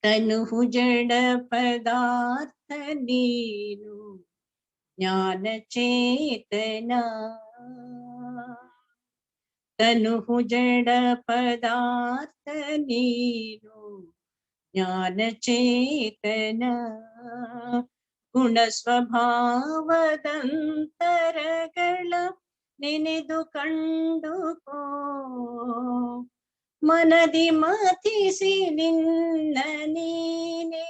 ತನುಹು ಜಡ ಪದಾರ್ಥ ನೀನು ಜ್ಞಾನ ಚೇತನ. ತನುಹು ಜಡ ಪದಾರ್ಥ ನೀನು ಜ್ಞಾನ ಚೇತನ. ಗುಣ ಸ್ವಭಾವದಂತರಗಳ ನೆನೆದು ಕಂಡುಕೋ. ಮನದಿ ಮತಿಸಿ ನಿನ್ನ ನೀನೆ,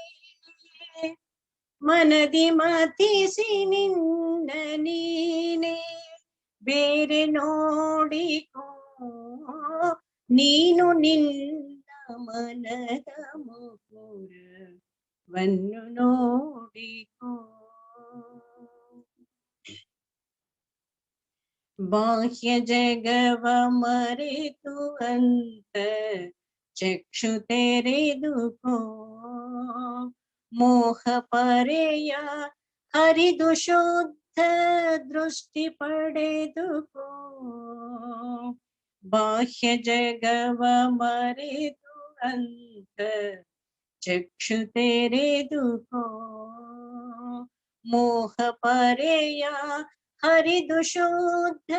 ಮನದಿ ಮತಿಸಿ ನಿನ್ನ ನೀನೆ ಬೇರೆ ನೋಡಿಕೋ. ನೀನು ನಿನ್ನ ಮನದ ಮುಕುರವನ್ನು ನೋಡಿಕೋ. ಬಾಹ್ಯ ಜಗವ ಮರೆತು ಅಂತ ಚಕ್ಷು ತೆರೆದುಕೋ. ಮೋಹ ಪರೆಯ ಹರಿದು ಶುದ್ಧ ದೃಷ್ಟಿ ಪಡೆದುಕೋ. ಬಾಹ್ಯ ಜಗವ ಮರೆತು ಅಂತ ಚಕ್ಷು ತೆರೆದುಕೋ. ಮೋಹ ಪರೆಯ ಹರಿದು ಶುದ್ಧ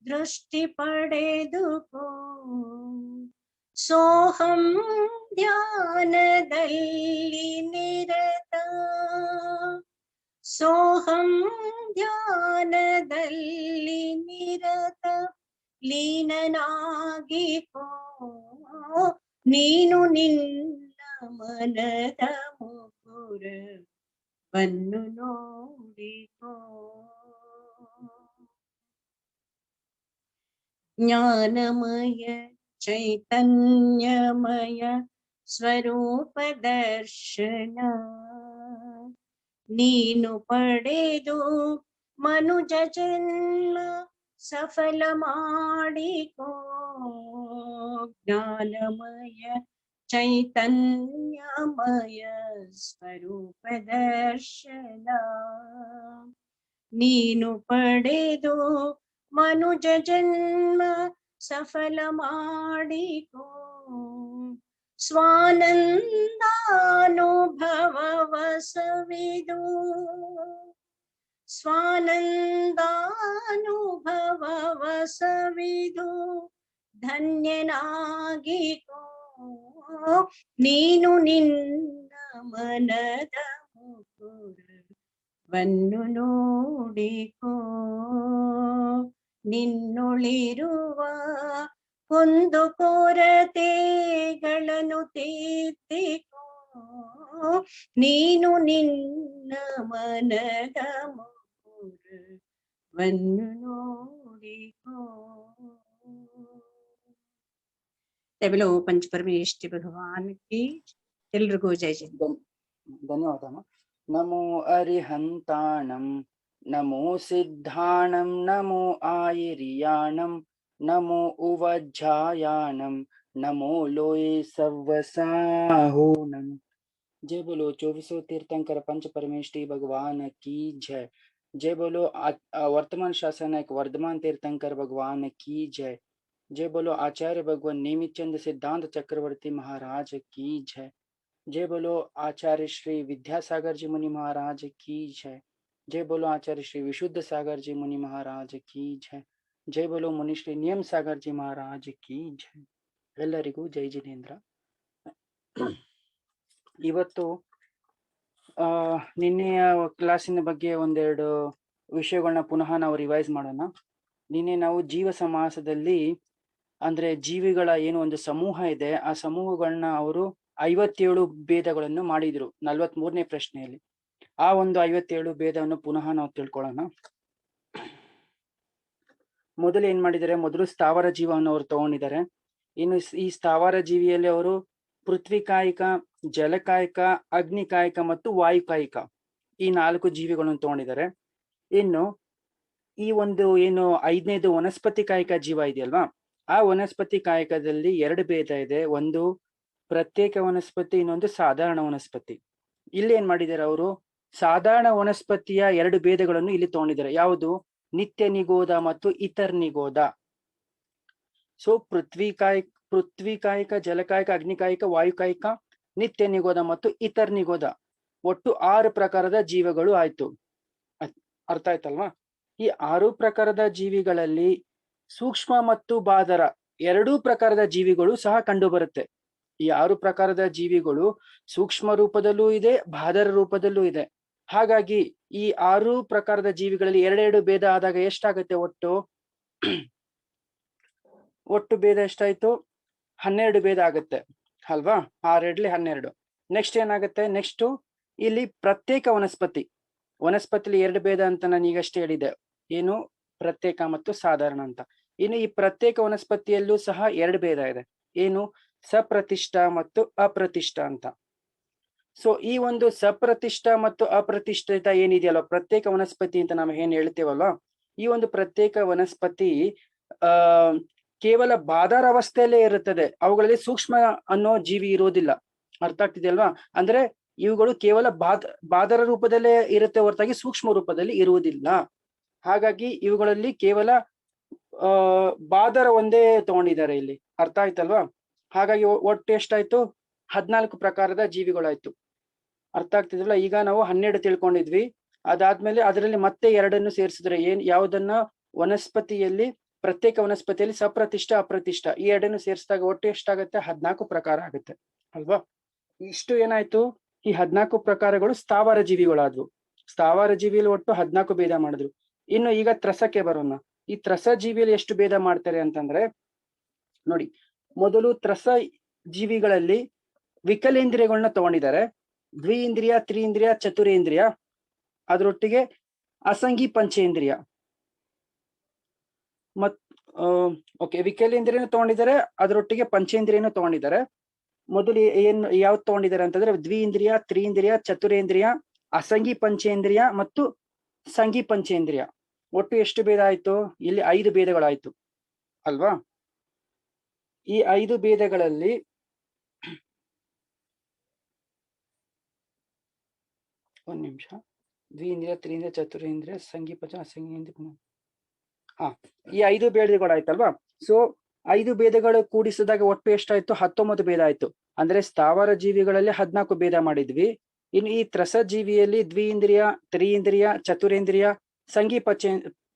ದೃಷ್ಟಿ ಪಡೆದುಕೋ. ಸೋಹಂ ಧ್ಯಾನದಲ್ಲಿ ನಿರತ, ಸೋಹಂ ಧ್ಯಾನದಲ್ಲಿ ನಿರತ ಲೀನನಾಗಿಕೋ. ನೀನು ನಿನ್ನ ಮನದ ಮುಕುರವನ್ನು ನೋಡಿಕೋ. ಜ್ಞಾನಮಯ ಚೈತನ್ಯಮಯ ಸ್ವರೂಪ ದರ್ಶನ ನೀನು ಪಡೆದು ಮನುಜ ಜನ್ಮ ಸಫಲ ಮಾಡಿಕೋ. ಜ್ಞಾನಮಯ ಚೈತನ್ಯಮಯ ಸ್ವರೂಪ ದರ್ಶನ ನೀನು ಪಡೆದು ಮನುಜ ಜನ್ಮ ಸಫಲ ಮಾಡಿಕೋ. ಸ್ವಾನಂದಾನುಭವ ಸವಿದು, ಸ್ವಾನಂದಾನುಭವ ಸವಿದು ಧನ್ಯನಾಗಿಕೋ. ನೀನು ನಿನ್ನ ಮನದ ಮುಕುರವನ್ನು ನೋಡಿಕೋ. ನಿನ್ನೊಳಿರುವ ಕುಂದು ಕೊರತೆಗಳನ್ನು ತೀರ್ತಿಕೋ. ನೀನು ನಿನ್ನ ಮನದ ಮುಕುರವನ್ನು ನೋಡಿಕೋ. बोलो पंच परमेष्टि भगवान की एल्रिगू जय जय. ಧನ್ಯವಾದ. ನಮೋ ಅರಿಹಂತಾಣಂ ನಮೋ ಸಿದ್ಧಾಣಂ ನಮೋ ಆಯಿರಿಯಾಣಂ ನಮೋ ಉವಜ್ಜಾಯಾಣಂ ನಮೋ ಲೋಯೆ ಸವ್ವಸಾಹೋನಂ. जय बोलो 24 तीर्थंकर पंच परमेष्टि भगवान की जय. जय बोलो वर्तमान शासन एक वर्धमान तीर्थंकर भगवान की जय. जय बोलो आचार्य भगवान नेमिचंद सिद्धांत चक्रवर्ती महाराज की जय. जय बोलो आचार्य श्री विद्यासागर जी मुनि महाराज की जय. जय बोलो आचार्य श्री विशुद्ध सागर जी मुनि महाराज की जय. जय बोलो मुनि श्री नियम सागर जी महाराज की जय. ಎಲ್ಲರಿಗೂ ಜೈ ಜಿನೇಂದ್ರ. ಇವತ್ತು ನಿನ್ನೆಯ ಕ್ಲಾಸಿನ ಬಗ್ಗೆ ಒಂದೆರಡು ವಿಷಯಗಳನ್ನ ಪುನಃ ನಾವು ರಿವೈಸ್ ಮಾಡೋಣ. ನಿನ್ನೆ ನಾವು ಜೀವ ಸಮಾಸದಲ್ಲಿ ಅಂದ್ರೆ ಜೀವಿಗಳ ಏನು ಒಂದು ಸಮೂಹ ಇದೆ, ಆ ಸಮೂಹಗಳನ್ನ ಅವರು 57 ಭೇದಗಳನ್ನು ಮಾಡಿದ್ರು 43ನೇ ಪ್ರಶ್ನೆಯಲ್ಲಿ. ಆ ಒಂದು 57 ಭೇದವನ್ನು ಪುನಃ ನಾವು ತಿಳ್ಕೊಳ್ಳೋಣ. ಮೊದಲು ಏನ್ ಮಾಡಿದ್ದಾರೆ, ಮೊದಲು ಸ್ಥಾವರ ಜೀವವನ್ನು ಅವರು ತಗೊಂಡಿದ್ದಾರೆ. ಇನ್ನು ಈ ಸ್ಥಾವರ ಜೀವಿಯಲ್ಲಿ ಅವರು ಪೃಥ್ವಿಕಾಯಿಕ, ಜಲಕಾಯಿಕ, ಅಗ್ನಿಕಾಯಿಕ ಮತ್ತು ವಾಯುಕಾಯಿಕ ಈ 4 ಜೀವಿಗಳನ್ನು ತಗೊಂಡಿದ್ದಾರೆ. ಇನ್ನು ಈ ಒಂದು ಏನು 5ನೇದು ವನಸ್ಪತಿ ಕಾಯಿಕ ಜೀವ ಇದೆಯಲ್ವಾ, ಆ ವನಸ್ಪತಿ ಕಾಯಕದಲ್ಲಿ 2 ಭೇದ ಇದೆ. ಒಂದು ಪ್ರತ್ಯೇಕ ವನಸ್ಪತಿ, ಇನ್ನೊಂದು ಸಾಧಾರಣ ವನಸ್ಪತಿ. ಇಲ್ಲಿ ಏನ್ ಮಾಡಿದ್ದಾರೆ ಅವರು, ಸಾಧಾರಣ ವನಸ್ಪತಿಯ 2 ಭೇದಗಳನ್ನು ಇಲ್ಲಿ ತಗೊಂಡಿದ್ದಾರೆ. ಯಾವುದು, ನಿತ್ಯ ನಿಗೋಧ ಮತ್ತು ಇತರ್ ನಿಗೋಧ. ಸೊ ಪೃಥ್ವಿಕಾಯಿಕ, ಜಲಕಾಯಿಕ, ಅಗ್ನಿಕಾಯಿಕ, ವಾಯುಕಾಯಿಕ ನಿತ್ಯ ನಿಗೋಧ ಮತ್ತು ಇತರ ನಿಗೋಧ, ಒಟ್ಟು 6 ಪ್ರಕಾರದ ಜೀವಿಗಳು ಆಯ್ತು. ಅರ್ಥ ಆಯ್ತಲ್ವಾ? ಈ 6 ಪ್ರಕಾರದ ಜೀವಿಗಳಲ್ಲಿ ಸೂಕ್ಷ್ಮ ಮತ್ತು ಬಾದರ ಎರಡೂ ಪ್ರಕಾರದ ಜೀವಿಗಳು ಸಹ ಕಂಡು ಬರುತ್ತೆ. ಈ 6 ಪ್ರಕಾರದ ಜೀವಿಗಳು ಸೂಕ್ಷ್ಮ ರೂಪದಲ್ಲೂ ಇದೆ, ಬಾದರ ರೂಪದಲ್ಲೂ ಇದೆ. ಹಾಗಾಗಿ ಈ 6 ಪ್ರಕಾರದ ಜೀವಿಗಳಲ್ಲಿ ಎರಡೆರಡು ಭೇದ ಆದಾಗ ಎಷ್ಟಾಗತ್ತೆ? ಒಟ್ಟು ಭೇದ ಎಷ್ಟಾಯ್ತು? 12 ಭೇದ ಆಗತ್ತೆ ಅಲ್ವಾ? 6 12. ನೆಕ್ಸ್ಟ್ ಏನಾಗುತ್ತೆ? ನೆಕ್ಸ್ಟ್ ಇಲ್ಲಿ ಪ್ರತ್ಯೇಕ ವನಸ್ಪತಿಲಿ 2 ಭೇದ ಅಂತ ನಾನು ಈಗಷ್ಟೇ ಹೇಳಿದೆ. ಏನು? ಪ್ರತ್ಯೇಕ ಮತ್ತು ಸಾಧಾರಣ ಅಂತ. ಇನ್ನು ಈ ಪ್ರತ್ಯೇಕ ವನಸ್ಪತಿಯಲ್ಲೂ ಸಹ 2 ಭೇದ ಇದೆ. ಏನು? ಸಪ್ರತಿಷ್ಠ ಮತ್ತು ಅಪ್ರತಿಷ್ಠ ಅಂತ. ಸೊ ಈ ಒಂದು ಸಪ್ರತಿಷ್ಠ ಮತ್ತು ಅಪ್ರತಿಷ್ಠಿತ ಏನಿದೆಯಲ್ಲ, ಪ್ರತ್ಯೇಕ ವನಸ್ಪತಿ ಅಂತ ನಾವು ಏನ್ ಹೇಳ್ತೇವಲ್ವಾ, ಈ ಒಂದು ಪ್ರತ್ಯೇಕ ವನಸ್ಪತಿ ಕೇವಲ ಬಾದರ ಅವಸ್ಥೆಯಲ್ಲೇ ಇರುತ್ತದೆ. ಅವುಗಳಲ್ಲಿ ಸೂಕ್ಷ್ಮ ಅನ್ನೋ ಜೀವಿ ಇರುವುದಿಲ್ಲ. ಅರ್ಥ ಆಗ್ತಿದೆಯಲ್ವಾ? ಅಂದ್ರೆ ಇವುಗಳು ಕೇವಲ ಬಾದರ ರೂಪದಲ್ಲೇ ಇರುತ್ತೆ ಹೊರತಾಗಿ ಸೂಕ್ಷ್ಮ ರೂಪದಲ್ಲಿ ಇರುವುದಿಲ್ಲ. ಹಾಗಾಗಿ ಇವುಗಳಲ್ಲಿ ಕೇವಲ ಬಾದರ ಒಂದೇ ತಗೊಂಡಿದ್ದಾರೆ ಇಲ್ಲಿ. ಅರ್ಥ ಆಯ್ತಲ್ವಾ? ಹಾಗಾಗಿ ಒಟ್ಟು ಎಷ್ಟಾಯ್ತು? 14 ಪ್ರಕಾರದ ಜೀವಿಗಳಾಯ್ತು. ಅರ್ಥ ಆಗ್ತಿದ್ವಲ್ಲ? ಈಗ ನಾವು 12 ತಿಳ್ಕೊಂಡಿದ್ವಿ. ಅದಾದ್ಮೇಲೆ ಅದರಲ್ಲಿ ಮತ್ತೆ 2 ಸೇರಿಸಿದ್ರೆ ಯಾವುದನ್ನ? ವನಸ್ಪತಿಯಲ್ಲಿ, ಪ್ರತ್ಯೇಕ ವನಸ್ಪತಿಯಲ್ಲಿ ಸಪ್ರತಿಷ್ಠ ಅಪ್ರತಿಷ್ಠ ಈ 2 ಸೇರಿಸಿದಾಗ ಒಟ್ಟು ಎಷ್ಟಾಗತ್ತೆ? 14 ಪ್ರಕಾರ ಆಗುತ್ತೆ ಅಲ್ವಾ? ಇಷ್ಟು ಏನಾಯ್ತು? ಈ 14 ಪ್ರಕಾರಗಳು ಸ್ಥಾವರ ಜೀವಿಗಳಾದ್ವು. ಸ್ಥಾವರ ಜೀವಿಯಲ್ಲಿ ಒಟ್ಟು 14 ಭೇದ ಮಾಡಿದ್ರು. ಇನ್ನು ಈಗ ತ್ರಸಕ್ಕೆ ಬರೋಣ. ಈ ತ್ರಸ ಜೀವಿಯಲ್ಲಿ ಎಷ್ಟು ಭೇದ ಮಾಡ್ತಾರೆ ಅಂತಂದ್ರೆ ನೋಡಿ, ಮೊದಲು ತ್ರಸ ಜೀವಿಗಳಲ್ಲಿ ವಿಕಲೇಂದ್ರಿಯಗಳನ್ನ ತಗೊಂಡಿದ್ದಾರೆ. ದ್ವಿಇಂದ್ರಿಯ, ತ್ರಿಇಂದ್ರಿಯ, ಚತುರೇಂದ್ರಿಯ, ಅದರೊಟ್ಟಿಗೆ ಅಸಂಗಿ ಪಂಚೇಂದ್ರಿಯ ವಿಕಲೇಂದ್ರಿಯನು ತಗೊಂಡಿದ್ದಾರೆ, ಅದರೊಟ್ಟಿಗೆ ಪಂಚೇಂದ್ರಿಯನು ತಗೊಂಡಿದ್ದಾರೆ. ಮೊದಲು ಯಾವ್ದು ತಗೊಂಡಿದ್ದಾರೆ ಅಂತಂದ್ರೆ ದ್ವಿಇಂದ್ರಿಯ, ತ್ರಿಇಂದ್ರಿಯ, ಚತುರೇಂದ್ರಿಯ, ಅಸಂಗಿ ಪಂಚೇಂದ್ರಿಯ ಮತ್ತು ಸಂಗಿ ಪಂಚೇಂದ್ರಿಯ. ಒಟ್ಟು ಎಷ್ಟು ಭೇದ ಆಯ್ತು? ಇಲ್ಲಿ 5 ಭೇದಗಳಾಯ್ತು ಅಲ್ವಾ? ಈ 5 ಭೇದಗಳಲ್ಲಿ ಒಂದ್ ನಿಮಿಷ. ದ್ವಿಇಂದ್ರಿಯ, ತ್ರಿಇಂದ್ರಿಯ, ಚತುರೇಂದ್ರಿಯ, ಸಂಗಿ ಪಂಚ, ಅಸಂಗಿ ಈ 5 ಭೇದಗಳಾಯ್ತಲ್ವಾ? ಸೊ 5 ಭೇದಗಳು ಕೂಡಿಸಿದಾಗ ಒಟ್ಟು ಎಷ್ಟಾಯ್ತು? 19 ಭೇದ ಆಯ್ತು. ಅಂದ್ರೆ ಸ್ಥಾವರ ಜೀವಿಗಳಲ್ಲಿ 14 ಭೇದ ಮಾಡಿದ್ವಿ. ಇನ್ನು ಈ ತ್ರಸ ಜೀವಿಯಲ್ಲಿ ದ್ವಿಇಂದ್ರಿಯ, ತ್ರಿಇಂದ್ರಿಯ, ಚತುರೇಂದ್ರಿಯ,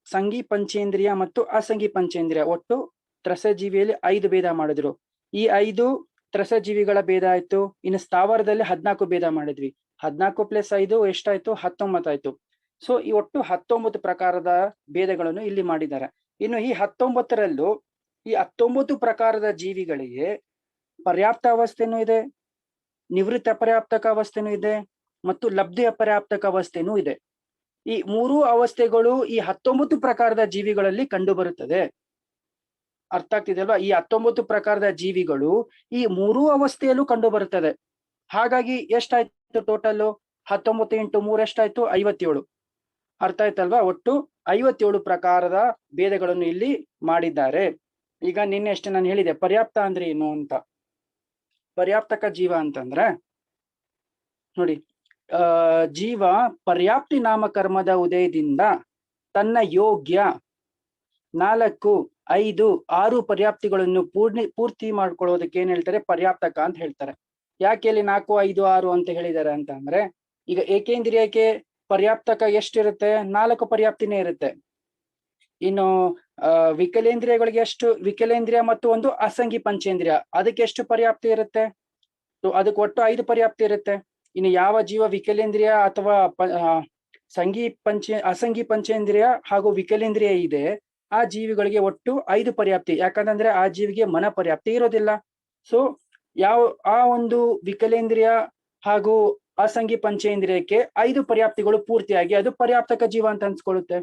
ಸಂಗಿ ಪಂಚೇಂದ್ರಿಯ ಮತ್ತು ಅಸಂಗಿ ಪಂಚೇಂದ್ರಿಯ, ಒಟ್ಟು ತ್ರಸ ಜೀವಿಯಲ್ಲಿ 5 ಭೇದ ಮಾಡಿದ್ರು. ಈ 5 ತ್ರಸ ಜೀವಿಗಳ ಭೇದ ಆಯ್ತು. ಇನ್ನು ಸ್ಥಾವರದಲ್ಲಿ 14 ಭೇದ ಮಾಡಿದ್ವಿ. 14 + 5 ಎಷ್ಟಾಯ್ತು? 19 ಆಯ್ತು. ಸೊ ಈ ಒಟ್ಟು 19 ಪ್ರಕಾರದ ಭೇದಗಳನ್ನು ಇಲ್ಲಿ ಮಾಡಿದ್ದಾರೆ. ಇನ್ನು ಈ 19ರಲ್ಲೂ ಈ 19 ಪ್ರಕಾರದ ಜೀವಿಗಳಿಗೆ ಪರ್ಯಾಪ್ತ ಅವಸ್ಥೆನೂ ಇದೆ, ನಿವೃತ್ತ ಅಪರ್ಯಾಪ್ತಕ ಅವಸ್ಥೆನೂ ಇದೆ ಮತ್ತು ಲಬ್ಧಿ ಅಪರ್ಯಾಪ್ತಕ ಅವಸ್ಥೆನೂ ಇದೆ. ಈ 3 ಅವಸ್ಥೆಗಳು ಈ 19 ಪ್ರಕಾರದ ಜೀವಿಗಳಲ್ಲಿ ಕಂಡು ಬರುತ್ತದೆ. ಅರ್ಥ ಆಗ್ತಿದೆಯಲ್ವಾ? ಈ 19 ಪ್ರಕಾರದ ಜೀವಿಗಳು ಈ 3 ಅವಸ್ಥೆಯಲ್ಲೂ ಕಂಡು ಬರುತ್ತದೆ. ಹಾಗಾಗಿ ಎಷ್ಟಾಯ್ತು ಟೋಟಲ್? 19 × 3 ಎಷ್ಟಾಯ್ತು? 57. ಅರ್ಥ ಆಯ್ತಲ್ವಾ? ಒಟ್ಟು 57 ಪ್ರಕಾರದ ಭೇದಗಳನ್ನು ಇಲ್ಲಿ ಮಾಡಿದ್ದಾರೆ. ಈಗ ನಿನ್ನೆ ಅಷ್ಟೇ ನಾನು ಹೇಳಿದೆ ಪರ್ಯಾಪ್ತ ಅಂದ್ರೆ ಏನು ಅಂತ. ಪರ್ಯಾಪ್ತಕ ಜೀವ ಅಂತಂದ್ರೆ ನೋಡಿ, ಜೀವ ಪರ್ಯಾಪ್ತಿ ನಾಮಕರ್ಮದ ಉದಯದಿಂದ ತನ್ನ ಯೋಗ್ಯ 4, 5, 6 ಪರ್ಯಾಪ್ತಿಗಳನ್ನು ಪೂರ್ತಿ ಮಾಡ್ಕೊಳ್ಳೋದಕ್ಕೆ ಏನ್ ಹೇಳ್ತಾರೆ? ಪರ್ಯಾಪ್ತಕ ಅಂತ ಹೇಳ್ತಾರೆ. ಯಾಕೆ ಇಲ್ಲಿ 4, 5, 6 ಅಂತ ಹೇಳಿದ್ದಾರೆ ಅಂತ ಅಂದ್ರೆ, ಈಗ ಏಕೇಂದ್ರಿಯಕ್ಕೆ ಪರ್ಯಾಪ್ತಕ ಎಷ್ಟಿರುತ್ತೆ? 4 ಪರ್ಯಾಪ್ತಿನೇ ಇರುತ್ತೆ. ಇನ್ನು ವಿಕಲೇಂದ್ರಿಯಗಳಿಗೆ ಎಷ್ಟು? ವಿಕಲೇಂದ್ರಿಯ ಮತ್ತು ಒಂದು ಅಸಂಗಿ ಪಂಚೇಂದ್ರಿಯ, ಅದಕ್ಕೆ ಎಷ್ಟು ಪರ್ಯಾಪ್ತಿ ಇರುತ್ತೆ? ಅದಕ್ಕೆ ಒಟ್ಟು 5 ಪರ್ಯಾಪ್ತಿ ಇರುತ್ತೆ. ಇನ್ನು ಯಾವ ಜೀವ ವಿಕಲೇಂದ್ರಿಯ ಅಥವಾ ಅಸಂಗಿ ಪಂಚೇಂದ್ರಿಯ ಹಾಗೂ ವಿಕಲೇಂದ್ರಿಯ ಇದೆ, ಆ ಜೀವಿಗಳಿಗೆ ಒಟ್ಟು 5 ಪರ್ಯಾಪ್ತಿ. ಯಾಕಂತಂದ್ರೆ ಆ ಜೀವಿಗೆ ಮನ ಪರ್ಯಾಪ್ತಿ ಇರೋದಿಲ್ಲ. ಸೊ ಆ ಒಂದು ವಿಕಲೇಂದ್ರಿಯ ಹಾಗೂ ಅಸಂಗಿ ಪಂಚೇಂದ್ರಿಯಕ್ಕೆ 5 ಪರ್ಯಾಪ್ತಿಗಳು ಪೂರ್ತಿಯಾಗಿ ಅದು ಪರ್ಯಾಪ್ತಕ ಜೀವ ಅಂತ ಅನ್ಸ್ಕೊಳ್ಳುತ್ತೆ.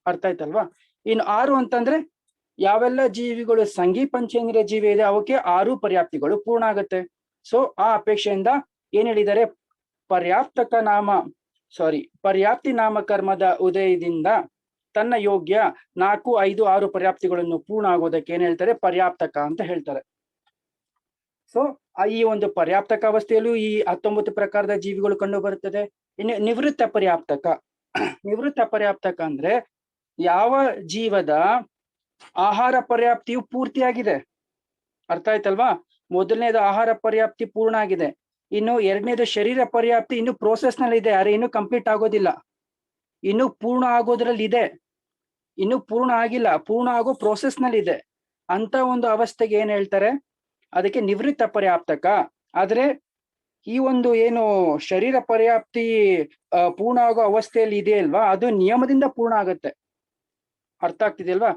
ಅರ್ಥ ಆಯ್ತಲ್ವಾ? ಇನ್ನು 6 ಅಂತಂದ್ರೆ ಯಾವೆಲ್ಲ ಜೀವಿಗಳು ಸಂಗಿ ಪಂಚೇಂದ್ರಿಯ ಜೀವಿ ಇದೆ ಅವಕ್ಕೆ 6 ಪರ್ಯಾಪ್ತಿಗಳು ಪೂರ್ಣ ಆಗುತ್ತೆ. ಸೊ ಆ ಅಪೇಕ್ಷೆಯಿಂದ ಏನ್ ಹೇಳಿದ್ದಾರೆ? ಪರ್ಯಾಪ್ತಿ ನಾಮಕರ್ಮದ ಉದಯದಿಂದ ತನ್ನ ಯೋಗ್ಯ 4, 5, 6 ಪರ್ಯಾಪ್ತಿಗಳನ್ನು ಪೂರ್ಣ ಆಗೋದಕ್ಕೆ ಏನ್ ಹೇಳ್ತಾರೆ? ಪರ್ಯಾಪ್ತಕ ಅಂತ ಹೇಳ್ತಾರೆ. ಸೊ ಈ ಒಂದು ಪರ್ಯಾಪ್ತಕ ಅವಸ್ಥೆಯಲ್ಲೂ ಈ 19 ಪ್ರಕಾರದ ಜೀವಿಗಳು ಕಂಡು ಬರುತ್ತದೆ. ಇನ್ನು ನಿವೃತ್ತ ಪರ್ಯಾಪ್ತಕ ಅಂದ್ರೆ ಯಾವ ಜೀವದ ಆಹಾರ ಪರ್ಯಾಪ್ತಿಯು ಪೂರ್ತಿಯಾಗಿದೆ. ಅರ್ಥ ಆಯ್ತಲ್ವಾ? ಮೊದಲನೇದು ಆಹಾರ ಪರ್ಯಾಪ್ತಿ ಪೂರ್ಣ ಆಗಿದೆ. ಇನ್ನು ಎರಡನೇದು ಶರೀರ ಪರ್ಯಾಪ್ತಿ ಇನ್ನು ಪ್ರೋಸೆಸ್ ನಲ್ಲಿ ಇದೆ, ಅರೆ ಇನ್ನು ಕಂಪ್ಲೀಟ್ ಆಗೋದಿಲ್ಲ, ಇನ್ನು ಪೂರ್ಣ ಆಗೋದ್ರಲ್ಲಿ ಇದೆ, ಇನ್ನು ಪೂರ್ಣ ಆಗಿಲ್ಲ, ಪೂರ್ಣ ಆಗೋ ಪ್ರೋಸೆಸ್ ನಲ್ಲಿ ಇದೆ. ಅಂತ ಒಂದು ಅವಸ್ಥೆಗೆ ಏನ್ ಹೇಳ್ತಾರೆ, ಅದಕ್ಕೆ ನಿವೃತ್ತ ಪರ್ಯಾಪ್ತಕ. ಆದ್ರೆ ಈ ಒಂದು ಏನು ಶರೀರ ಪರ್ಯಾಪ್ತಿ ಪೂರ್ಣ ಆಗೋ ಅವಸ್ಥೆಯಲ್ಲಿ ಇದೆ ಅಲ್ವಾ, ಅದು ನಿಯಮದಿಂದ ಪೂರ್ಣ ಆಗುತ್ತೆ. ಅರ್ಥ ಆಗ್ತಿದೆಯಲ್ವಾ?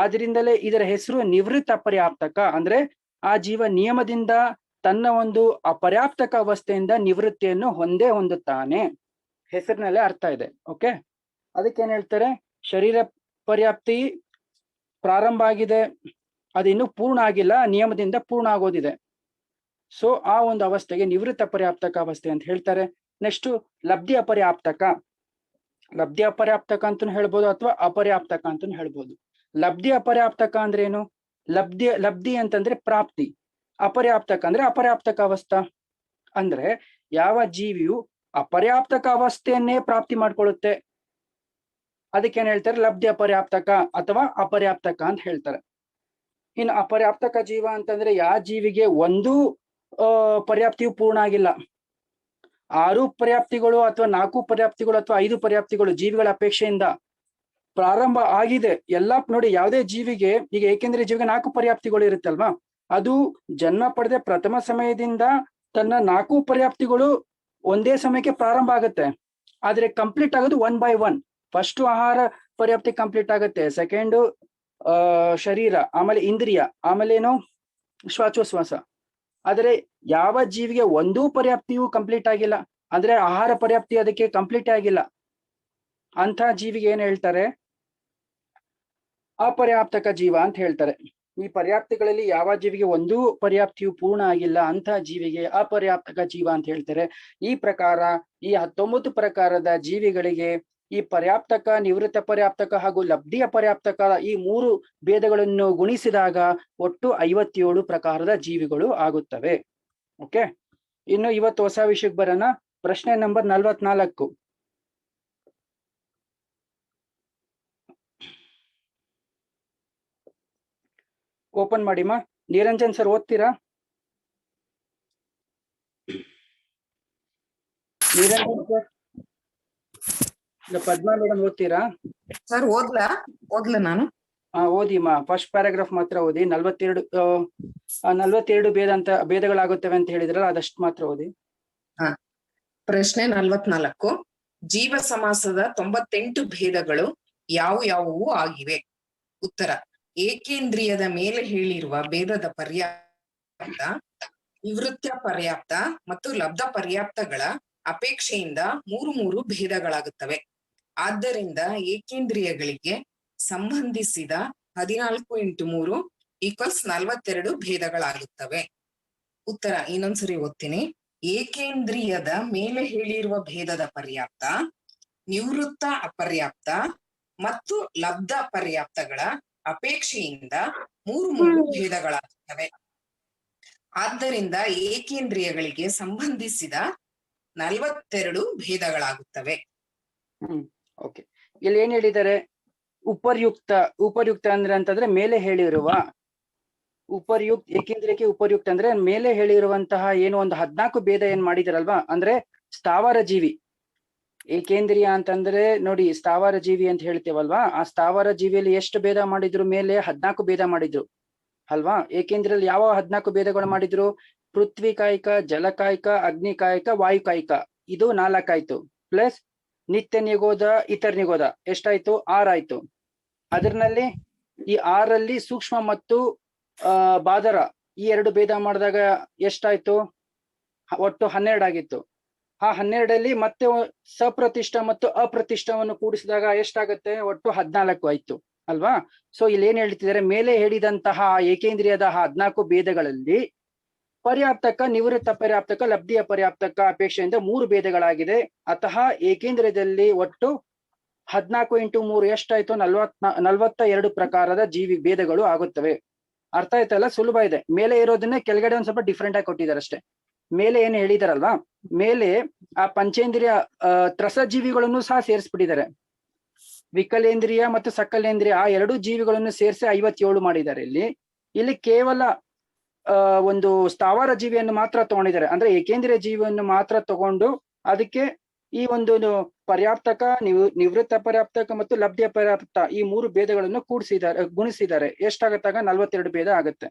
ಆದ್ರಿಂದಲೇ ಇದರ ಹೆಸರು ನಿವೃತ್ತ ಪರ್ಯಾಪ್ತಕ. ಅಂದ್ರೆ ಆ ಜೀವ ನಿಯಮದಿಂದ ತನ್ನ ಒಂದು ಅಪರ್ಯಾಪ್ತಕ ಅವಸ್ಥೆಯಿಂದ ನಿವೃತ್ತಿಯನ್ನು ಹೊಂದುತ್ತಾನೆ. ಹೆಸರಿನಲ್ಲೇ ಅರ್ಥ ಇದೆ. ಓಕೆ, ಅದಕ್ಕೆ ಏನ್ ಹೇಳ್ತಾರೆ, ಶರೀರ ಪರ್ಯಾಪ್ತಿ ಪ್ರಾರಂಭ ಆಗಿದೆ, ಅದು ಇನ್ನೂ ಪೂರ್ಣ ಆಗಿಲ್ಲ, ನಿಯಮದಿಂದ ಪೂರ್ಣ ಆಗೋದಿದೆ. ಸೊ ಆ ಒಂದು ಅವಸ್ಥೆಗೆ ನಿವೃತ್ತ ಪರ್ಯಾಪ್ತಕ ಅವಸ್ಥೆ ಅಂತ ಹೇಳ್ತಾರೆ. ನೆಕ್ಸ್ಟ್ ಲಬ್ಧಿ ಅಪರ್ಯಾಪ್ತಕ. ಲಬ್ಧಿ ಅಪರ್ಯಾಪ್ತಕ ಅಂತೂ ಹೇಳ್ಬೋದು, ಅಥವಾ ಅಪರ್ಯಾಪ್ತಕ ಅಂತೂ ಹೇಳ್ಬೋದು. ಲಬ್ಧಿ ಅಪರ್ಯಾಪ್ತಕ ಅಂದ್ರೆ ಏನು? ಲಬ್ಧಿ ಅಂತಂದ್ರೆ ಪ್ರಾಪ್ತಿ, ಅಪರ್ಯಾಪ್ತಕ ಅಂದ್ರೆ ಅಪರ್ಯಾಪ್ತಕ ಅವಸ್ಥಾ. ಅಂದ್ರೆ ಯಾವ ಜೀವಿಯು ಅಪರ್ಯಾಪ್ತಕ ಅವಸ್ಥೆಯನ್ನೇ ಪ್ರಾಪ್ತಿ ಮಾಡ್ಕೊಳ್ಳುತ್ತೆ, ಅದಕ್ಕೇನ್ ಹೇಳ್ತಾರೆ, ಲಬ್ಧಿ ಅಪರ್ಯಾಪ್ತಕ ಅಥವಾ ಅಪರ್ಯಾಪ್ತಕ ಅಂತ ಹೇಳ್ತಾರೆ. ಇನ್ನು ಅಪರ್ಯಾಪ್ತಕ ಜೀವ ಅಂತಂದ್ರೆ ಯಾವ ಜೀವಿಗೆ ಒಂದು ಪರ್ಯಾಪ್ತಿಯು ಪೂರ್ಣ ಆಗಿಲ್ಲ, 6 ಪರ್ಯಾಪ್ತಿಗಳು ಅಥವಾ 4 ಪರ್ಯಾಪ್ತಿಗಳು ಅಥವಾ 5 ಪರ್ಯಾಪ್ತಿಗಳು ಜೀವಿಗಳ ಅಪೇಕ್ಷೆಯಿಂದ ಪ್ರಾರಂಭ ಆಗಿದೆ. ಎಲ್ಲ ನೋಡಿ, ಯಾವುದೇ ಜೀವಿಗೆ ಈಗ ಏಕೆಂದ್ರೆ ಜೀವಿಗೆ 4 ಪರ್ಯಾಪ್ತಿಗಳು ಇರುತ್ತಲ್ವಾ, ಅದು ಜನ್ಮ ಪಡೆದ ಪ್ರಥಮ ಸಮಯದಿಂದ ತನ್ನ 4 ಪರ್ಯಾಪ್ತಿಗಳು ಒಂದೇ ಸಮಯಕ್ಕೆ ಪ್ರಾರಂಭ ಆಗುತ್ತೆ. ಆದ್ರೆ ಕಂಪ್ಲೀಟ್ ಆಗೋದು 1 by 1. ಫಸ್ಟ್ ಆಹಾರ ಪರ್ಯಾಪ್ತಿ ಕಂಪ್ಲೀಟ್ ಆಗುತ್ತೆ, ಸೆಕೆಂಡ್ ಶರೀರ, ಆಮೇಲೆ ಇಂದ್ರಿಯ, ಆಮೇಲೆ ಏನು ಶ್ವಾಸೋಶ್ವಾಸ. ಆದ್ರೆ ಯಾವ ಜೀವಿಗೆ ಒಂದೂ ಪರ್ಯಾಪ್ತಿಯು ಕಂಪ್ಲೀಟ್ ಆಗಿಲ್ಲ, ಅಂದ್ರೆ ಆಹಾರ ಪರ್ಯಾಪ್ತಿ ಅದಕ್ಕೆ ಕಂಪ್ಲೀಟ್ ಆಗಿಲ್ಲ, ಅಂತ ಜೀವಿಗೆ ಏನ್ ಹೇಳ್ತಾರೆ, ಅಪರ್ಯಾಪ್ತಕ ಜೀವ ಅಂತ ಹೇಳ್ತಾರೆ. ಈ ಪರ್ಯಾಪ್ತಿಗಳಲ್ಲಿ ಯಾವ ಜೀವಿಗೆ ಒಂದೂ ಪರ್ಯಾಪ್ತಿಯು ಪೂರ್ಣ ಆಗಿಲ್ಲ, ಅಂತ ಜೀವಿಗೆ ಅಪರ್ಯಾಪ್ತಕ ಜೀವ ಅಂತ ಹೇಳ್ತಾರೆ. ಈ ಪ್ರಕಾರ ಈ 19 ಪ್ರಕಾರದ ಜೀವಿಗಳಿಗೆ ಈ ಪರ್ಯಾಪ್ತಕ, ನಿವೃತ್ತ ಪರ್ಯಾಪ್ತಕ ಹಾಗೂ ಲಬ್ಧಿ ಅಪರ್ಯಾಪ್ತಕ ಈ 3 ಭೇದಗಳನ್ನು ಗುಣಿಸಿದಾಗ ಒಟ್ಟು 57 ಪ್ರಕಾರದ ಜೀವಿಗಳು ಆಗುತ್ತವೆ. ಓಕೆ, ಇನ್ನು ಇವತ್ತು ಹೊಸ ವಿಷಯಕ್ಕೆ ಬರೋಣ. ಪ್ರಶ್ನೆ ನಂಬರ್ 44. ಓಪನ್ ಮಾಡಿಮ್ಮ. ನಿರಂಜನ್ ಸರ್ ಓದ್ತೀರಾ? ನಿರಂಜನ್ ಸರ್, ಪದ್ಮಾ ಮೇಡಮ್ ಓದ್ತೀರಾ? ಸರ್ ಓದ್ಲಾ ನಾನು? ಓದಿಮ್ಮ. ಫಸ್ಟ್ ಪ್ಯಾರಾಗ್ರಾಫ್ ಮಾತ್ರ ಓದಿ. 42 ಭೇದಗಳಾಗುತ್ತವೆ ಅಂತ ಹೇಳಿದ್ರಲ್ಲ, ಅದಷ್ಟು ಮಾತ್ರ ಓದಿ. ಪ್ರಶ್ನೆ 44. ಜೀವ ಸಮಾಸದ 98 ಭೇದಗಳು ಯಾವುವು ಆಗಿವೆ? ಉತ್ತರ: ಏಕೇಂದ್ರಿಯದ ಮೇಲೆ ಹೇಳಿರುವ ಭೇದದ ಪರ್ಯಾಪ್ತ, ನಿವೃತ್ತ ಪರ್ಯಾಪ್ತ ಮತ್ತು ಲಬ್ಧ ಪರ್ಯಾಪ್ತಗಳ ಅಪೇಕ್ಷೆಯಿಂದ 3 ಭೇದಗಳಾಗುತ್ತವೆ. ಆದ್ದರಿಂದ ಏಕೇಂದ್ರಿಯಗಳಿಗೆ ಸಂಬಂಧಿಸಿದ 14 × 3 = 42 ಭೇದಗಳಾಗುತ್ತವೆ. ಉತ್ತರ ಇನ್ನೊಂದ್ಸರಿ ಓದ್ತೀನಿ. ಏಕೇಂದ್ರಿಯದ ಮೇಲೆ ಹೇಳಿರುವ ಭೇದದ ಪರ್ಯಾಪ್ತ, ನಿವೃತ್ತ ಅಪರ್ಯಾಪ್ತ ಮತ್ತು ಲಬ್ಧ ಪರ್ಯಾಪ್ತಗಳ ಅಪೇಕ್ಷೆಯಿಂದ 3 ಭೇದಗಳಾಗುತ್ತವೆ. ಆದ್ದರಿಂದ ಏಕೇಂದ್ರಿಯಗಳಿಗೆ ಸಂಬಂಧಿಸಿದ 42 ಭೇದಗಳಾಗುತ್ತವೆ. ಓಕೆ, ಇಲ್ಲಿ ಏನ್ ಹೇಳಿದ್ದಾರೆ? ಉಪರ್ಯುಕ್ತ ಅಂತಂದ್ರೆ ಮೇಲೆ ಹೇಳಿರುವ ಏಕೇಂದ್ರಿಯಕ್ಕೆ ಉಪರ್ಯುಕ್ತ ಅಂದ್ರೆ ಮೇಲೆ ಹೇಳಿರುವಂತಹ ಏನು ಒಂದು 14 ಭೇದ ಏನ್ ಮಾಡಿದಾರಲ್ವಾ, ಅಂದ್ರೆ ಸ್ಥಾವರ ಜೀವಿ. ಏಕೇಂದ್ರಿಯ ಅಂತಂದ್ರೆ ನೋಡಿ, ಸ್ಥಾವರ ಜೀವಿ ಅಂತ ಹೇಳ್ತೇವಲ್ವಾ, ಆ ಸ್ಥಾವರ ಜೀವಿಯಲ್ಲಿ ಎಷ್ಟು ಭೇದ ಮಾಡಿದ್ರು? ಮೇಲೆ 14 ಭೇದ ಮಾಡಿದ್ರು ಅಲ್ವಾ. ಏಕೇಂದ್ರಿಯಲ್ಲಿ ಯಾವ 14 ಭೇದಗಳು ಮಾಡಿದ್ರು? ಪೃಥ್ವಿ ಕಾಯಿಕ, ಜಲಕಾಯಿಕ, ಅಗ್ನಿಕಾಯಿಕ, ವಾಯುಕಾಯಿಕ, ಇದು 4 ಆಯ್ತು. ಪ್ಲಸ್ ನಿತ್ಯ ನಿಗೋಧ, ಇತರ ನಿಗೋಧ, ಎಷ್ಟಾಯ್ತು? 6 ಆಯ್ತು. ಅದರಲ್ಲಿ ಈ 6ರಲ್ಲಿ ಸೂಕ್ಷ್ಮ ಮತ್ತು ಬಾದರ ಈ 2 ಭೇದ ಮಾಡಿದಾಗ ಎಷ್ಟಾಯ್ತು? ಒಟ್ಟು 12 ಆಗಿತ್ತು. ಆ 12ರಲ್ಲಿ ಮತ್ತೆ ಸಪ್ರತಿಷ್ಠ ಮತ್ತು ಅಪ್ರತಿಷ್ಠವನ್ನು ಕೂಡಿಸಿದಾಗ ಎಷ್ಟಾಗತ್ತೆ? ಒಟ್ಟು 14 ಆಯ್ತು ಅಲ್ವಾ. ಸೊ ಇಲ್ಲಿ ಏನ್ ಹೇಳ್ತಿದ್ದಾರೆ? ಮೇಲೆ ಹೇಳಿದಂತಹ ಏಕೇಂದ್ರಿಯದ 14 ಭೇದಗಳಲ್ಲಿ ಪರ್ಯಾಪ್ತಕ, ನಿವೃತ್ತ ಪರ್ಯಾಪ್ತಕ, ಲಬ್ಧಿ ಅಪರ್ಯಾಪ್ತಕ ಅಪೇಕ್ಷೆಯಿಂದ 3 ಭೇದಗಳಾಗಿದೆ. ಅತಃ ಏಕೇಂದ್ರದಲ್ಲಿ ಒಟ್ಟು 14 × 3 ಎಷ್ಟಾಯ್ತು? 42 ಪ್ರಕಾರದ ಭೇದಗಳು ಆಗುತ್ತವೆ. ಅರ್ಥ ಆಯ್ತಲ್ಲ? ಸುಲಭ ಇದೆ. ಮೇಲೆ ಇರೋದನ್ನೇ ಕೆಳಗಡೆ ಒಂದ್ ಸ್ವಲ್ಪ ಡಿಫ್ರೆಂಟ್ ಆಗಿ ಕೊಟ್ಟಿದ್ದಾರೆ ಅಷ್ಟೇ. ಮೇಲೆ ಏನು ಹೇಳಿದಾರಲ್ವಾ, ಮೇಲೆ ಆ ಪಂಚೇಂದ್ರಿಯ ತ್ರಸಜೀವಿಗಳನ್ನು ಸಹ ಸೇರಿಸ್ಬಿಟ್ಟಿದ್ದಾರೆ. ವಿಕಲೇಂದ್ರಿಯ ಮತ್ತು ಸಕಲೇಂದ್ರಿಯ ಆ 2 ಜೀವಿಗಳನ್ನು ಸೇರಿಸಿ 57 ಮಾಡಿದ್ದಾರೆ. ಇಲ್ಲಿ ಕೇವಲ ಒಂದು ಸ್ಥಾವರ ಜೀವಿಯನ್ನು ಮಾತ್ರ ತಗೊಂಡಿದ್ದಾರೆ. ಅಂದ್ರೆ ಏಕೇಂದ್ರೀಯ ಜೀವಿಯನ್ನು ಮಾತ್ರ ತಗೊಂಡು ಅದಕ್ಕೆ ಈ ಒಂದು ಪರ್ಯಾಪ್ತಕ, ನಿವೃತ್ತ ಪರ್ಯಾಪ್ತಕ ಮತ್ತು ಲಬ್ಧ ಪರ್ಯಾಪ್ತ ಈ 3 ಭೇದಗಳನ್ನು ಗುಣಿಸಿದ್ದಾರೆ. ಎಷ್ಟಾಗತ್ತಾಗ 42 ಭೇದ ಆಗುತ್ತೆ.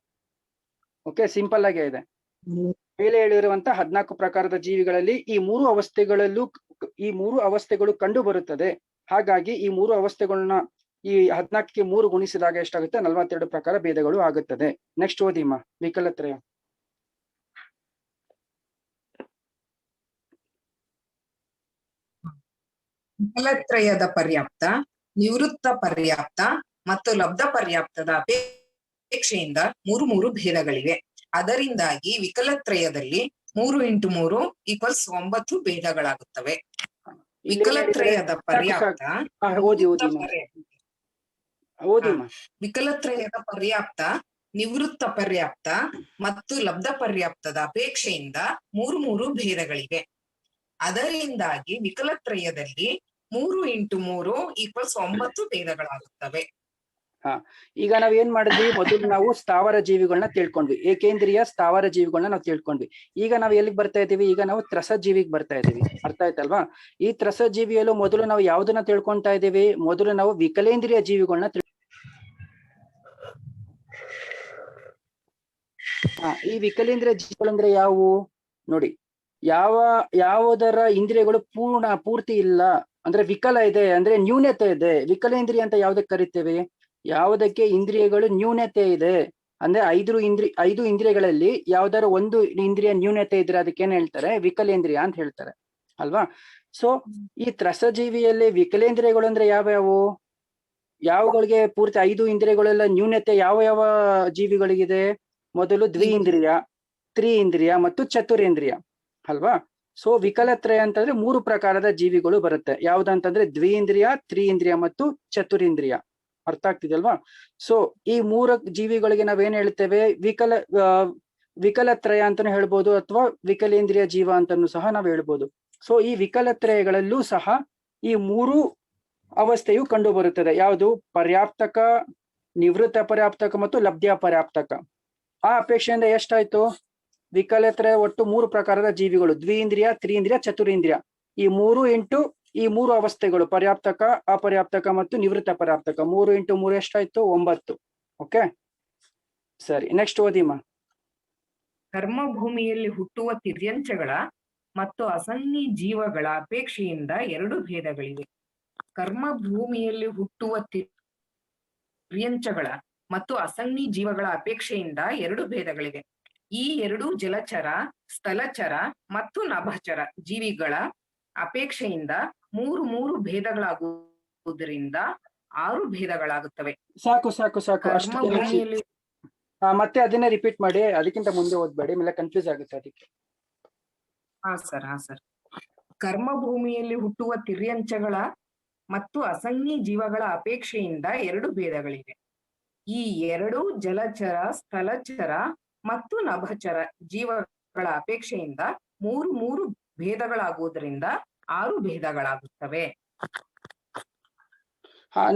ಓಕೆ, ಸಿಂಪಲ್ ಆಗೇ ಇದೆ. ಮೇಲೆ ಹೇಳಿರುವಂತಹ 14 ಪ್ರಕಾರದ ಜೀವಿಗಳಲ್ಲಿ ಈ 3 ಅವಸ್ಥೆಗಳು ಕಂಡು ಬರುತ್ತದೆ. ಹಾಗಾಗಿ ಈ 3 ಅವಸ್ಥೆಗಳನ್ನ ಈ 14ಕ್ಕೆ 3 ಗುಣಿಸಿದಾಗ ಎಷ್ಟಾಗುತ್ತೆ? 42 ಪ್ರಕಾರ ಭೇದಗಳು ಆಗುತ್ತದೆ. ನೆಕ್ಸ್ಟ್ ಓದಿಮ್ಮ, ವಿಕಲತ್ರಯ. ವಿಕಲತ್ರಯದ ಪರ್ಯಾಪ್ತ, ನಿವೃತ್ತ ಪರ್ಯಾಪ್ತ ಮತ್ತು ಲಬ್ಧ ಪರ್ಯಾಪ್ತದ ಅಪೇಕ್ಷೆಯಿಂದ 3 ಭೇದಗಳಿವೆ. ಅದರಿಂದಾಗಿ ವಿಕಲತ್ರಯದಲ್ಲಿ 3 × 3 = 9 ಭೇದಗಳಾಗುತ್ತವೆ. ವಿಕಲತ್ರಯದ ಪರ್ಯಾಪ್ತ, ವಿಕಲತ್ರಯದ ಪರ್ಯಾಪ್ತ, ನಿವೃತ್ತ ಪರ್ಯಾಪ್ತ ಮತ್ತು ಲಬ್ಧ ಪರ್ಯಾಪ್ತದ ಅಪೇಕ್ಷೆಯಿಂದ 3 ಭೇದಗಳಿವೆ. ಅದರಿಂದಾಗಿ ವಿಕಲತ್ರಯದಲ್ಲಿ 3 × 3 = 9 ಭೇದಗಳಾಗುತ್ತವೆ. ಈಗ ನಾವ್ ಏನ್ ಮಾಡಿದ್ವಿ? ಮೊದಲು ನಾವು ಸ್ಥಾವರ ಜೀವಿಗಳನ್ನ ತಿಳ್ಕೊಂಡ್ವಿ, ಏಕೇಂದ್ರೀಯ ಸ್ಥಾವರ ಜೀವಿಗಳನ್ನ ನಾವು ತಿಳ್ಕೊಂಡ್ವಿ. ಈಗ ನಾವ್ ಎಲ್ಲಿಗೆ ಬರ್ತಾ ಇದೀವಿ? ಈಗ ನಾವು ತ್ರಸ ಜೀವಿಗೆ ಬರ್ತಾ ಇದೀವಿ. ಅರ್ಥ ಆಯ್ತಲ್ವಾ? ಈ ತ್ರಸ ಜೀವಿಯಲ್ಲೂ ಮೊದಲು ನಾವು ಯಾವ್ದನ್ನ ತಿಳ್ಕೊಂತಾ ಇದೀವಿ? ಮೊದಲು ನಾವು ವಿಕಲೇಂದ್ರಿಯ ಜೀವಿಗಳನ್ನ ಈ ವಿಕಲೇಂದ್ರಿಯ ಜೀವಿಗಳಂದ್ರೆ ಯಾವುವು ನೋಡಿ? ಯಾವುದರ ಇಂದ್ರಿಯಗಳು ಪೂರ್ತಿ ಇಲ್ಲ ಅಂದ್ರೆ ವಿಕಲ ಇದೆ, ಅಂದ್ರೆ ನ್ಯೂನತೆ ಇದೆ. ವಿಕಲೇಂದ್ರಿಯ ಅಂತ ಯಾವ್ದಕ್ಕೆ ಕರಿತೇವೆ? ಯಾವುದಕ್ಕೆ ಇಂದ್ರಿಯಗಳು ನ್ಯೂನತೆ ಇದೆ ಅಂದ್ರೆ 5 ಇಂದ್ರಿಯಗಳಲ್ಲಿ ಯಾವ್ದಾರ ಒಂದು ಇಂದ್ರಿಯ ನ್ಯೂನತೆ ಇದ್ರೆ ಅದಕ್ಕೇನ್ ಹೇಳ್ತಾರೆ? ವಿಕಲೇಂದ್ರಿಯ ಅಂತ ಹೇಳ್ತಾರೆ ಅಲ್ವಾ? ಸೊ ಈ ತ್ರಸಜೀವಿಯಲ್ಲಿ ವಿಕಲೇಂದ್ರಿಯಗಳು ಅಂದ್ರೆ ಯಾವ್ಯಾವು? ಯಾವುಗಳಿಗೆ ಪೂರ್ತಿ 5 ಇಂದ್ರಿಯಗಳೆಲ್ಲ ನ್ಯೂನತೆ ಯಾವ ಜೀವಿಗಳಿಗಿದೆ? ಮೊದಲು ದ್ವಿಇಂದ್ರಿಯ, ತ್ರಿಇಂದ್ರಿಯ ಮತ್ತು ಚತುರೇಂದ್ರಿಯ ಅಲ್ವಾ? ಸೊ ವಿಕಲತ್ರಯ ಅಂತಂದ್ರೆ 3 ಪ್ರಕಾರದ ಜೀವಿಗಳು ಬರುತ್ತೆ. ಯಾವ್ದಂತಂದ್ರೆ ದ್ವಿಇಂದ್ರಿಯ, ತ್ರಿಇಂದ್ರಿಯ ಮತ್ತು ಚತುರೇಂದ್ರಿಯ. ಅರ್ಥ ಆಗ್ತಿದಲ್ವಾ? ಸೊ ಈ 3 ಜೀವಿಗಳಿಗೆ ನಾವೇನ್ ಹೇಳ್ತೇವೆ? ವಿಕಲತ್ರಯ ಅಂತಾನು ಹೇಳ್ಬೋದು, ಅಥವಾ ವಿಕಲೇಂದ್ರಿಯ ಜೀವ ಅಂತಾನು ಸಹ ನಾವು ಹೇಳ್ಬೋದು. ಸೊ ಈ ವಿಕಲತ್ರಯಗಳಲ್ಲೂ ಸಹ ಈ 3 ಅವಸ್ಥೆಯು ಕಂಡು ಬರುತ್ತದೆ. ಯಾವುದು? ಪರ್ಯಾಪ್ತಕ, ನಿವೃತ್ತ ಪರ್ಯಾಪ್ತಕ ಮತ್ತು ಲಬ್ಧ ಪರ್ಯಾಪ್ತಕ. ಆ ಅಪೇಕ್ಷೆಯಿಂದ ಎಷ್ಟಾಯ್ತು? ವಿಕಲತ್ರಯ ಒಟ್ಟು 3 ಪ್ರಕಾರದ ಜೀವಿಗಳು, ದ್ವಿಇಂದ್ರಿಯ, ತ್ರಿಇಂದ್ರಿಯ, ಚತುರೇಂದ್ರಿಯ. ಈ 3 × ಈ 3 ಅವಸ್ಥೆಗಳು, ಪರ್ಯಾಪ್ತಕ, ಅಪರ್ಯಾಪ್ತಕ ಮತ್ತು ನಿವೃತ್ತ ಪರ್ಯಾಪ್ತಕ, 3 × 3 ಎಷ್ಟಾಯ್ತು? 9. ಓಕೆ, ಸರಿ. ನೆಕ್ಸ್ಟ್ ಓದಿಮ್ಮ. ಕರ್ಮಭೂಮಿಯಲ್ಲಿ ಹುಟ್ಟುವ ತಿರ್ಯಂಚಗಳ ಮತ್ತು ಅಸಂಜ್ಞಿ ಜೀವಗಳ ಅಪೇಕ್ಷೆಯಿಂದ 2 ಭೇದಗಳಿವೆ. ಕರ್ಮಭೂಮಿಯಲ್ಲಿ ಹುಟ್ಟುವ ತಿರ್ಯಂಚಗಳ ಮತ್ತು ಅಸಂಜ್ಞಿ ಜೀವಗಳ ಅಪೇಕ್ಷೆಯಿಂದ 2 ಭೇದಗಳಿವೆ. ಈ 2 ಜಲಚರ, ಸ್ಥಳಚರ ಮತ್ತು ನಭಚರ ಜೀವಿಗಳ ಅಪೇಕ್ಷೆಯಿಂದ 3 ಭೇದಗಳಾಗುವುದರಿಂದ 6 ಭೇದಗಳಾಗುತ್ತವೆ. ಸಾಕು. ಮತ್ತೆ ಅದನ್ನೇ ರಿಪೀಟ್ ಮಾಡಿ, ಅದಕ್ಕಿಂತ ಮುಂದೆ ಓದ್ಬೇಡಿ, ಆಮೇಲೆ ಕನ್ಫ್ಯೂಸ್ ಆಗುತ್ತೆ ಅದಕ್ಕೆ. ಹಾ ಸರ್. ಕರ್ಮಭೂಮಿಯಲ್ಲಿ ಹುಟ್ಟುವ ತಿರ್ಯಂಚಗಳ ಮತ್ತು ಅಸಂಜ್ಞಿ ಜೀವಗಳ ಅಪೇಕ್ಷೆಯಿಂದ 2 ಭೇದಗಳಿವೆ. ಈ 2 ಜಲಚರ, ಸ್ಥಳಚರ ಮತ್ತು ನಭಚರ ಜೀವಗಳ ಅಪೇಕ್ಷೆಯಿಂದ 3 ಭೇದಗಳಾಗುವುದರಿಂದ 6 ಭೇದಗಳಾಗುತ್ತವೆ.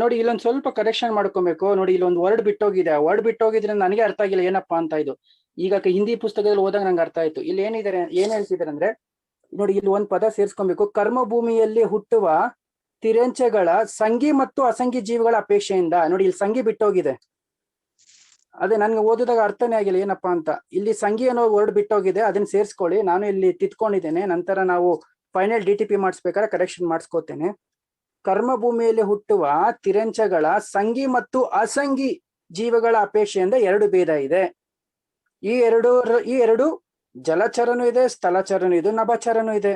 ನೋಡಿ, ಇಲ್ಲೊಂದು ಸ್ವಲ್ಪ ಕರೆಕ್ಷನ್ ಮಾಡ್ಕೊಬೇಕು. ನೋಡಿ, ಇಲ್ಲೊಂದು ವರ್ಡ್ ಬಿಟ್ಟೋಗಿದೆ. ವರ್ಡ್ ಬಿಟ್ಟೋಗಿದ್ರೆ ನನಗೆ ಅರ್ಥ ಆಗಿಲ್ಲ ಏನಪ್ಪಾ ಅಂತ ಇದು. ಈಗ ಹಿಂದಿ ಪುಸ್ತಕದಲ್ಲಿ ಹೋದಾಗ ನಂಗೆ ಅರ್ಥ ಆಯ್ತು. ಇಲ್ಲಿ ಏನ್ ಹೇಳ್ತಿದ್ದಾರೆ ಅಂದ್ರೆ, ನೋಡಿ ಇಲ್ಲಿ ಒಂದು ಪದ ಸೇರಿಸ್ಕೊಬೇಕು. ಕರ್ಮಭೂಮಿಯಲ್ಲಿ ಹುಟ್ಟುವ ತಿರಂಚಗಳ ಸಂಗಿ ಮತ್ತು ಅಸಂಗಿ ಜೀವಿಗಳ ಅಪೇಕ್ಷೆಯಿಂದ. ನೋಡಿ, ಇಲ್ಲಿ ಸಂಗಿ ಬಿಟ್ಟೋಗಿದೆ. ಅದೇ ನನ್ಗೆ ಓದಿದಾಗ ಅರ್ಥನೇ ಆಗಿಲ್ಲ ಏನಪ್ಪಾ ಅಂತ. ಇಲ್ಲಿ ಸಂಗಿ ಅನ್ನೋ ವರ್ಡ್ ಬಿಟ್ಟೋಗಿದೆ, ಅದನ್ನ ಸೇರಿಸ್ಕೊಳ್ಳಿ. ನಾನು ಇಲ್ಲಿ ತಿತ್ಕೊಂಡಿದ್ದೇನೆ, ನಂತರ ನಾವು ಫೈನಲ್ DTP ಮಾಡಿಸ್ಬೇಕಾದ್ರೆ ಕರೆಕ್ಷನ್ ಮಾಡಿಸ್ಕೋತೇನೆ. ಕರ್ಮಭೂಮಿಯಲ್ಲಿ ಹುಟ್ಟುವ ತಿರಂಚಗಳ ಸಂಗಿ ಮತ್ತು ಅಸಂಗಿ ಜೀವಗಳ ಅಪೇಕ್ಷೆಯಿಂದ 2 ಭೇದ ಇದೆ. ಈ ಎರಡು ಜಲಚರನೂ ಇದೆ, ಸ್ಥಳಚರನೂ ಇದೆ, ನಭಚರನೂ ಇದೆ.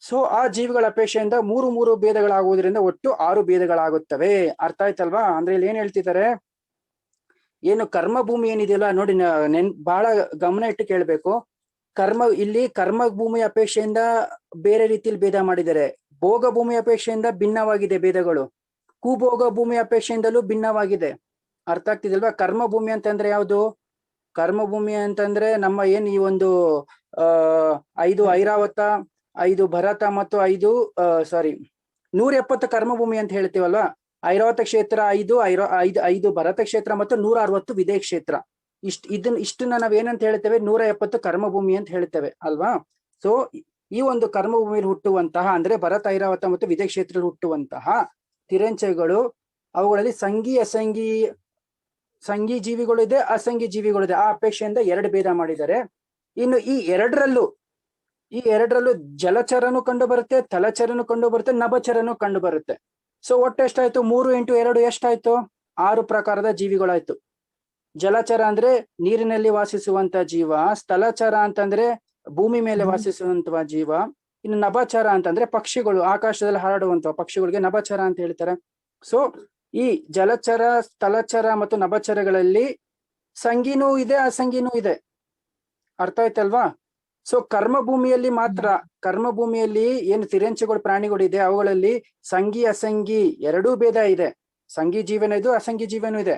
ಸೊ ಆ ಜೀವಿಗಳ ಅಪೇಕ್ಷೆಯಿಂದ 3 ಭೇದಗಳಾಗುವುದರಿಂದ ಒಟ್ಟು 6 ಭೇದಗಳಾಗುತ್ತವೆ. ಅರ್ಥ ಆಯ್ತಲ್ವಾ? ಅಂದ್ರೆ ಇಲ್ಲಿ ಏನ್ ಹೇಳ್ತಿದ್ದಾರೆ, ಏನು ಕರ್ಮಭೂಮಿ ಏನಿದೆಯಲ್ಲ ನೋಡಿ, ಬಹಳ ಗಮನ ಇಟ್ಟು ಕೇಳ್ಬೇಕು. ಇಲ್ಲಿ ಕರ್ಮಭೂಮಿ ಅಪೇಕ್ಷೆಯಿಂದ ಬೇರೆ ರೀತಿಯಲ್ಲಿ ಭೇದ ಮಾಡಿದ್ದಾರೆ. ಭೋಗ ಭೂಮಿ ಅಪೇಕ್ಷೆಯಿಂದ ಭಿನ್ನವಾಗಿದೆ ಭೇದಗಳು. ಕುಭೋಗ ಭೂಮಿ ಅಪೇಕ್ಷೆಯಿಂದಲೂ ಭಿನ್ನವಾಗಿದೆ. ಅರ್ಥ ಆಗ್ತಿದಲ್ವಾ? ಕರ್ಮಭೂಮಿ ಅಂತಂದ್ರೆ ಯಾವುದು? ಕರ್ಮಭೂಮಿ ಅಂತಂದ್ರೆ ನಮ್ಮ ಏನ್ ಈ ಒಂದು 5 ಐರಾವತ, 5 ಭರತ ಮತ್ತು 170 ಕರ್ಮಭೂಮಿ ಅಂತ ಹೇಳ್ತೀವಲ್ವಾ. ಐರಾವತ ಕ್ಷೇತ್ರ 5 ಭರತ ಕ್ಷೇತ್ರ ಮತ್ತು 160 ವಿದೇಶ ಕ್ಷೇತ್ರ. ಇಷ್ಟನ್ನ ನಾವ್ ಏನಂತ ಹೇಳ್ತೇವೆ, 170 ಕರ್ಮಭೂಮಿ ಅಂತ ಹೇಳ್ತೇವೆ ಅಲ್ವಾ. ಸೊ ಈ ಒಂದು ಕರ್ಮಭೂಮಿಯಲ್ಲಿ ಹುಟ್ಟುವಂತಹ ಅಂದ್ರೆ ಭರತ, ಐರಾವತ ಮತ್ತು ವಿಜಯ ಕ್ಷೇತ್ರದಲ್ಲಿ ಹುಟ್ಟುವಂತಹ ತಿರಂಚೆಗಳು, ಅವುಗಳಲ್ಲಿ ಸಂಘಿ ಜೀವಿಗಳು ಇದೆ, ಅಸಂಘಿ ಜೀವಿಗಳು ಇದೆ. ಆ ಅಪೇಕ್ಷೆಯಿಂದ 2 ಭೇದ ಮಾಡಿದ್ದಾರೆ. ಇನ್ನು ಈ ಎರಡರಲ್ಲೂ ಜಲಚರನು ಕಂಡು ಬರುತ್ತೆ, ತಲಚರನು ಕಂಡು ಬರುತ್ತೆ, ನಭಚರನು ಕಂಡು ಬರುತ್ತೆ. ಸೊ ಒಟ್ಟು ಎಷ್ಟಾಯ್ತು? 3 × 2 ಎಷ್ಟಾಯ್ತು? 6 ಪ್ರಕಾರದ ಜೀವಿಗಳಾಯ್ತು. ಜಲಚರ ಅಂದ್ರೆ ನೀರಿನಲ್ಲಿ ವಾಸಿಸುವಂತ ಜೀವ, ಸ್ಥಳಚರ ಅಂತಂದ್ರೆ ಭೂಮಿ ಮೇಲೆ ವಾಸಿಸುವಂತಹ ಜೀವ, ಇನ್ನು ನಭಚರ ಅಂತಂದ್ರೆ ಪಕ್ಷಿಗಳು, ಆಕಾಶದಲ್ಲಿ ಹಾರಾಡುವಂತಹ ಪಕ್ಷಿಗಳಿಗೆ ನಭಚರ ಅಂತ ಹೇಳ್ತಾರೆ. ಸೊ ಈ ಜಲಚರ, ಸ್ಥಳಚರ ಮತ್ತು ನಭಚರಗಳಲ್ಲಿ ಸಂಘಿನೂ ಇದೆ, ಅಸಂಘಿನೂ ಇದೆ. ಅರ್ಥ ಆಯ್ತಲ್ವಾ? ಸೊ ಕರ್ಮಭೂಮಿಯಲ್ಲಿ ಮಾತ್ರ, ಕರ್ಮಭೂಮಿಯಲ್ಲಿ ಏನು ತಿರಂಚೆಗಳು ಪ್ರಾಣಿಗಳು ಇದೆ ಅವುಗಳಲ್ಲಿ ಸಂಘಿ ಅಸಂಘಿ 2 ಭೇದ ಇದೆ. ಸಂಘಿ ಜೀವನ ಇದು, ಅಸಂಘಿ ಜೀವನೂ ಇದೆ.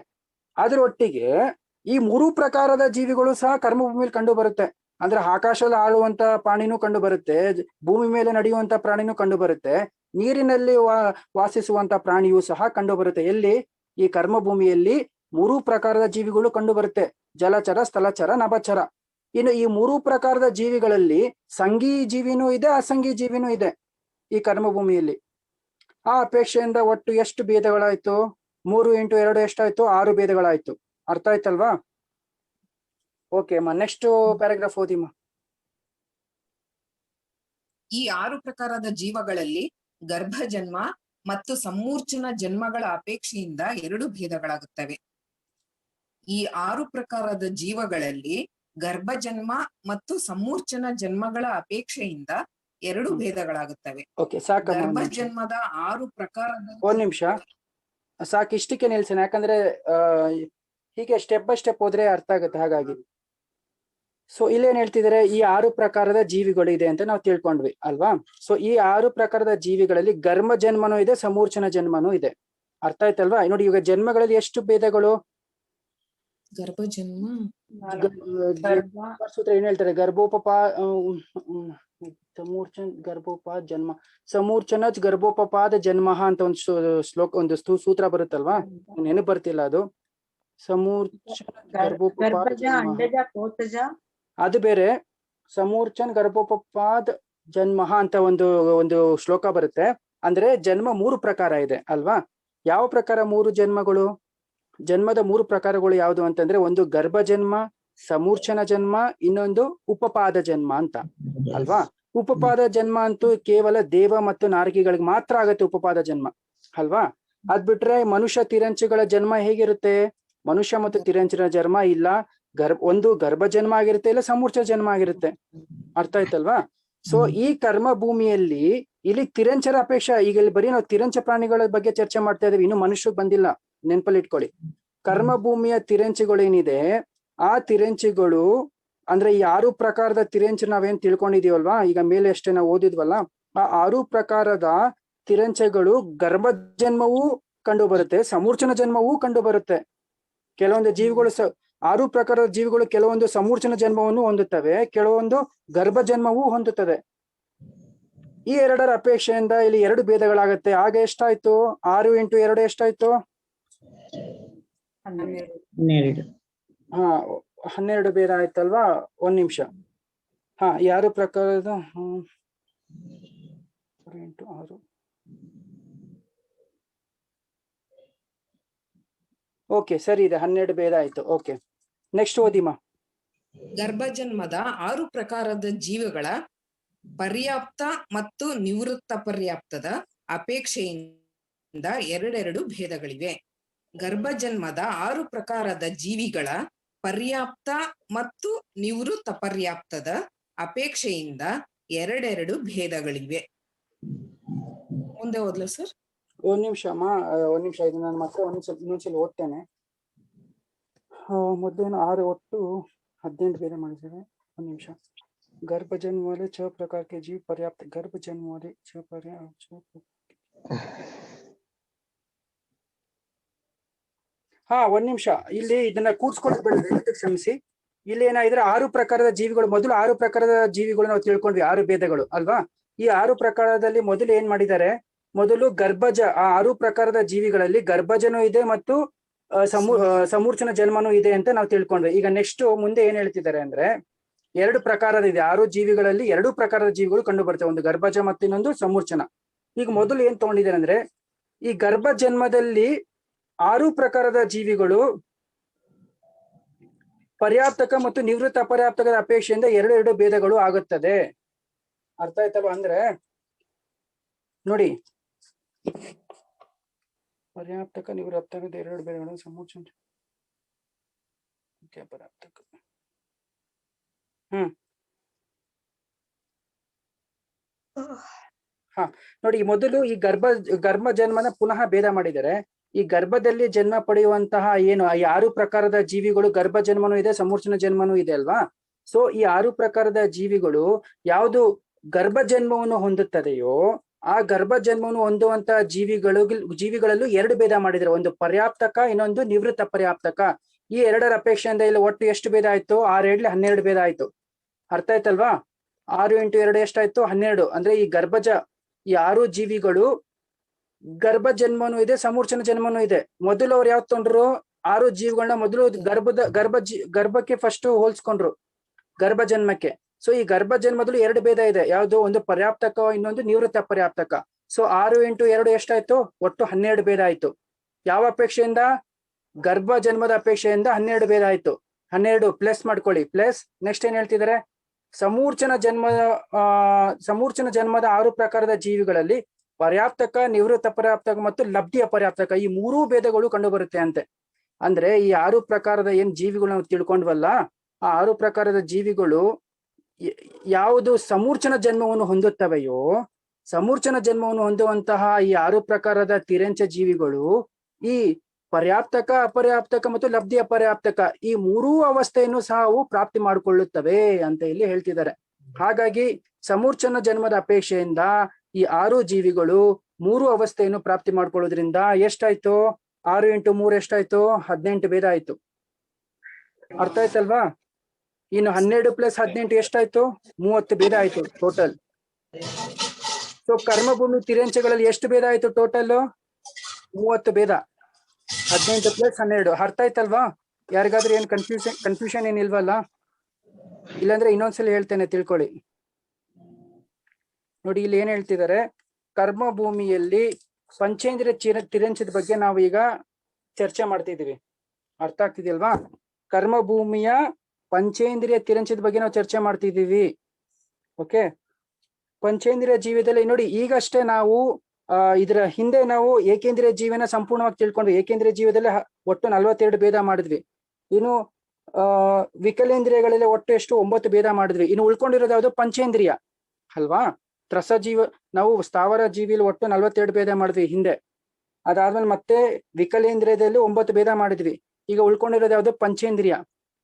ಅದ್ರ ಒಟ್ಟಿಗೆ ಈ 3 ಪ್ರಕಾರದ ಜೀವಿಗಳು ಸಹ ಕರ್ಮಭೂಮಿಯಲ್ಲಿ ಕಂಡು ಬರುತ್ತೆ. ಅಂದ್ರೆ ಆಕಾಶದಲ್ಲಿ ಆಳುವಂತ ಪ್ರಾಣಿನೂ ಕಂಡು ಬರುತ್ತೆ, ಭೂಮಿ ಮೇಲೆ ನಡೆಯುವಂತ ಪ್ರಾಣಿನೂ ಕಂಡು ಬರುತ್ತೆ, ನೀರಿನಲ್ಲಿ ವಾಸಿಸುವಂತ ಪ್ರಾಣಿಯೂ ಸಹ ಕಂಡು ಬರುತ್ತೆ. ಎಲ್ಲಿ? ಈ ಕರ್ಮಭೂಮಿಯಲ್ಲಿ 3 ಪ್ರಕಾರದ ಜೀವಿಗಳು ಕಂಡು ಬರುತ್ತೆ, ಜಲಚರ, ಸ್ಥಳಚರ, ನಭಚರ. ಇನ್ನು ಈ 3 ಪ್ರಕಾರದ ಜೀವಿಗಳಲ್ಲಿ ಸಂಘಿ ಜೀವಿನೂ ಇದೆ, ಅಸಂಘಿ ಜೀವಿನೂ ಇದೆ ಈ ಕರ್ಮಭೂಮಿಯಲ್ಲಿ. ಆ ಅಪೇಕ್ಷೆಯಿಂದ ಒಟ್ಟು ಎಷ್ಟು ಭೇದಗಳಾಯ್ತು? 3 × 2 ಎಷ್ಟಾಯ್ತು? 6 ಭೇದಗಳಾಯ್ತು. ಅರ್ಥ ಆಯ್ತಲ್ವಾ? ಓಕೆ ಅಮ್ಮ, ನೆಕ್ಸ್ಟ್ ಪ್ಯಾರಾಗ್ರಾಫ್ ಓದಿಮ್ಮ. ಈ 6 ಪ್ರಕಾರದ ಜೀವಗಳಲ್ಲಿ ಗರ್ಭ ಜನ್ಮ ಮತ್ತು ಸಮೂರ್ಛನ ಜನ್ಮಗಳ ಅಪೇಕ್ಷೆಯಿಂದ 2 ಭೇದಗಳಾಗುತ್ತವೆ. ಈ 6 ಪ್ರಕಾರದ ಜೀವಗಳಲ್ಲಿ ಗರ್ಭ ಜನ್ಮ ಮತ್ತು ಸಮೂರ್ಛನ ಜನ್ಮಗಳ ಅಪೇಕ್ಷೆಯಿಂದ 2 ಭೇದಗಳಾಗುತ್ತವೆ. ಓಕೆ ಸಾಕಮ್ಮ, ಗರ್ಭ ಜನ್ಮದ 6 ಪ್ರಕಾರದ, ಒಂದ್ ನಿಮಿಷ ಸಾಕು, ಇಷ್ಟಕ್ಕೆ ನಿಲ್ಸೇನೆ. ಯಾಕಂದ್ರೆ ಹೀಗೆ ಸ್ಟೆಪ್ ಬೈ ಸ್ಟೆಪ್ ಹೋದ್ರೆ ಅರ್ಥ ಆಗುತ್ತೆ. ಹಾಗಾಗಿ ಸೊ ಇಲ್ಲೇನ್ ಹೇಳ್ತಿದ್ದಾರೆ? ಈ 6 ಪ್ರಕಾರದ ಜೀವಿಗಳು ಇದೆ ಅಂತ ನಾವು ತಿಳ್ಕೊಂಡ್ವಿ ಅಲ್ವಾ. ಸೊ ಈ 6 ಪ್ರಕಾರದ ಜೀವಿಗಳಲ್ಲಿ ಗರ್ಭ ಜನ್ಮನೂ ಇದೆ, ಸಮೂರ್ಛನ ಜನ್ಮನೂ ಇದೆ. ಅರ್ಥ ಆಯ್ತಲ್ವಾ? ನೋಡಿ, ಈಗ ಜನ್ಮಗಳಲ್ಲಿ ಎಷ್ಟು ಭೇದಗಳು? ಗರ್ಭ ಜನ್ಮ ಸೂತ್ರ ಏನ್ ಹೇಳ್ತಾರೆ? ಸಮೂರ್ಛನ್ ಗರ್ಭೋಪಾದ ಜನ್ಮ, ಸಮೂರ್ಛನ ಗರ್ಭೋಪಪಾದ ಜನ್ಮ ಅಂತ ಒಂದು ಶ್ಲೋಕ, ಒಂದು ಸೂತ್ರ ಬರುತ್ತಲ್ವಾ, ನೆನಪು ಬರ್ತಿಲ್ಲ ಅದು. ಸಮೂರ್ಛನ ಗರ್ಭೋಪಪಾದ ಜನ್ಮ ಅದು ಬೇರೆ, ಸಮೂರ್ಛನ್ ಗರ್ಭೋಪಪಾದ ಜನ್ಮ ಅಂತ ಒಂದು ಶ್ಲೋಕ ಬರುತ್ತೆ. ಅಂದ್ರೆ ಜನ್ಮ 3 ಪ್ರಕಾರ ಇದೆ ಅಲ್ವಾ. ಯಾವ ಪ್ರಕಾರ 3 ಜನ್ಮಗಳು? ಜನ್ಮದ 3 ಪ್ರಕಾರಗಳು ಯಾವುದು ಅಂತಂದ್ರೆ, ಒಂದು ಗರ್ಭ ಜನ್ಮ, ಸಮೂರ್ಛನ ಜನ್ಮ, ಇನ್ನೊಂದು ಉಪಪಾದ ಜನ್ಮ ಅಂತ ಅಲ್ವಾ. ಉಪಪಾದ ಜನ್ಮ ಅಂತೂ ಕೇವಲ ದೇವ ಮತ್ತು ನಾರಕಿಗಳಿಗೆ ಮಾತ್ರ ಆಗತ್ತೆ ಉಪಪಾದ ಜನ್ಮ ಅಲ್ವಾ. ಅದ್ ಬಿಟ್ರೆ ಮನುಷ್ಯ ತಿರಂಚಗಳ ಜನ್ಮ ಹೇಗಿರುತ್ತೆ? ಮನುಷ್ಯ ಮತ್ತು ತಿರಂಚನ ಜನ್ಮ ಇಲ್ಲ, ಒಂದು ಗರ್ಭ ಜನ್ಮ ಆಗಿರುತ್ತೆ, ಇಲ್ಲ ಸಮೂರ್ಛ ಜನ್ಮ ಆಗಿರುತ್ತೆ. ಅರ್ಥ ಆಯ್ತಲ್ವಾ? ಸೊ ಈ ಕರ್ಮ ಭೂಮಿಯಲ್ಲಿ ಇಲ್ಲಿ ತಿರಂಚರ ಅಪೇಕ್ಷೆ. ಈಗ ಇಲ್ಲಿ ಬರೀ ನಾವು ತಿರಂಚ ಪ್ರಾಣಿಗಳ ಬಗ್ಗೆ ಚರ್ಚೆ ಮಾಡ್ತಾ ಇದೀವಿ, ಇನ್ನು ಮನುಷ್ಯಗ್ ಬಂದಿಲ್ಲ, ನೆನಪಲ್ಲಿ ಇಟ್ಕೊಳ್ಳಿ. ಕರ್ಮ ಭೂಮಿಯ ತಿರಂಚಿಗಳು ಏನಿದೆ, ಆ ತಿರಂಚಿಗಳು ಅಂದ್ರೆ ಈ 6 ಪ್ರಕಾರದ ತಿರಂಚ ನಾವೇನ್ ತಿಳ್ಕೊಂಡಿದೀವಲ್ವಾ, ಈಗ ಮೇಲೆ ಅಷ್ಟೇ ನಾವು ಓದಿದ್ವಲ್ಲ, ಆ 6 ಪ್ರಕಾರದ ತಿರಂಚಗಳು ಗರ್ಭ ಜನ್ಮವೂ ಕಂಡು ಬರುತ್ತೆ, ಸಮೂರ್ಛನ ಜನ್ಮವೂ ಕಂಡು ಬರುತ್ತೆ. ಕೆಲವೊಂದು ಜೀವಿಗಳು 6 ಪ್ರಕಾರದ ಜೀವಿಗಳು ಕೆಲವೊಂದು ಸಮೂರ್ಛನ ಜನ್ಮವನ್ನು ಹೊಂದುತ್ತವೆ, ಕೆಲವೊಂದು ಗರ್ಭ ಜನ್ಮವೂ ಹೊಂದುತ್ತದೆ. ಈ 2ರ ಅಪೇಕ್ಷೆಯಿಂದ ಇಲ್ಲಿ 2 ಭೇದಗಳಾಗತ್ತೆ. ಆಗ ಎಷ್ಟಾಯ್ತು? 6 × 2 ಎಷ್ಟಾಯ್ತು? 12. ಹಾ, 12 ಭೇದ ಆಯ್ತಲ್ವಾ. ಒಂದ್ ನಿಮಿಷ. ಹಾ, 6 ಪ್ರಕಾರದ 6 × 6. ಓಕೆ, ಸರಿ ಇದೆ, 12 ಭೇದ ಆಯ್ತು. ಓಕೆ, ನೆಕ್ಸ್ಟ್ ಓದಿಮಾ. ಗರ್ಭ ಜನ್ಮದ 6 ಪ್ರಕಾರದ ಜೀವಿಗಳ ಪರ್ಯಾಪ್ತ ಮತ್ತು ನಿವೃತ್ತ ಪರ್ಯಾಪ್ತದ ಅಪೇಕ್ಷೆಯಿಂದ 2 ಭೇದಗಳಿವೆ. ಗರ್ಭ ಜನ್ಮದ 6 ಪ್ರಕಾರದ ಜೀವಿಗಳ ಪರ್ಯಾಪ್ತ ಮತ್ತು ನಿವೃತ್ತ ಪರ್ಯಾಪ್ತದ ಅಪೇಕ್ಷೆಯಿಂದ 2 ಭೇದಗಳಿವೆ. ಮುಂದೆ ಓದ್ಲ ಸರ್? ಒಂದ್ ನಿಮಿಷ ಅಮ್ಮ, ಒಂದ್ ನಿಮಿಷ. ಇದು ನಾನು ಮತ್ತೆ ಇನ್ನೊಂದ್ಸಲ ಓದ್ತೇನೆ. ಮೊದಲೇನು 6 ಒಟ್ಟು 18 ಭೇದ ಮಾಡಿದ್ದೇವೆ. ಒಂದ್ ನಿಮಿಷ. गर्भ जन्म वाले 6 प्रकार के जीव पर्याप्त, गर्भ जन्म वाले 6 पर्याप्त। ಹಾ, ಒಂದ್ ನಿಮಿಷ. ಇಲ್ಲಿ ಇದನ್ನ ಕೂಡ್ಸ್ಕೊಳ್ಬೇಡ್ರಿ, ಕ್ಷಮಿಸಿ. ಇಲ್ಲಿ ಏನಾದ್ರೆ 6 ಪ್ರಕಾರದ ಜೀವಿಗಳು, ಮೊದಲು 6 ಪ್ರಕಾರದ ಜೀವಿಗಳು ನಾವು ತಿಳ್ಕೊಂಡ್ವಿ, 6 ಭೇದಗಳು ಅಲ್ವಾ. ಈ 6 ಪ್ರಕಾರದಲ್ಲಿ ಮೊದಲು ಏನ್ ಮಾಡಿದ್ದಾರೆ? ಮೊದಲು ಆ 6 ಪ್ರಕಾರದ ಜೀವಿಗಳಲ್ಲಿ ಗರ್ಭಜನೂ ಇದೆ ಮತ್ತು ಸಮೂರ್ಛನ ಜನ್ಮನೂ ಇದೆ ಅಂತ ನಾವು ತಿಳ್ಕೊಂಡ್ವಿ. ಈಗ ನೆಕ್ಸ್ಟ್ ಮುಂದೆ ಏನ್ ಹೇಳ್ತಿದ್ದಾರೆ ಅಂದ್ರೆ, ಎರಡು ಪ್ರಕಾರದ ಇದೆ, 6 ಜೀವಿಗಳಲ್ಲಿ 2 ಪ್ರಕಾರದ ಜೀವಿಗಳು ಕಂಡು ಬರ್ತವೆ, ಒಂದು ಗರ್ಭಜ ಮತ್ತು ಇನ್ನೊಂದು ಸಮೂರ್ಛನ. ಈಗ ಮೊದಲು ಏನ್ ತಗೊಂಡಿದ್ದಾರೆ ಅಂದ್ರೆ, ಈ ಗರ್ಭ ಜನ್ಮದಲ್ಲಿ 6 ಪ್ರಕಾರದ ಜೀವಿಗಳು ಪರ್ಯಾಪ್ತಕ ಮತ್ತು ನಿವೃತ್ತ ಅಪರ್ಯಾಪ್ತಕದ ಅಪೇಕ್ಷೆಯಿಂದ 2 ಭೇದಗಳು ಆಗುತ್ತದೆ. ಅರ್ಥ ಆಯ್ತಲ್ವ? ಅಂದ್ರೆ ನೋಡಿ, ಪರ್ಯಾಪ್ತಕ ನಿವೃತ್ತಕದ 2 ಭೇದಗಳು ಸಮೂರ್ಛನ ಅಪರ್ಯಾಪ್ತಕ. ನೋಡಿ, ಮೊದಲು ಈ ಗರ್ಭ ಜನ್ಮನ ಪುನಃ ಭೇದ ಮಾಡಿದರೆ, ಈ ಗರ್ಭದಲ್ಲಿ ಜನ್ಮ ಪಡೆಯುವಂತಹ ಏನು 6 ಪ್ರಕಾರದ ಜೀವಿಗಳು, ಗರ್ಭ ಜನ್ಮನೂ ಇದೆ, ಸಮೂರ್ಛನ ಜನ್ಮನೂ ಇದೆ ಅಲ್ವಾ? ಸೊ ಈ 6 ಪ್ರಕಾರದ ಜೀವಿಗಳು ಯಾವುದು ಗರ್ಭ ಜನ್ಮವನ್ನು ಹೊಂದುತ್ತದೆಯೋ ಆ ಗರ್ಭ ಜನ್ಮವನ್ನು ಹೊಂದುವಂತಹ ಜೀವಿಗಳಲ್ಲೂ 2 ಭೇದ ಮಾಡಿದ್ರೆ, ಒಂದು ಪರ್ಯಾಪ್ತಕ, ಇನ್ನೊಂದು ನಿವೃತ್ತ ಪರ್ಯಾಪ್ತಕ. ಈ 2ರ ಅಪೇಕ್ಷೆಯಿಂದ ಇಲ್ಲಿ ಒಟ್ಟು ಎಷ್ಟು ಭೇದ ಆಯ್ತು? 6 × 12 ಭೇದ ಆಯ್ತು. ಅರ್ಥ ಆಯ್ತಲ್ವಾ? 6 × 2 ಎಷ್ಟಾಯ್ತು? 12. ಅಂದ್ರೆ ಈ ಈ 6 ಜೀವಿಗಳು ಗರ್ಭ ಜನ್ಮನೂ ಇದೆ, ಸಮೂರ್ಛನ ಜನ್ಮನೂ ಇದೆ. ಮೊದಲು ಅವ್ರು ಯಾವ್ದು ತೊಗೊಂಡ್ರು? 6 ಜೀವಿಗಳನ್ನ ಮೊದಲು ಗರ್ಭಕ್ಕೆ ಫಸ್ಟ್ ಹೋಲ್ಸ್ಕೊಂಡ್ರು, ಗರ್ಭ ಜನ್ಮಕ್ಕೆ. ಸೊ ಈ ಗರ್ಭ ಜನ್ಮದಲ್ಲಿ 2 ಭೇದ ಇದೆ, ಯಾವ್ದು? ಒಂದು ಪರ್ಯಾಪ್ತಕ, ಇನ್ನೊಂದು ನಿವೃತ್ತ ಪರ್ಯಾಪ್ತಕ. ಸೊ 6 × 2 ಎಷ್ಟಾಯ್ತು? ಒಟ್ಟು 12 ಭೇದ ಆಯ್ತು. ಯಾವ ಅಪೇಕ್ಷೆಯಿಂದ? ಗರ್ಭ ಜನ್ಮದ ಅಪೇಕ್ಷೆಯಿಂದ 12 ಭೇದ ಆಯ್ತು. 12 ಪ್ಲಸ್ ಮಾಡ್ಕೊಳ್ಳಿ, ಪ್ಲಸ್ ನೆಕ್ಸ್ಟ್ ಏನ್ ಹೇಳ್ತಿದ್ದಾರೆ? ಸಮೂರ್ಛನ ಜನ್ಮದ 6 ಪ್ರಕಾರದ ಜೀವಿಗಳಲ್ಲಿ ಪರ್ಯಾಪ್ತಕ, ನಿವೃತ್ತ ಪರ್ಯಾಪ್ತಕ ಮತ್ತು ಲಬ್ಧಿ ಅಪರ್ಯಾಪ್ತಕ, ಈ 3 ಭೇದಗಳು ಕಂಡು ಬರುತ್ತೆ ಅಂತೆ. ಅಂದ್ರೆ ಈ 6 ಪ್ರಕಾರದ ಏನ್ ಜೀವಿಗಳು ನಾವು ತಿಳ್ಕೊಂಡ್ವಲ್ಲ, ಆ 6 ಪ್ರಕಾರದ ಜೀವಿಗಳು ಯಾವುದು ಸಮೂರ್ಛನ ಜನ್ಮವನ್ನು ಹೊಂದುತ್ತವೆಯೋ, ಸಮೂರ್ಛನ ಜನ್ಮವನ್ನು ಹೊಂದುವಂತಹ ಈ 6 ಪ್ರಕಾರದ ತಿರಂಚ ಜೀವಿಗಳು ಈ ಪರ್ಯಾಪ್ತಕ, ಅಪರ್ಯಾಪ್ತಕ ಮತ್ತು ಲಬ್ಧಿ ಅಪರ್ಯಾಪ್ತಕ ಈ 3 ಅವಸ್ಥೆಯನ್ನು ಸಹ ಅವು ಪ್ರಾಪ್ತಿ ಮಾಡಿಕೊಳ್ಳುತ್ತವೆ ಅಂತ ಇಲ್ಲಿ ಹೇಳ್ತಿದ್ದಾರೆ. ಹಾಗಾಗಿ ಸಮೂರ್ಛನ ಜನ್ಮದ ಅಪೇಕ್ಷೆಯಿಂದ ಈ 6 ಜೀವಿಗಳು 3 ಅವಸ್ಥೆಯನ್ನು ಪ್ರಾಪ್ತಿ ಮಾಡ್ಕೊಳ್ಳೋದ್ರಿಂದ ಎಷ್ಟಾಯ್ತು? 6 × 3 ಎಷ್ಟಾಯ್ತು? 18 ಭೇದ ಆಯ್ತು. ಅರ್ಥ ಆಯ್ತಲ್ವಾ? ಇನ್ನು 12 + 18 ಎಷ್ಟಾಯ್ತು? 30 ಭೇದ ಆಯ್ತು ಟೋಟಲ್. ಸೊ ಕರ್ಮಭೂಮಿ ತಿರಂಚಗಳಲ್ಲಿ ಎಷ್ಟು ಭೇದ ಆಯ್ತು ಟೋಟಲ್? 30 ಭೇದ. 18 + 12. ಅರ್ಥ ಆಯ್ತಲ್ವಾ? ಯಾರಿಗಾದ್ರೂ ಏನ್ ಕನ್ಫ್ಯೂಷನ್ ಏನಿಲ್ವಲ್ಲ? ಇಲ್ಲಾಂದ್ರೆ ಇನ್ನೊಂದ್ಸಲ ಹೇಳ್ತೇನೆ, ತಿಳ್ಕೊಳ್ಳಿ. ನೋಡಿ, ಇಲ್ಲಿ ಏನ್ ಹೇಳ್ತಿದ್ದಾರೆ, ಕರ್ಮ ಭೂಮಿಯಲ್ಲಿ ಪಂಚೇಂದ್ರಿಯ ತಿರಂಚದ ಬಗ್ಗೆ ನಾವು ಈಗ ಚರ್ಚೆ ಮಾಡ್ತಿದೀವಿ. ಅರ್ಥ ಆಗ್ತಿದೆಯಲ್ವಾ? ಕರ್ಮ ಭೂಮಿಯ ಪಂಚೇಂದ್ರಿಯ ತಿರಂಚದ ಬಗ್ಗೆ ನಾವು ಚರ್ಚೆ ಮಾಡ್ತಿದೀವಿ. ಓಕೆ, ಪಂಚೇಂದ್ರಿಯ ಜೀವದಲ್ಲಿ ನೋಡಿ, ಈಗಷ್ಟೇ ನಾವು ಇದರ ಹಿಂದೆ ನಾವು ಏಕೇಂದ್ರಿಯ ಜೀವನ ಸಂಪೂರ್ಣವಾಗಿ ತಿಳ್ಕೊಂಡ್ವಿ. ಏಕೇಂದ್ರಿಯ ಜೀವದಲ್ಲಿ ಒಟ್ಟು 42 ಭೇದ ಮಾಡಿದ್ವಿ. ಇನ್ನು ವಿಕಲೇಂದ್ರಿಯಗಳಲ್ಲಿ ಒಟ್ಟು ಎಷ್ಟು? 9 ಭೇದ ಮಾಡಿದ್ವಿ. ಇನ್ನು ಉಳ್ಕೊಂಡಿರೋದು ಯಾವುದು? ಪಂಚೇಂದ್ರಿಯ ಅಲ್ವಾ? ತ್ರಸ ಜೀವ, ನಾವು ಸ್ಥಾವರ ಜೀವಿಯಲ್ಲಿ ಒಟ್ಟು 42 ಭೇದ ಮಾಡಿದ್ವಿ ಹಿಂದೆ. ಅದಾದ್ಮೇಲೆ ಮತ್ತೆ ವಿಕಲೇಂದ್ರಿಯದಲ್ಲಿ 9 ಭೇದ ಮಾಡಿದ್ವಿ. ಈಗ ಉಳ್ಕೊಂಡಿರೋದು ಯಾವುದು? ಪಂಚೇಂದ್ರಿಯ.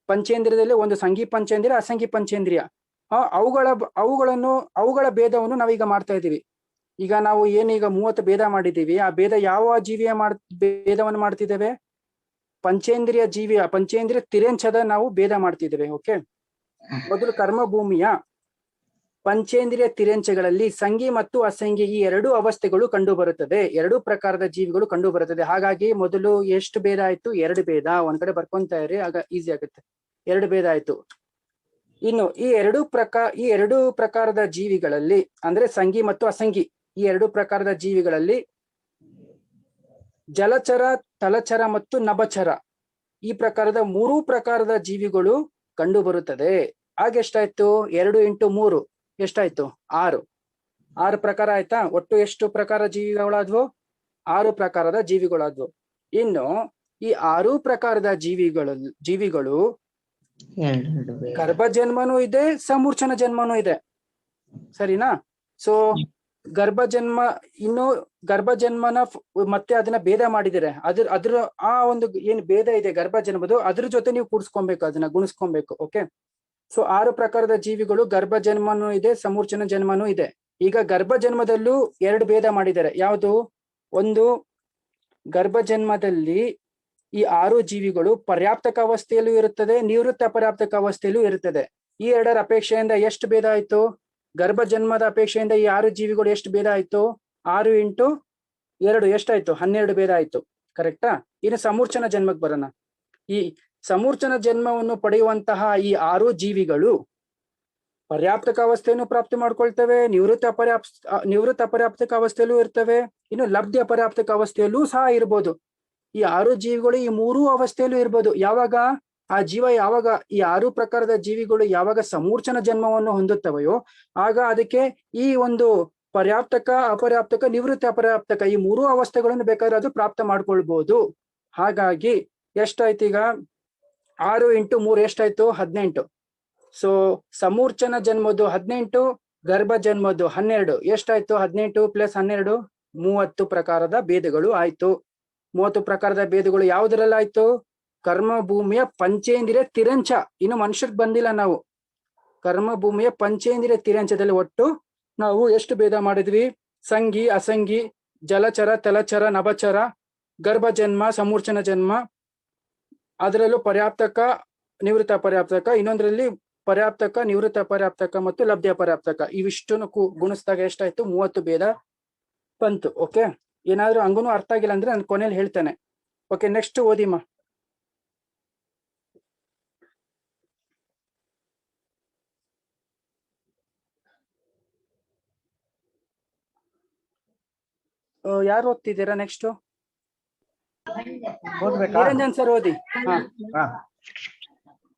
ಪಂಚೇಂದ್ರಿಯದಲ್ಲಿ ಒಂದು ಸಂಘಿ ಪಂಚೇಂದ್ರಿಯ, ಅಸಂಘಿ ಪಂಚೇಂದ್ರಿಯ. ಅವುಗಳ ಭೇದವನ್ನು ನಾವೀಗ ಮಾಡ್ತಾ ಇದ್ದೀವಿ. ಈಗ ನಾವು ಏನೀಗ 30 ಭೇದ ಮಾಡಿದ್ದೀವಿ, ಆ ಭೇದ ಯಾವ ಜೀವಿಯ ಭೇದವನ್ನು ಮಾಡ್ತಿದ್ದೇವೆ? ಪಂಚೇಂದ್ರಿಯ ಜೀವಿಯ, ಪಂಚೇಂದ್ರಿಯ ತಿರಂಚದ ನಾವು ಭೇದ ಮಾಡ್ತಿದ್ದೇವೆ. ಓಕೆ, ಮೊದಲು ಕರ್ಮಭೂಮಿಯ ಪಂಚೇಂದ್ರಿಯ ತಿರಂಚಗಳಲ್ಲಿ ಸಂಘಿ ಮತ್ತು ಅಸಂಘಿ ಈ 2 ಅವಸ್ಥೆಗಳು ಕಂಡು ಬರುತ್ತದೆ. 2 ಪ್ರಕಾರದ ಜೀವಿಗಳು ಕಂಡು ಬರುತ್ತದೆ. ಹಾಗಾಗಿ ಮೊದಲು ಎಷ್ಟು ಭೇದ ಆಯ್ತು? 2 ಭೇದ. ಒಂದ್ ಕಡೆ ಬರ್ಕೊಂತ ಇರಿ, ಆಗ ಈಸಿ ಆಗುತ್ತೆ. 2 ಭೇದ ಆಯ್ತು. ಇನ್ನು ಈ 2 ಪ್ರಕಾರದ ಜೀವಿಗಳಲ್ಲಿ, ಅಂದ್ರೆ ಸಂಘಿ ಮತ್ತು ಅಸಂಘಿ ಈ 2 ಪ್ರಕಾರದ ಜೀವಿಗಳಲ್ಲಿ ಜಲಚರ, ತಲಚರ ಮತ್ತು ನಭಚರ ಈ ಪ್ರಕಾರದ 3 ಪ್ರಕಾರದ ಜೀವಿಗಳು ಕಂಡು ಬರುತ್ತದೆ. ಆಗ ಎಷ್ಟಾಯ್ತು? 2 × 3 ಎಷ್ಟಾಯ್ತು? 6 ಪ್ರಕಾರ ಆಯ್ತಾ? ಒಟ್ಟು ಎಷ್ಟು ಪ್ರಕಾರ ಜೀವಿಗಳಾದ್ವು? 6 ಪ್ರಕಾರದ ಜೀವಿಗಳಾದ್ವು. ಇನ್ನು ಈ 6 ಪ್ರಕಾರದ ಜೀವಿಗಳು ಗರ್ಭ ಜನ್ಮನೂ ಇದೆ, ಸಮೂರ್ಛನ ಜನ್ಮನೂ ಇದೆ. ಸರಿನಾ? ಸೊ ಗರ್ಭ ಜನ್ಮನ ಮತ್ತೆ ಅದನ್ನ ಭೇದ ಮಾಡಿದರೆ ಅದ್ರ ಆ ಒಂದು ಏನ್ ಭೇದ ಇದೆ ಗರ್ಭ ಜನ್ಮದು, ಅದ್ರ ಜೊತೆ ನೀವು ಕೂಡಿಸ್ಕೊಬೇಕು, ಅದನ್ನ ಗುಣಿಸ್ಕೊಬೇಕು. ಓಕೆ, ಸೊ 6 ಪ್ರಕಾರದ ಜೀವಿಗಳು ಗರ್ಭ ಜನ್ಮನೂ ಇದೆ, ಸಮೂರ್ಛನ ಜನ್ಮನೂ ಇದೆ. ಈಗ ಗರ್ಭ ಜನ್ಮದಲ್ಲೂ 2 ಭೇದ ಮಾಡಿದ್ದಾರೆ. ಯಾವುದು? ಒಂದು, ಗರ್ಭ ಜನ್ಮದಲ್ಲಿ ಈ 6 ಜೀವಿಗಳು ಪರ್ಯಾಪ್ತಕ ಅವಸ್ಥೆಯಲ್ಲೂ ಇರುತ್ತದೆ, ನಿವೃತ್ತ ಪರ್ಯಾಪ್ತಕ ಅವಸ್ಥೆಯಲ್ಲೂ ಇರುತ್ತದೆ. ಈ 2ರ ಅಪೇಕ್ಷೆಯಿಂದ ಎಷ್ಟು ಭೇದ ಆಯ್ತು? ಗರ್ಭ ಜನ್ಮದ ಅಪೇಕ್ಷೆಯಿಂದ ಈ 6 ಜೀವಿಗಳು ಎಷ್ಟು ಭೇದ ಆಯ್ತು? 6 × 2 ಎಷ್ಟಾಯ್ತು? 12 ಭೇದ ಆಯ್ತು. ಕರೆಕ್ಟಾ? ಇನ್ನು ಸಮೂರ್ಛನ ಜನ್ಮಕ್ಕೆ ಬರೋಣ. ಈ ಸಮೂರ್ಛನ ಜನ್ಮವನ್ನು ಪಡೆಯುವಂತಹ ಈ 6 ಜೀವಿಗಳು ಪರ್ಯಾಪ್ತಕ ಅವಸ್ಥೆಯನ್ನು ಪ್ರಾಪ್ತಿ ಮಾಡ್ಕೊಳ್ತವೆ, ನಿವೃತ್ತ ಅಪರ್ಯಾಪ್ತಕ ಅವಸ್ಥೆಯಲ್ಲೂ ಇರ್ತವೆ, ಇನ್ನು ಲಬ್ಧಿ ಅಪರ್ಯಾಪ್ತಕ ಅವಸ್ಥೆಯಲ್ಲೂ ಸಹ ಇರ್ಬೋದು. ಈ 6 ಜೀವಿಗಳು ಈ 3 ಅವಸ್ಥೆಯಲ್ಲೂ ಇರ್ಬೋದು. ಯಾವಾಗ ಆ ಜೀವ ಯಾವಾಗ ಈ 6 ಪ್ರಕಾರದ ಜೀವಿಗಳು ಯಾವಾಗ ಸಮೂರ್ಛನ ಜನ್ಮವನ್ನು ಹೊಂದುತ್ತವೆಯೋ ಆಗ ಅದಕ್ಕೆ ಈ ಒಂದು ಪರ್ಯಾಪ್ತಕ, ಅಪರ್ಯಾಪ್ತಕ, ನಿವೃತ್ತಿ ಅಪರ್ಯಾಪ್ತಕ ಈ 3 ಅವಸ್ಥೆಗಳನ್ನು ಬೇಕಾದ್ರೆ ಅದು ಪ್ರಾಪ್ತ ಮಾಡ್ಕೊಳ್ಬಹುದು. ಹಾಗಾಗಿ ಎಷ್ಟಾಯ್ತು ಈಗ? 6 × 3 ಎಷ್ಟಾಯ್ತು? 18. ಸೊ ಸಮೂರ್ಛನ ಜನ್ಮದ್ದು 18, ಗರ್ಭ ಜನ್ಮದ್ದು 12. ಎಷ್ಟಾಯ್ತು? 18 + 12 30 ಪ್ರಕಾರದ ಭೇದಗಳು ಆಯ್ತು. 30 ಪ್ರಕಾರದ ಭೇದಗಳು ಯಾವುದರಲ್ಲಾಯ್ತು? ಕರ್ಮಭೂಮಿಯ ಪಂಚೇಂದ್ರಿಯ ತಿರಂಚ. ಇನ್ನು ಮನುಷ್ಯರಿಗೆ ಬಂದಿಲ್ಲ ನಾವು. ಕರ್ಮಭೂಮಿಯ ಪಂಚೇಂದ್ರಿಯ ತಿರಂಚದಲ್ಲಿ ಒಟ್ಟು ನಾವು ಎಷ್ಟು ಭೇದ ಮಾಡಿದ್ವಿ? ಸಂಗಿ, ಅಸಂಗಿ, ಜಲಚರ, ತಲಚರ, ನಭಚರ, ಗರ್ಭ ಜನ್ಮ, ಸಮೂರ್ಛನ ಜನ್ಮ, ಅದರಲ್ಲೂ ಪರ್ಯಾಪ್ತಕ, ನಿವೃತ್ತ ಅಪರ್ಯಾಪ್ತಕ, ಇನ್ನೊಂದರಲ್ಲಿ ಪರ್ಯಾಪ್ತಕ, ನಿವೃತ್ತ ಅಪರ್ಯಾಪ್ತಕ ಮತ್ತು ಲಬ್ಧಿ ಅಪರ್ಯಾಪ್ತಕ. ಇವಿಷ್ಟನ್ನು ಗುಣಿಸಿದಾಗ ಎಷ್ಟಾಯ್ತು? 30 ಭೇದ ಬಂತು. ಓಕೆ, ಏನಾದ್ರು ಹಂಗೂ ಅರ್ಥ ಆಗಿಲ್ಲ ಅಂದ್ರೆ ನಾನು ಕೊನೆಯಲ್ಲಿ ಹೇಳ್ತೇನೆ. ಓಕೆ, ನೆಕ್ಸ್ಟ್ ಓದಿಮ್ಮ. ಯಾರು ಓದ್ತಿದ್ದೀರಾ? ನೆಕ್ಸ್ಟ್ ನಿರಂಜನ್ ಸರ್ ಓದಿ.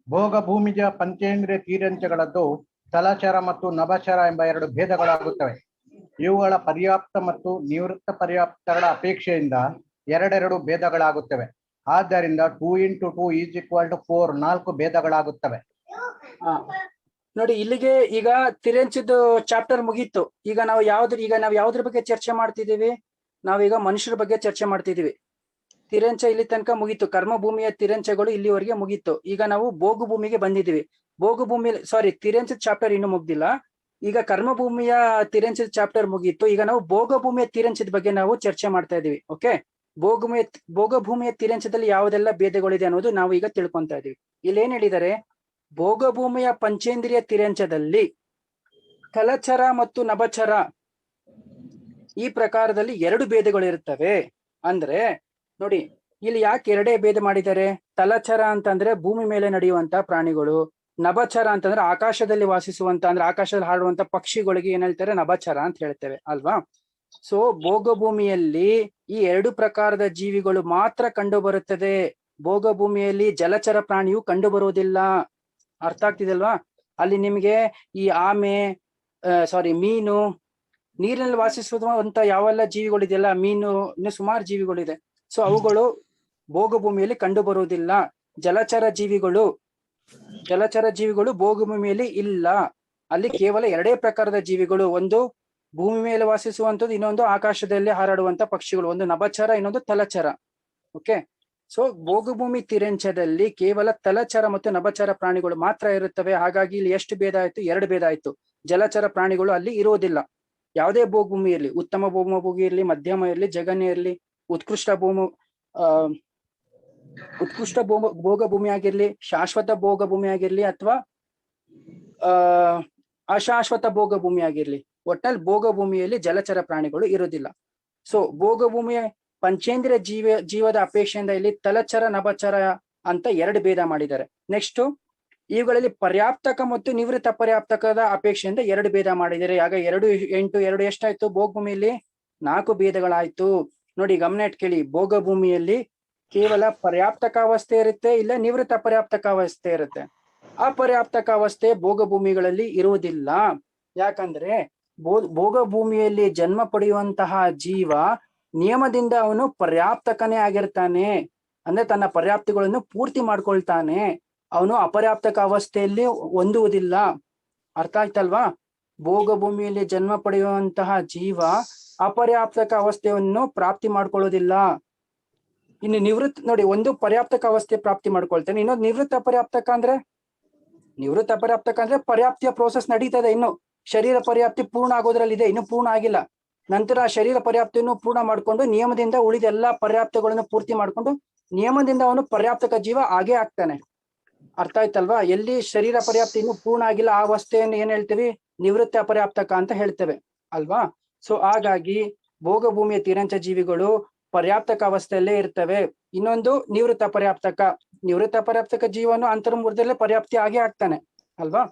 ಭೋಗ ಭೂಮಿಜ ಪಂಚೇಂದ್ರಿಯ ತೀರಂಚಗಳದ್ದು ತಲಚರ ಮತ್ತು ನಭಚರ ಎಂಬ 2 ಭೇದಗಳಾಗುತ್ತವೆ. ಇವುಗಳ ಪರ್ಯಾಪ್ತ ಮತ್ತು ನಿವೃತ್ತ ಪರ್ಯಾಪ್ತಗಳ ಅಪೇಕ್ಷೆಯಿಂದ 2 ಭೇದಗಳಾಗುತ್ತವೆ. ಆದ್ದರಿಂದ 2 × 2 = 4 4 ಭೇದಗಳಾಗುತ್ತವೆ. ನೋಡಿ, ಇಲ್ಲಿಗೆ ಈಗ ತಿರಂಚದ ಚಾಪ್ಟರ್ ಮುಗೀತು. ಈಗ ನಾವು ಯಾವ್ದ್ರ ಬಗ್ಗೆ ಚರ್ಚೆ ಮಾಡ್ತಿದೀವಿ? ನಾವೀಗ ಮನುಷ್ಯರ ಬಗ್ಗೆ ಚರ್ಚೆ ಮಾಡ್ತಿದೀವಿ. ತಿರಂಚ ಇಲ್ಲಿ ತನಕ ಮುಗೀತು. ಕರ್ಮಭೂಮಿಯ ತಿರಂಚಗಳು ಇಲ್ಲಿವರೆಗೆ ಮುಗೀತು. ಈಗ ನಾವು ಭೋಗ ಭೂಮಿಗೆ ಬಂದಿದ್ದೀವಿ. ತಿರಂಚದ ಚಾಪ್ಟರ್ ಇನ್ನೂ ಮುಗ್ದಿಲ್ಲ. ಈಗ ಕರ್ಮಭೂಮಿಯ ತಿರಂಚದ ಚಾಪ್ಟರ್ ಮುಗೀತು. ಈಗ ನಾವು ಭೋಗ ಭೂಮಿಯ ತಿರಂಚದ ಬಗ್ಗೆ ನಾವು ಚರ್ಚೆ ಮಾಡ್ತಾ ಇದೀವಿ. ಓಕೆ, ಭೋಗ ಭೂಮಿಯ ತಿರಂಚದಲ್ಲಿ ಯಾವುದೆಲ್ಲ ಭೇದಗಳಿದೆ ಅನ್ನೋದು ನಾವು ಈಗ ತಿಳ್ಕೊಂತಾ ಇದೀವಿ. ಇಲ್ಲಿ ಏನ್ ಹೇಳಿದ್ದಾರೆ? ಭೋಗ ಭೂಮಿಯ ಪಂಚೇಂದ್ರಿಯ ತಿರಂಚದಲ್ಲಿ ತಲಚರ ಮತ್ತು ನಭಚರ ಈ ಪ್ರಕಾರದಲ್ಲಿ 2 ಭೇದಗಳು ಇರುತ್ತವೆ. ಅಂದ್ರೆ ನೋಡಿ, ಇಲ್ಲಿ ಯಾಕೆ 2 ಭೇದ ಮಾಡಿದ್ದಾರೆ? ತಲಚರ ಅಂತಂದ್ರೆ ಭೂಮಿ ಮೇಲೆ ನಡೆಯುವಂತ ಪ್ರಾಣಿಗಳು, ನಭಚರ ಅಂತಂದ್ರೆ ಆಕಾಶದಲ್ಲಿ ವಾಸಿಸುವಂತ, ಅಂದ್ರೆ ಆಕಾಶದಲ್ಲಿ ಹಾಡುವಂತ ಪಕ್ಷಿಗಳಿಗೆ ಏನ್ ಹೇಳ್ತಾರೆ? ನಭಚರ ಅಂತ ಹೇಳ್ತೇವೆ ಅಲ್ವಾ? ಸೊ ಭೋಗ ಭೂಮಿಯಲ್ಲಿ ಈ 2 ಪ್ರಕಾರದ ಜೀವಿಗಳು ಮಾತ್ರ ಕಂಡು ಬರುತ್ತದೆ. ಭೋಗ ಭೂಮಿಯಲ್ಲಿ ಜಲಚರ ಪ್ರಾಣಿಯು ಕಂಡು ಬರುವುದಿಲ್ಲ. ಅರ್ಥ ಆಗ್ತಿದಲ್ವಾ? ಅಲ್ಲಿ ನಿಮ್ಗೆ ಈ ಆಮೆ, ಮೀನು, ನೀರಿನಲ್ಲಿ ವಾಸಿಸುವಂತ ಯಾವೆಲ್ಲ ಜೀವಿಗಳಿದೆಯಲ್ಲ, ಮೀನು, ಇನ್ನು ಸುಮಾರು ಜೀವಿಗಳಿದೆ. ಸೊ ಅವುಗಳು ಭೋಗ ಭೂಮಿಯಲ್ಲಿ ಕಂಡು ಬರುವುದಿಲ್ಲ. ಜಲಚರ ಜೀವಿಗಳು ಭೋಗ ಭೂಮಿಯಲ್ಲಿ ಇಲ್ಲ. ಅಲ್ಲಿ ಕೇವಲ 2 ಪ್ರಕಾರದ ಜೀವಿಗಳು, ಒಂದು ಭೂಮಿ ಮೇಲೆ ವಾಸಿಸುವಂತದ್ದು, ಇನ್ನೊಂದು ಆಕಾಶದಲ್ಲಿ ಹಾರಾಡುವಂತ ಪಕ್ಷಿಗಳು, ಒಂದು ನಭಚರ, ಇನ್ನೊಂದು ತಲಚರ. ಓಕೆ, ಸೊ ಭೋಗ ಭೂಮಿ ತಿರಂಚದಲ್ಲಿ ಕೇವಲ ತಲಚರ ಮತ್ತು ನಭಚರ ಪ್ರಾಣಿಗಳು ಮಾತ್ರ ಇರುತ್ತವೆ. ಹಾಗಾಗಿ ಇಲ್ಲಿ ಎಷ್ಟು ಭೇದ ಆಯ್ತು? 2 ಭೇದ ಆಯ್ತು. ಜಲಚರ ಪ್ರಾಣಿಗಳು ಅಲ್ಲಿ ಇರುವುದಿಲ್ಲ. ಯಾವುದೇ ಭೋಗ ಭೂಮಿ ಇರಲಿ, ಉತ್ತಮ ಭೂಮಿ ಇರಲಿ, ಮಧ್ಯಮ ಇರಲಿ, ಜಗನ್ಯ ಇರಲಿ, ಉತ್ಕೃಷ್ಟ ಭೋಗ ಭೂಮಿ ಆಗಿರ್ಲಿ, ಶಾಶ್ವತ ಭೋಗ ಭೂಮಿ ಆಗಿರ್ಲಿ, ಅಥವಾ ಅಶಾಶ್ವತ ಭೋಗ ಭೂಮಿ ಆಗಿರ್ಲಿ, ಒಟ್ಟಲ್ಲಿ ಭೋಗ ಭೂಮಿಯಲ್ಲಿ ಜಲಚರ ಪ್ರಾಣಿಗಳು ಇರುವುದಿಲ್ಲ. ಸೊ ಭೋಗ ಭೂಮಿಯ ಪಂಚೇಂದ್ರಿಯ ಜೀವದ ಅಪೇಕ್ಷೆಯಿಂದ ಇಲ್ಲಿ ತಲಚರ, ನಭಚರ ಅಂತ 2 ಭೇದ ಮಾಡಿದ್ದಾರೆ. ನೆಕ್ಸ್ಟ್ ಇವುಗಳಲ್ಲಿ ಪರ್ಯಾಪ್ತಕ ಮತ್ತು ನಿವೃತ್ತ ಪರ್ಯಾಪ್ತಕದ ಅಪೇಕ್ಷೆಯಿಂದ 2 ಭೇದ ಮಾಡಿದ್ದಾರೆ. ಆಗ 2 × 8 ಎಷ್ಟಾಯ್ತು? ಭೋಗ ಭೂಮಿಯಲ್ಲಿ 4 ಭೇದಗಳಾಯ್ತು. ನೋಡಿ, ಗಮನ ಇಟ್ಟು ಕೇಳಿ. ಭೋಗ ಭೂಮಿಯಲ್ಲಿ ಕೇವಲ ಪರ್ಯಾಪ್ತಕ ಅವಸ್ಥೆ ಇರುತ್ತೆ, ಇಲ್ಲ ನಿವೃತ್ತ ಪರ್ಯಾಪ್ತಕ ಅವಸ್ಥೆ ಇರುತ್ತೆ. ಅಪರ್ಯಾಪ್ತಕ ಅವಸ್ಥೆ ಭೋಗ ಭೂಮಿಗಳಲ್ಲಿ ಇರುವುದಿಲ್ಲ. ಯಾಕಂದ್ರೆ ಭೋಗ ಭೂಮಿಯಲ್ಲಿ ಜನ್ಮ ಪಡೆಯುವಂತಹ ಜೀವ ನಿಯಮದಿಂದ ಅವನು ಪರ್ಯಾಪ್ತಕನೇ ಆಗಿರ್ತಾನೆ. ಅಂದ್ರೆ ತನ್ನ ಪರ್ಯಾಪ್ತಿಗಳನ್ನು ಪೂರ್ತಿ ಮಾಡ್ಕೊಳ್ತಾನೆ. ಅವನು ಅಪರ್ಯಾಪ್ತಕ ಅವಸ್ಥೆಯಲ್ಲಿ ಹೊಂದುವುದಿಲ್ಲ. ಅರ್ಥ ಆಯ್ತಲ್ವಾ? ಭೋಗ ಭೂಮಿಯಲ್ಲಿ ಜನ್ಮ ಪಡೆಯುವಂತಹ ಜೀವ ಅಪರ್ಯಾಪ್ತಕ ಅವಸ್ಥೆಯನ್ನು ಪ್ರಾಪ್ತಿ ಮಾಡ್ಕೊಳ್ಳೋದಿಲ್ಲ. ಇನ್ನು ನೋಡಿ, ಒಂದು ಪರ್ಯಾಪ್ತಕ ಅವಸ್ಥೆ ಪ್ರಾಪ್ತಿ ಮಾಡ್ಕೊಳ್ತಾನೆ, ಇನ್ನೊಂದು ನಿವೃತ್ತ ಅಪರ್ಯಾಪ್ತಕ ಅಂದ್ರೆ ಪರ್ಯಾಪ್ತಿಯ ಪ್ರೋಸೆಸ್ ನಡೀತದೆ. ಇನ್ನು ಶರೀರ ಪರ್ಯಾಪ್ತಿ ಪೂರ್ಣ ಆಗೋದ್ರಲ್ಲಿದೆ, ಇನ್ನು ಪೂರ್ಣ ಆಗಿಲ್ಲ. ನಂತರ ಶರೀರ ಪರ್ಯಾಪ್ತಿಯನ್ನು ಪೂರ್ಣ ಮಾಡ್ಕೊಂಡು ನಿಯಮದಿಂದ ಉಳಿದ ಎಲ್ಲಾ ಪರ್ಯಾಪ್ತಗಳನ್ನು ಪೂರ್ತಿ ಮಾಡ್ಕೊಂಡು ನಿಯಮದಿಂದ ಅವನು ಪರ್ಯಾಪ್ತಕ ಜೀವ ಆಗೇ ಆಗ್ತಾನೆ. ಅರ್ಥ ಆಯ್ತಲ್ವಾ? ಎಲ್ಲಿ ಶರೀರ ಪರ್ಯಾಪ್ತಿ ಇನ್ನು ಪೂರ್ಣ ಆಗಿಲ್ಲ ಆ ಅವಸ್ಥೆಯನ್ನು ಏನ್ ಹೇಳ್ತೀವಿ? ನಿವೃತ್ತ ಅಪರ್ಯಾಪ್ತಕ ಅಂತ ಹೇಳ್ತೇವೆ ಅಲ್ವಾ? ಸೊ ಹಾಗಾಗಿ ಭೋಗ ಭೂಮಿಯ ತಿರಂಚ ಜೀವಿಗಳು ಪರ್ಯಾಪ್ತಕ ಅವಸ್ಥೆಯಲ್ಲೇ ಇರ್ತವೆ. ಇನ್ನೊಂದು ನಿವೃತ್ತ ಪರ್ಯಾಪ್ತಕ ಜೀವನು ಅಂತರ್ಮುಖದಲ್ಲೇ ಪರ್ಯಾಪ್ತಿ ಆಗೇ ಆಗ್ತಾನೆ ಅಲ್ವಾ.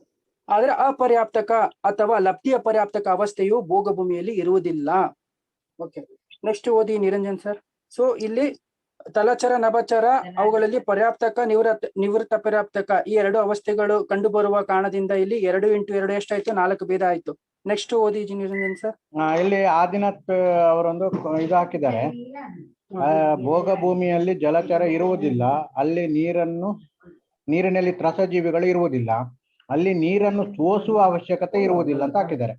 ಆದ್ರೆ ಅಪರ್ಯಾಪ್ತಕ ಅಥವಾ ಲಬ್ಧಿಯ ಪರ್ಯಾಪ್ತಕ ಅವಸ್ಥೆಯು ಭೋಗ ಭೂಮಿಯಲ್ಲಿ ಇರುವುದಿಲ್ಲ. ಓಕೆ, ನೆಕ್ಸ್ಟ್ ಓದಿ ನಿರಂಜನ್ ಸರ್. ಸೊ ಇಲ್ಲಿ ತಲಚರ ನಭಚರ ಅವುಗಳಲ್ಲಿ ಪರ್ಯಾಪ್ತಕ ನಿವೃತ್ತ ಪರ್ಯಾಪ್ತಕ ಈ ಎರಡು ಅವಸ್ಥೆಗಳು ಕಂಡು ಬರುವ ಕಾರಣದಿಂದ ಇಲ್ಲಿ 2 × 2 ಎಷ್ಟಾಯ್ತು? 4 ಭೇದ ಆಯ್ತು. ನೆಕ್ಸ್ಟ್ ಓದಿ ನಿರಂಜನ್ ಸರ್. ಇಲ್ಲಿ ಆದಿನಾಥ್ ಅವರೊಂದು ಇದು ಹಾಕಿದ್ದಾರೆ. ಭೋಗ ಭೂಮಿಯಲ್ಲಿ ಜಲಚರ ಇರುವುದಿಲ್ಲ, ಅಲ್ಲಿ ನೀರಿನಲ್ಲಿ ತ್ರಸಜೀವಿಗಳು ಇರುವುದಿಲ್ಲ, ಅಲ್ಲಿ ನೀರನ್ನು ಸೋಸುವ ಅವಶ್ಯಕತೆ ಇರುವುದಿಲ್ಲ ಅಂತ ಹಾಕಿದ್ದಾರೆ.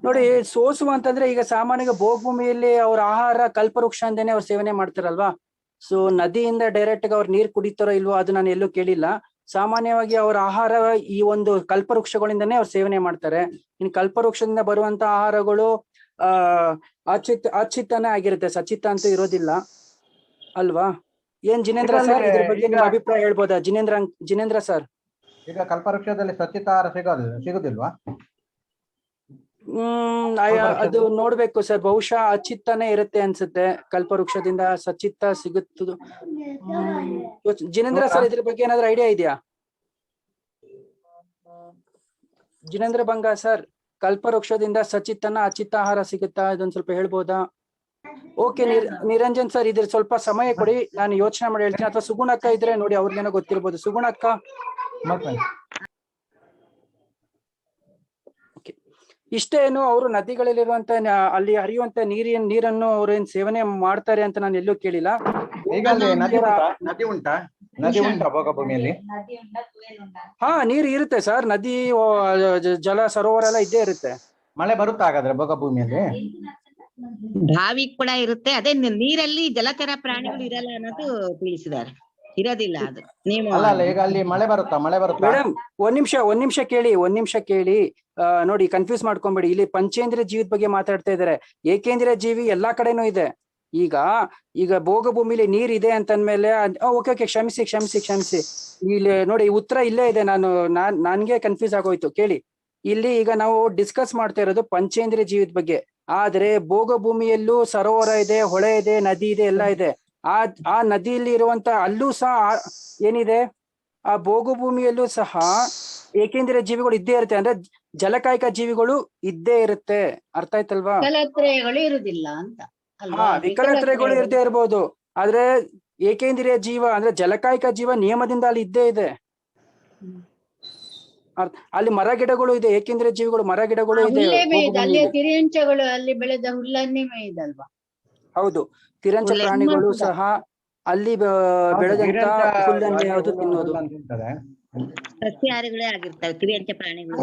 ನೋಡಿ, ಸೋಸುವ ಅಂತಂದ್ರೆ ಈಗ ಸಾಮಾನ್ಯ ಭೋಗ ಭೂಮಿಯಲ್ಲಿ ಅವ್ರ ಆಹಾರ ಕಲ್ಪವೃಕ್ಷ ಅಂದೇನೆ ಅವ್ರು ಸೇವನೆ ಮಾಡ್ತಾರಲ್ವಾ. ಸೊ ನದಿಯಿಂದ ಡೈರೆಕ್ಟ್ ಅವ್ರು ನೀರ್ ಕುಡಿತಾರೋ ಇಲ್ವೋ ಅದು ನಾನು ಎಲ್ಲೂ ಕೇಳಿಲ್ಲ. ಸಾಮಾನ್ಯವಾಗಿ ಅವ್ರ ಆಹಾರ ಈ ಒಂದು ಕಲ್ಪವೃಕ್ಷಗಳಿಂದನೇ ಅವ್ರು ಸೇವನೆ ಮಾಡ್ತಾರೆ. ಇನ್ನು ಕಲ್ಪವೃಕ್ಷದಿಂದ ಬರುವಂತ ಆಹಾರಗಳು ಅಚಿತ್ತನೇ ಆಗಿರುತ್ತೆ, ಸಚಿತ್ತ ಅಂತೂ ಇರೋದಿಲ್ಲ ಅಲ್ವಾ. ಏನ್ ಜಿನೇಂದ್ರ ಸರ್ ಇದ್ರ ಬಗ್ಗೆ ನಿಮ್ಮ ಅಭಿಪ್ರಾಯ ಹೇಳ್ಬೋದಾ? ಜಿನೇಂದ್ರ ಸರ್, ಈಗ ಕಲ್ಪವೃಕ್ಷದಲ್ಲಿ ಸಚಿತ ಆಹಾರ ಸಿಗುದಿಲ್ವಾ? ಅದು ನೋಡ್ಬೇಕು ಸರ್, ಬಹುಶಃ ಅಚಿತ್ತನೇ ಇರುತ್ತೆ ಅನ್ಸುತ್ತೆ. ಕಲ್ಪವೃಕ್ಷದಿಂದ ಸಚಿತ್ತ ಸಿಗುತ್ತದು. ಜಿನೇಂದ್ರ ಸರ್ ಇದ್ರ ಬಗ್ಗೆ ಏನಾದ್ರು ಐಡಿಯಾ ಇದೆಯಾ? ಜಿನೇಂದ್ರ ಬಂಗ ಸರ್, ಕಲ್ಪವೃಕ್ಷದಿಂದ ಸಚಿತ್ತನ ಅಚಿತ್ತ ಆಹಾರ ಸಿಗುತ್ತಾ? ಇದೊಂದ್ ಸ್ವಲ್ಪ ಹೇಳ್ಬೋದಾ? ಓಕೆ, ನಿರಂಜನ್ ಸರ್ ಇದ್ರ ಸ್ವಲ್ಪ ಸಮಯ ಕೊಡಿ, ನಾನು ಯೋಚನೆ ಮಾಡಿ ಹೇಳ್ತೀನಿ. ಅಥವಾ ಸುಗುಣಕ್ಕ ಇದ್ರೆ ನೋಡಿ, ಅವ್ರಿಗೇನೋ ಗೊತ್ತಿರ್ಬೋದು. ಸುಗುಣಕ್ಕ, ಇಷ್ಟೇನು ಅವರು ನದಿಗಳಲ್ಲಿರುವಂತ ಅಲ್ಲಿ ಹರಿಯುವಂತ ನೀರನ್ನು ಅವ್ರೇನ್ ಸೇವನೆ ಮಾಡ್ತಾರೆ ಅಂತ ನಾನು ಎಲ್ಲೂ ಕೇಳಿಲ್ಲ. ನದಿ ಉಂಟಾ ಭೋಗ ಭೂಮಿಯಲ್ಲಿ? ಹಾ, ನೀರು ಇರುತ್ತೆ ಸರ್. ನದಿ, ಜಲ ಸರೋವರ ಎಲ್ಲ ಇದ್ದೇ ಇರುತ್ತೆ. ಮಳೆ ಬರುತ್ತಾ ಹಾಗಾದ್ರೆ ಭೋಗ ಭೂಮಿಯಲ್ಲಿ? ಬಾವಿ ಕೂಡ ಇರುತ್ತೆ. ಅದೇ ನೀರಲ್ಲಿ ಜಲಚರ ಪ್ರಾಣಿಗಳು ಇರಲ್ಲ ಅನ್ನೋದು ತಿಳಿಸಿದ್ದಾರೆ. ಇರೋದಿಲ್ಲ ಅದು. ನೀವು ಈಗ ಅಲ್ಲಿ ಮಳೆ ಬರುತ್ತಾ? ಮೇಡಮ್ ಒಂದ್ ನಿಮಿಷ ಕೇಳಿ. ನೋಡಿ, ಕನ್ಫ್ಯೂಸ್ ಮಾಡ್ಕೊಂಬೇಡಿ. ಇಲ್ಲಿ ಪಂಚೇಂದ್ರಿಯ ಜೀವಿದ ಬಗ್ಗೆ ಮಾತಾಡ್ತಾ ಇದಾರೆ. ಏಕೇಂದ್ರಿಯ ಜೀವಿ ಎಲ್ಲಾ ಕಡೆನೂ ಇದೆ. ಈಗ ಭೋಗ ಭೂಮಿಲಿ ನೀರ್ ಇದೆ ಅಂತಂದ್ಮೇಲೆ ಓಕೆ, ಕ್ಷಮಿಸಿ. ಇಲ್ಲಿ ನೋಡಿ, ಉತ್ತರ ಇಲ್ಲೇ ಇದೆ. ನನ್ಗೆ ಕನ್ಫ್ಯೂಸ್ ಆಗೋಯ್ತು. ಕೇಳಿ, ಇಲ್ಲಿ ಈಗ ನಾವು ಡಿಸ್ಕಸ್ ಮಾಡ್ತಾ ಇರೋದು ಪಂಚೇಂದ್ರಿಯ ಜೀವಿದ ಬಗ್ಗೆ. ಆದ್ರೆ ಭೋಗ ಭೂಮಿಯಲ್ಲೂ ಸರೋವರ ಇದೆ, ಹೊಳೆ ಇದೆ, ನದಿ ಇದೆ, ಎಲ್ಲ ಇದೆ. ಆ ನದಿಯಲ್ಲಿ ಇರುವಂತ ಅಲ್ಲೂ ಸಹ ಏನಿದೆ, ಆ ಭೋಗ ಭೂಮಿಯಲ್ಲೂ ಸಹ ಏಕೇಂದ್ರಿಯ ಜೀವಿಗಳು ಇದ್ದೇ ಇರುತ್ತೆ. ಅಂದ್ರೆ ಜಲಕಾಯಿಕ ಜೀವಿಗಳು ಇದ್ದೇ ಇರುತ್ತೆ. ಅರ್ಥ ಆಯ್ತಲ್ವಾ? ವಿಕಲತ್ರಯಗಳು ಇರುವುದಿಲ್ಲ ಅಂತ. ವಿಕಲತ್ರಯಗಳು ಇರ್ದೇ ಇರ್ಬೋದು, ಆದ್ರೆ ಏಕೇಂದ್ರಿಯ ಜೀವ ಅಂದ್ರೆ ಜಲಕಾಯಿಕ ಜೀವ ನಿಯಮದಿಂದ ಅಲ್ಲಿ ಇದ್ದೇ ಇದೆ. ಅಲ್ಲಿ ಮರ ಗಿಡಗಳು ಇದೆ, ಏಕೇಂದ್ರಿಯ ಜೀವಿಗಳು ಮರ ಗಿಡಗಳು ಇದೆ. ಅಲ್ಲಿ ತಿರಿಯಂಚಗಳು ಅಲ್ಲಿ ಬೆಳೆದ ಹುಲ್ಲನ್ನೇ ಮೇಯ್ದಲ್ವಾ? ಹೌದು, ತಿರಂಚ ಪ್ರಾಣಿಗಳು ಸಹ ಅಲ್ಲಿ ಬೆಳೆದಂತ ಹುಲ್ಲನ್ನು ಯಾವುದು ತಿನ್ನೋದು. ಸಸ್ಯಾಹಾರಿಗಳೇ ಆಗಿರ್ತವೆ ತಿರಿಯಂಚ ಪ್ರಾಣಿಗಳು.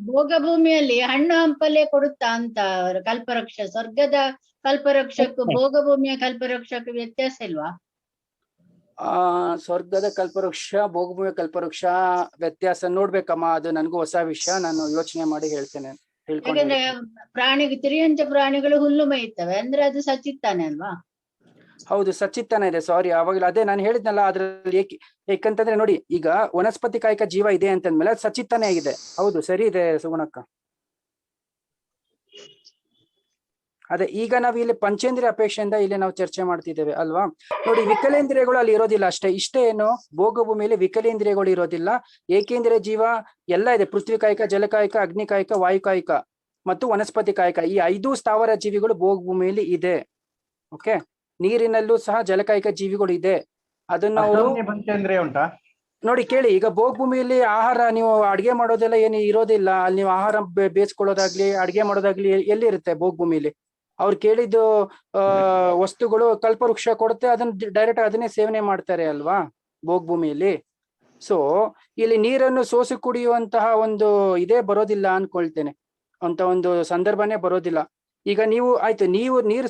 ಭೋಗ ಭೂಮಿಯಲ್ಲಿ ಹಣ್ಣು ಹಂಪಲೆ ಕೊಡುತ್ತಾ ಅಂತ ಕಲ್ಪವೃಕ್ಷ, ಸ್ವರ್ಗದ ಕಲ್ಪವೃಕ್ಷಕ್ಕೂ ಭೋಗ ಭೂಮಿಯ ಕಲ್ಪವೃಕ್ಷಕ್ಕೂ ವ್ಯತ್ಯಾಸ ಇಲ್ವಾ? ಸ್ವರ್ಗದ ಕಲ್ಪವೃಕ್ಷ, ಭೋಗ ಭೂಮಿಯ ಕಲ್ಪವೃಕ್ಷ ವ್ಯತ್ಯಾಸ ನೋಡ್ಬೇಕಮ್ಮ. ಅದು ನನಗೂ ಹೊಸ ವಿಷಯ, ನಾನು ಯೋಚನೆ ಮಾಡಿ ಹೇಳ್ತೇನೆ. ಯಾಕಂದ್ರೆ ತಿರಿಯಂಚ ಪ್ರಾಣಿಗಳು ಹುಲ್ಲು ಮೇಯ್ತವೆ ಅಂದ್ರೆ ಅದು ಸಚಿತ್ತಾನೆ ಅಲ್ವಾ? ಹೌದು, ಸಚಿತ್ತನ ಇದೆ. ಸಾರಿ, ಅವಾಗಲೇ ಅದೇ ನಾನು ಹೇಳಿದ್ನಲ್ಲ. ಅದ್ರಲ್ಲಿ ಏಕಂತಂದ್ರೆ ನೋಡಿ, ಈಗ ವನಸ್ಪತಿ ಕಾಯಿಕ ಜೀವ ಇದೆ ಅಂತಂದ್ಮೇಲೆ ಅದು ಸಚಿತ್ತನೇ ಆಗಿದೆ. ಹೌದು, ಸರಿ ಇದೆ ಸುಗುಣಕ್ಕ. ಅದೇ ಈಗ ನಾವು ಇಲ್ಲಿ ಪಂಚೇಂದ್ರಿಯ ಅಪೇಕ್ಷೆಯಿಂದ ಇಲ್ಲಿ ನಾವು ಚರ್ಚೆ ಮಾಡ್ತಿದ್ದೇವೆ ಅಲ್ವಾ. ನೋಡಿ, ವಿಕಲೇಂದ್ರಿಯಗಳು ಅಲ್ಲಿ ಇರೋದಿಲ್ಲ ಅಷ್ಟೇ. ಇಷ್ಟೇ ಏನು, ಭೋಗ ಭೂಮಿಯಲ್ಲಿ ವಿಕಲೇಂದ್ರಿಯಗಳು ಇರೋದಿಲ್ಲ. ಏಕೇಂದ್ರಿಯ ಜೀವ ಎಲ್ಲ ಇದೆ. ಪೃಥ್ವಿ ಕಾಯಿಕ, ಜಲಕಾಯಿಕ, ಅಗ್ನಿಕಾಯಿಕ, ವಾಯುಕಾಯಿಕ ಮತ್ತು ವನಸ್ಪತಿ ಕಾಯಿಕ, ಈ 5 ಸ್ಥಾವರ ಜೀವಿಗಳು ಭೋಗ ಭೂಮಿಯಲ್ಲಿ ಇದೆ. ಓಕೆ, ನೀರಿನಲ್ಲೂ ಸಹ ಜಲಕಾಯಿಕ ಜೀವಿಗಳು ಇದೆ. ಅದನ್ನ ಅವರು ಪಂಚೇಂದ್ರಿಯ ಉಂಟಾ ನೋಡಿ. ಕೇಳಿ, ಈಗ ಭೋಗ ಭೂಮಿಯಲ್ಲಿ ಆಹಾರ ನೀವು ಅಡ್ಗೆ ಮಾಡೋದೆಲ್ಲ ಏನು ಇರೋದಿಲ್ಲ. ಅಲ್ಲಿ ನೀವು ಆಹಾರ ಬೇಯಿಸ್ಕೊಳ್ಳೋದಾಗ್ಲಿ ಅಡ್ಗೆ ಮಾಡೋದಾಗ್ಲಿ ಎಲ್ಲಿರುತ್ತೆ ಭೋಗ ಭೂಮಿಲಿ? ಅವ್ರು ಕೇಳಿದ್ದು ವಸ್ತುಗಳು ಕಲ್ಪವೃಕ್ಷ ಕೊಡುತ್ತೆ, ಅದನ್ನ ಡೈರೆಕ್ಟ್ ಅದನ್ನೇ ಸೇವನೆ ಮಾಡ್ತಾರೆ ಅಲ್ವಾ ಭೋಗ ಭೂಮಿಯಲ್ಲಿ. ಸೊ ಇಲ್ಲಿ ನೀರನ್ನು ಸೋಸಿ ಕುಡಿಯುವಂತಹ ಒಂದು ಇದೇ ಬರೋದಿಲ್ಲ ಅನ್ಕೊಳ್ತೇನೆ, ಅಂತ ಒಂದು ಸಂದರ್ಭನೇ ಬರೋದಿಲ್ಲ. ಈಗ ನೀವು ಆಯ್ತು, ನೀವು ನೀರು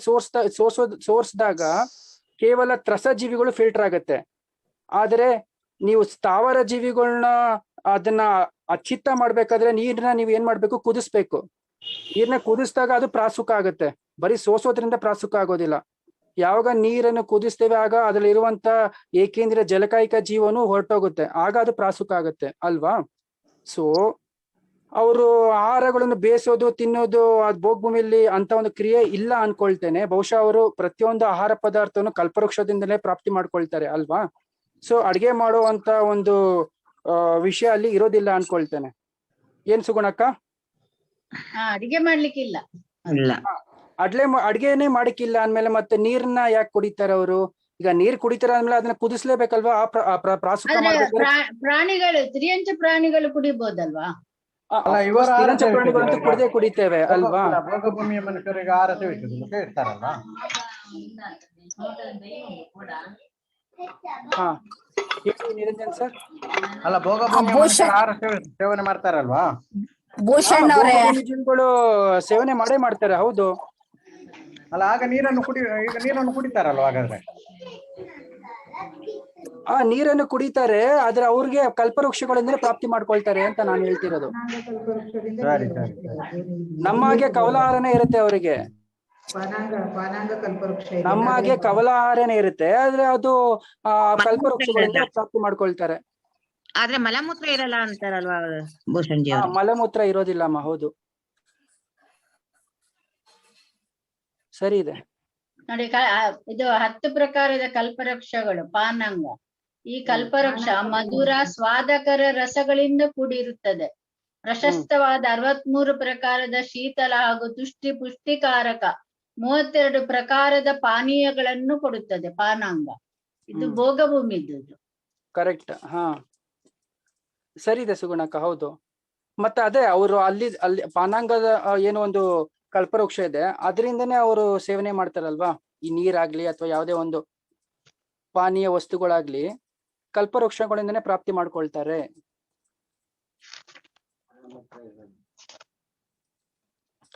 ಸೋರ್ಸಿದಾಗ ಕೇವಲ ತ್ರಸಜೀವಿಗಳು ಫಿಲ್ಟರ್ ಆಗತ್ತೆ. ಆದ್ರೆ ನೀವು ಸ್ಥಾವರ ಜೀವಿಗಳನ್ನ ಅದನ್ನ ಅಚಿತ್ತ ಮಾಡ್ಬೇಕಾದ್ರೆ ನೀರನ್ನ ನೀವು ಏನ್ ಮಾಡ್ಬೇಕು, ಕುದಿಸ್ಬೇಕು. ನೀರ್ನ ಕುದಿಸಿದಾಗ ಅದು ಪ್ರಾಸುಕ ಆಗುತ್ತೆ. ಬರೀ ಸೋಸೋದ್ರಿಂದ ಪ್ರಾಸುಕ ಆಗೋದಿಲ್ಲ. ಯಾವಾಗ ನೀರನ್ನು ಕುದಿಸ್ತೇವೆ ಆಗ ಅದ್ರಲ್ಲಿ ಇರುವಂತ ಏಕೇಂದ್ರಿಯ ಜಲಕಾಯಿಕ ಜೀವನು ಹೊರಟೋಗುತ್ತೆ, ಆಗ ಅದು ಪ್ರಾಸುಕ ಆಗುತ್ತೆ ಅಲ್ವಾ. ಸೊ ಅವರು ಆಹಾರಗಳನ್ನು ಬೇಯಿಸೋದು ತಿನ್ನೋದು ಅದ್ ಭೋಗಭೂಮಿಯಲ್ಲಿ ಅಂತ ಒಂದು ಕ್ರಿಯೆ ಇಲ್ಲ ಅನ್ಕೊಳ್ತೇನೆ. ಬಹುಶಃ ಅವರು ಪ್ರತಿಯೊಂದು ಆಹಾರ ಪದಾರ್ಥವನ್ನು ಕಲ್ಪವೃಕ್ಷದಿಂದಲೇ ಪ್ರಾಪ್ತಿ ಮಾಡ್ಕೊಳ್ತಾರೆ ಅಲ್ವಾ? ಸೊ ಅಡ್ಗೆ ಮಾಡುವಂತ ಒಂದು ವಿಷಯ ಅಲ್ಲಿ ಇರೋದಿಲ್ಲ ಅನ್ಕೊಳ್ತೇನೆ. ಏನ್ ಸುಗುಣಕ್ಕ? ಅಡಿಗೆ ಮಾಡ್ಲಿಕ್ಕಿಲ್ಲ. ಇಲ್ಲ. ಅಡ್ಗೆನೆ ಮಾಡಕ್ಕಿಲ್ಲ ಅಂದ್ಮೇಲೆ ಮತ್ತೆ ನೀರ್ನ ಯಾಕೆ ಕುಡಿತಾರೆ ಅವರು? ಈಗ ನೀರ್ ಕುಡಿತಾರೆ ಅಂದ್ಮೇಲೆ ಅದನ್ನ ಕುದಿಸ್ಲೇಬೇಕಲ್ವಾ? ಪ್ರಾಸುಕ ಪ್ರಾಣಿಗಳು, ತಿರ್ಯಂಚ ಪ್ರಾಣಿಗಳು ಕುಡಿಬಹುದಲ್ವಾ? ತಿರ್ಯಂಚ ಪ್ರಾಣಿಗಳಂತೂ ಕುಡಿದೇ ಕುಡಿತೇವೆ ಅಲ್ವಾ? ಭೋಗಭೂಮಿಯ ಮನುಷ್ಯರಿಗೆ ಆಹಾರ ಸೇವಿಸುದು ಇರ್ತಾರಲ್ವಾ? ಹಾ ನಿರಂಜನ್ ಸರ್, ಅಲ್ಲ ಭೋಗಭೂಮಿಯ ಮನುಷ್ಯರು ಆಹಾರ ಸೇವನೆ ಮಾಡ್ತಾರಲ್ವಾ? ಭೂಷಣ್ ಅವರೇ, ಜೀವಿಗಳು ಸೇವನೆ ಮಾಡೇ ಮಾಡ್ತಾರೆ. ಹೌದು. ಅಲ್ಲ ಆಗ ನೀರನ್ನು ಕುಡಿತಾರಲ್ವಾ? ಹಾಗಾದ್ರೆ ನೀರನ್ನು ಕುಡಿತಾರೆ, ಆದ್ರೆ ಅವ್ರಿಗೆ ಕಲ್ಪವೃಕ್ಷಗಳಿಂದ ಪ್ರಾಪ್ತಿ ಮಾಡ್ಕೊಳ್ತಾರೆ ಅಂತ ನಾನು ಹೇಳ್ತಿರೋದು. ನಮ್ಮ ಹಾಗೆ ಕವಲಾಹಾರನೇ ಇರುತ್ತೆ ಅವರಿಗೆ, ನಮ್ಮ ಹಾಗೆ ಕವಲಾಹಾರನೇ ಇರುತ್ತೆ, ಆದ್ರೆ ಅದು ಕಲ್ಪವೃಕ್ಷಗಳಿಂದ ಪ್ರಾಪ್ತಿ ಮಾಡ್ಕೊಳ್ತಾರೆ. ಆದ್ರೆ ಮಲಮೂತ್ರ ಇರಲ್ಲ ಅಂತಾರಲ್ವಾ ಭೂಷಣ್ ಜಿ? ಮಲಮೂತ್ರ ಇರೋದಿಲ್ಲಮ್ಮ. ಹೌದು, ಸರಿ ಇದೆ ನೋಡಿ. ಇದು 10 ಪ್ರಕಾರದ ಕಲ್ಪವೃಕ್ಷಗಳು ಪಾನಾಂಗ. ಈ ಕಲ್ಪವೃಕ್ಷ ಮಧುರ ಸ್ವಾದಕರ ರಸಗಳಿಂದ ಕೂಡಿರುತ್ತದೆ. ಪ್ರಶಸ್ತವಾದ 63 ಪ್ರಕಾರದ ಶೀತಲ ಹಾಗೂ ತುಷ್ಟಿ ಪುಷ್ಟಿಕಾರಕ 32 ಪ್ರಕಾರದ ಪಾನೀಯಗಳನ್ನು ಕೊಡುತ್ತದೆ ಪಾನಾಂಗ. ಇದು ಭೋಗಭೂಮಿದ್ದು. ಕರೆಕ್ಟ್. ಹಾ, ಸರಿ ಇದೆ ಸುಗುಣಕ್ಕ. ಹೌದು. ಮತ್ತೆ ಅದೇ ಅವರು ಅಲ್ಲಿ ಪಾನಾಂಗದ ಏನೋ ಒಂದು ಕಲ್ಪವೃಕ್ಷ ಇದೆ, ಅದರಿಂದನೇ ಅವರು ಸೇವನೆ ಮಾಡ್ತಾರಲ್ವಾ? ಈ ನೀರಾಗ್ಲಿ ಅಥವಾ ಯಾವುದೇ ಒಂದು ಪಾನೀಯ ವಸ್ತುಗಳಾಗ್ಲಿ ಕಲ್ಪವೃಕ್ಷಗಳಿಂದನೇ ಪ್ರಾಪ್ತಿ ಮಾಡ್ಕೊಳ್ತಾರೆ.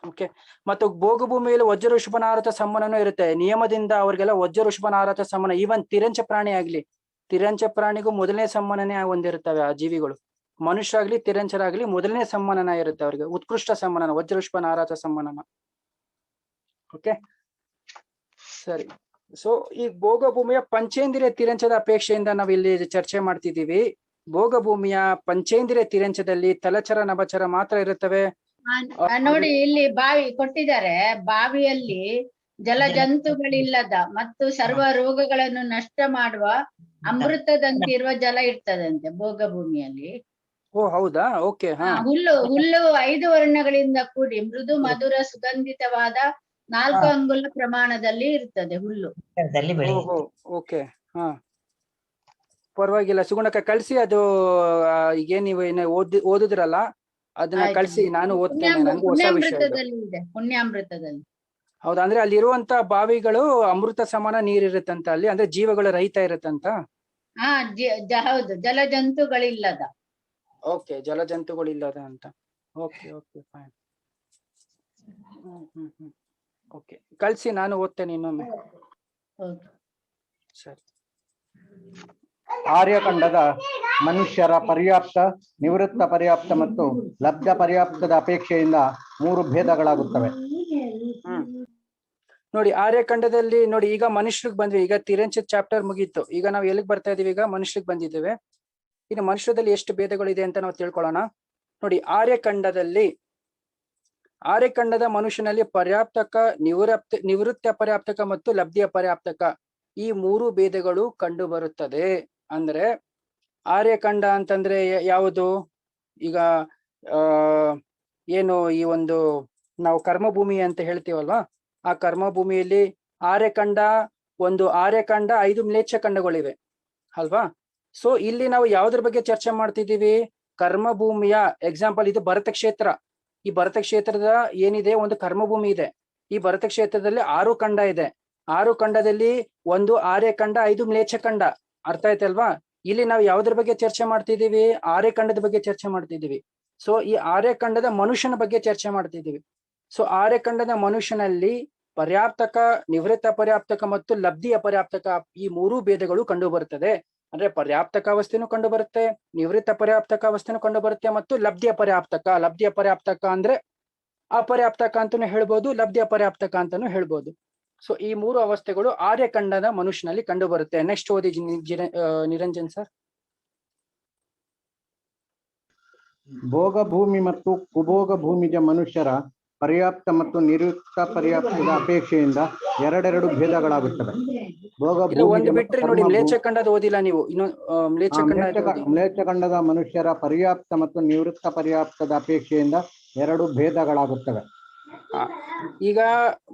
ಓಕೆ. ಮತ್ತು ಭೋಗಭೂಮಿಯಲ್ಲಿ ವಜ್ರ ಋಷಭನಾರತ ಸಮ್ಮನೂ ಇರುತ್ತೆ. ನಿಯಮದಿಂದ ಅವ್ರಿಗೆಲ್ಲ ವಜ್ರ ಋಷಭನಾರತ ಸಮ್ಮನ. ಈವನ್ ತಿರಂಚ ಪ್ರಾಣಿ ಆಗ್ಲಿ, ತಿರಂಚ ಪ್ರಾಣಿಗೂ ಮೊದಲನೇ ಸಮ್ಮನನೇ ಹೊಂದಿರುತ್ತವೆ ಆ ಜೀವಿಗಳು. ಮನುಷ್ಯ ಆಗ್ಲಿ ತಿರಂಚರಾಗ್ಲಿ ಮೊದಲನೇ ಸಮ್ಮನನ ಇರುತ್ತೆ ಅವ್ರಿಗೆ, ಉತ್ಕೃಷ್ಟ ಸಮ್ಮನನ, ವಜ್ರ ಋಷಭನಾರತ ಸಮ್ಮನನ. ಓಕೆ, ಸರಿ. ಸೊ ಈ ಭೋಗಭೂಮಿಯ ಪಂಚೇಂದ್ರಿಯ ತಿರಂಚದ ಅಪೇಕ್ಷೆಯಿಂದ ನಾವು ಇಲ್ಲಿ ಚರ್ಚೆ ಮಾಡ್ತಿದ್ದೀವಿ. ಭೋಗಭೂಮಿಯ ಪಂಚೇಂದ್ರಿಯ ತಿರಂಚದಲ್ಲಿ ತಲಚರ ನಭಚರ ಮಾತ್ರ ಇರುತ್ತವೆ. ನೋಡಿ, ಇಲ್ಲಿ ಬಾವಿ ಕೊಟ್ಟಿದ್ದಾರೆ. ಬಾವಿಯಲ್ಲಿ ಜಲಜಂತುಗಳಿಲ್ಲದ ಮತ್ತು ಸರ್ವ ರೋಗಗಳನ್ನು ನಷ್ಟ ಮಾಡುವ ಅಮೃತದಂತಿರುವ ಜಲ ಇರ್ತದಂತೆ ಭೋಗಭೂಮಿಯಲ್ಲಿ. ಓ ಹೌದಾ? ಓಕೆ. ಹುಲ್ಲು 5 ವರ್ಣಗಳಿಂದ ಕೂಡಿ ಮೃದು ಮಧುರ ಸುಗಂಧಿತವಾದ 4 ಅಂಗುಲ ಪ್ರಮಾಣದಲ್ಲಿ ಇರ್ತದೆ ಹುಲ್ಲು. ಓಕೆ. ಹಾ, ಪರವಾಗಿಲ್ಲ ಸುಗುಣಕ್ಕ, ಕಳ್ಸಿ. ಅದು ಈಗೇನ್ ನೀವು ಓದಿದ್ರಲ್ಲ ಅದನ್ನ ಕಳ್ಸಿ, ನಾನು ಓದ್ತೇನೆ. ನಂಗೆ ಹೊಸ ವಿಷಯ ಇದೆ. ಪುಣ್ಯಾಮೃತದಲ್ಲಿ. ಹೌದಾ? ಅಂದ್ರೆ ಅಲ್ಲಿರುವಂತ ಬಾವಿಗಳು ಅಮೃತ ಸಮಾನ ನೀರಿರುತ್ತಂತ ಅಲ್ಲಿ, ಅಂದ್ರೆ ಜೀವಗಳ ರಹಿತ ಇರುತ್ತಂತ. ಹೌದು, ಜಲಜಂತುಗಳಿಲ್ಲದ. ಓಕೆ, ಜಲಜಂತುಗಳಿಲ್ಲದ ಅಂತ. Okay okay, fine. ಓಕೆ, ಕಳ್ಸಿ, ನಾನು ಓದ್ತೇನೆ ಇನ್ನೊಮ್ಮೆ. ಸರಿ. ಆರ್ಯಖಂಡದ ಮನುಷ್ಯರ ಪರ್ಯಾಪ್ತ, ನಿವೃತ್ತ ಪರ್ಯಾಪ್ತ ಮತ್ತು ಲಬ್ಧ ಪರ್ಯಾಪ್ತದ ಅಪೇಕ್ಷೆಯಿಂದ 3 ಭೇದಗಳಾಗುತ್ತವೆ. ನೋಡಿ, ಆರ್ಯಖಂಡದಲ್ಲಿ ನೋಡಿ, ಈಗ ಮನುಷ್ಯರಿಗೆ ಬಂದ್ವಿ. ಈಗ ತಿರಂಚ ಚಾಪ್ಟರ್ ಮುಗೀತು. ಈಗ ನಾವು ಎಲ್ಲಿಗೆ ಬರ್ತಾ ಇದೀವಿ? ಈಗ ಮನುಷ್ಯರಿಗೆ ಬಂದಿದ್ದೇವೆ. ಇನ್ನು ಮನುಷ್ಯರಲ್ಲಿ ಎಷ್ಟು ಭೇದಗಳಿದೆ ಅಂತ ನಾವು ತಿಳ್ಕೊಳ್ಳೋಣ. ನೋಡಿ, ಆರ್ಯಖಂಡದ ಮನುಷ್ಯನಲ್ಲಿ ಪರ್ಯಾಪ್ತಕ, ನಿವೃತ್ತ ಪರ್ಯಾಪ್ತಕ ಮತ್ತು ಲಬ್ಧಿಯ ಪರ್ಯಾಪ್ತಕ ಈ 3 ಭೇದಗಳು ಕಂಡು ಬರುತ್ತದೆ. ಅಂದ್ರೆ ಆರ್ಯಖಂಡ ಅಂತಂದ್ರೆ ಯಾವುದು? ಈಗ ಏನು ಈ ಒಂದು ನಾವು ಕರ್ಮಭೂಮಿ ಅಂತ ಹೇಳ್ತೀವಲ್ವಾ, ಆ ಕರ್ಮಭೂಮಿಯಲ್ಲಿ ಆರ್ಯಖಂಡ 5 ಮ್ಲೇಚ್ಛ ಖಂಡಗಳಿವೆ ಅಲ್ವಾ? ಸೊ ಇಲ್ಲಿ ನಾವು ಯಾವ್ದ್ರ ಬಗ್ಗೆ ಚರ್ಚೆ ಮಾಡ್ತಿದ್ದೀವಿ? ಕರ್ಮಭೂಮಿಯ ಎಕ್ಸಾಂಪಲ್ ಇದು ಭರತ ಕ್ಷೇತ್ರ. ಈ ಭರತ ಕ್ಷೇತ್ರದ ಏನಿದೆ, ಒಂದು ಕರ್ಮಭೂಮಿ ಇದೆ. ಈ ಭರತ ಕ್ಷೇತ್ರದಲ್ಲಿ 6 ಖಂಡ ಇದೆ. 6 ಖಂಡದಲ್ಲಿ ಒಂದು ಆರ್ಯಖಂಡ, 5 ಮ್ಲೇಚ್ಛ ಖಂಡ. ಅರ್ಥ ಆಯ್ತಲ್ವಾ? ಇಲ್ಲಿ ನಾವು ಯಾವ್ದ್ರ ಬಗ್ಗೆ ಚರ್ಚೆ ಮಾಡ್ತಿದ್ದೀವಿ? ಆರ್ಯಖಂಡದ ಬಗ್ಗೆ ಚರ್ಚೆ ಮಾಡ್ತಿದ್ದೀವಿ. ಸೊ ಈ ಆರ್ಯಖಂಡದ ಮನುಷ್ಯನ ಬಗ್ಗೆ ಚರ್ಚೆ ಮಾಡ್ತಿದ್ದೀವಿ. ಸೊ ಆರ್ಯಖಂಡದ ಮನುಷ್ಯನಲ್ಲಿ ಪರ್ಯಾಪ್ತಕ, ನಿವೃತ್ತ ಪರ್ಯಾಪ್ತಕ ಮತ್ತು ಲಬ್ಧಿಯ ಪರ್ಯಾಪ್ತಕ ಈ 3 ಭೇದಗಳು ಕಂಡು ಬರುತ್ತದೆ. ಅಂದ್ರೆ ಪರ್ಯಾಪ್ತಕ ಅವಸ್ಥೆನೂ ಕಂಡು ಬರುತ್ತೆ, ನಿವೃತ್ತ ಪರ್ಯಾಪ್ತಕ ಅವಸ್ಥೆನೂ ಕಂಡು ಬರುತ್ತೆ, ಮತ್ತು ಲಬ್ಧಿಯ ಪರ್ಯಾಪ್ತಕ ಅಂದ್ರೆ ಅಪರ್ಯಾಪ್ತಕ ಅಂತಾನು ಹೇಳ್ಬೋದು, ಲಬ್ಧಿಯ ಪರ್ಯಾಪ್ತಕ ಅಂತಾನು ಹೇಳ್ಬೋದು. ಸೊ ಈ 3 ಅವಸ್ಥೆಗಳು ಆರ್ಯಖಂಡದ ಮನುಷ್ಯನಲ್ಲಿ ಕಂಡು ಬರುತ್ತೆ. ನೆಕ್ಸ್ಟ್ ಓದಿ ನಿರಂಜನ್ ಸರ್. ಭೋಗ ಭೂಮಿ ಮತ್ತು ಕುಭೋಗ ಭೂಮಿಜ ಮನುಷ್ಯರ ಪರ್ಯಾಪ್ತ ಮತ್ತು ನಿರುಕ್ತ ಪರ್ಯಾಪ್ತದ ಅಪೇಕ್ಷೆಯಿಂದ ಎರಡೆರಡು ಭೇದಗಳಾಗುತ್ತವೆ. ಭೋಗ ಇದು ಭೂಮಿಜ ಒಂದು ಮತ್ತು ಬಿಟ್ರೆ ನೋಡಿ, ಕರ್ಮ ಮ್ಲೇಚ್ಛಖಂಡದ ಓದಿಲ್ಲ ನೀವು. ಇನ್ನು ಮ್ಲೇಚ್ಛಖಂಡದ ಮನುಷ್ಯರ ಪರ್ಯಾಪ್ತ ಮತ್ತು ನಿವೃತ್ತ ಪರ್ಯಾಪ್ತದ ಅಪೇಕ್ಷೆಯಿಂದ ಎರಡು ಭೇದಗಳಾಗುತ್ತವೆ. ಈಗ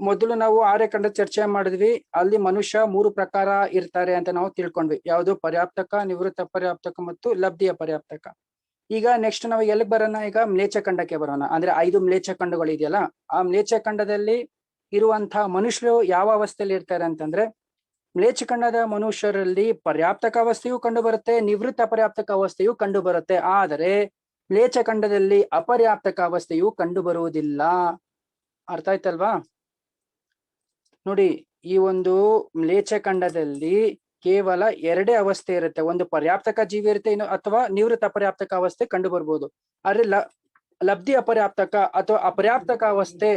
ಮೊದಲು ನಾವು ಆರ್ಯಖಂಡ ಚರ್ಚೆ ಮಾಡಿದ್ವಿ. ಅಲ್ಲಿ ಮನುಷ್ಯ 3 ಪ್ರಕಾರ ಇರ್ತಾರೆ ಅಂತ ನಾವು ತಿಳ್ಕೊಂಡ್ವಿ. ಯಾವುದು? ಪರ್ಯಾಪ್ತಕ, ನಿವೃತ್ತ ಪರ್ಯಾಪ್ತಕ ಮತ್ತು ಲಬ್ಧಿಯ ಪರ್ಯಾಪ್ತಕ. ಈಗ ನೆಕ್ಸ್ಟ್ ನಾವು ಎಲ್ಲಿಗೆ ಬರೋಣ? ಈಗ ಮ್ಲೇಚ್ಛಖಂಡಕ್ಕೆ ಬರೋಣ. ಅಂದ್ರೆ 5 ಮ್ಲೇಚ್ಛಖಂಡಗಳು ಇದೆಯಲ್ಲ, ಆ ಮ್ಲೇಚ್ಛಖಂಡದಲ್ಲಿ ಇರುವಂತಹ ಮನುಷ್ಯರು ಯಾವ ಅವಸ್ಥೆಯಲ್ಲಿ ಇರ್ತಾರೆ ಅಂತಂದ್ರೆ, ಮ್ಲೇಚ್ಛಖಂಡದ ಮನುಷ್ಯರಲ್ಲಿ ಪರ್ಯಾಪ್ತಕ ಅವಸ್ಥೆಯೂ ಕಂಡು ಬರುತ್ತೆ, ನಿವೃತ್ತ ಪರ್ಯಾಪ್ತಕ ಅವಸ್ಥೆಯೂ ಕಂಡು ಬರುತ್ತೆ. ಆದರೆ ಮ್ಲೇಚ್ಛಖಂಡದಲ್ಲಿ ಅಪರ್ಯಾಪ್ತಕ ಅವಸ್ಥೆಯು ಕಂಡು ಬರುವುದಿಲ್ಲ. ಅರ್ಥ ಆಯ್ತಲ್ವಾ? ನೋಡಿ, ಈ ಒಂದು ಮ್ಲೇಚ್ಛಖಂಡದಲ್ಲಿ ಕೇವಲ 2 ಅವಸ್ಥೆ ಇರುತ್ತೆ. ಒಂದು ಪರ್ಯಾಪ್ತಕ ಜೀವಿ ಇರುತ್ತೆ, ಇನ್ನು ಅಥವಾ ನಿವೃತ್ತ ಅಪರ್ಯಾಪ್ತಕ ಅವಸ್ಥೆ ಕಂಡು ಬರ್ಬೋದು. ಆದ್ರೆ ಲಬ್ಧಿ ಅಪರ್ಯಾಪ್ತಕ ಅಥವಾ ಅಪರ್ಯಾಪ್ತಕ ಅವಸ್ಥೆ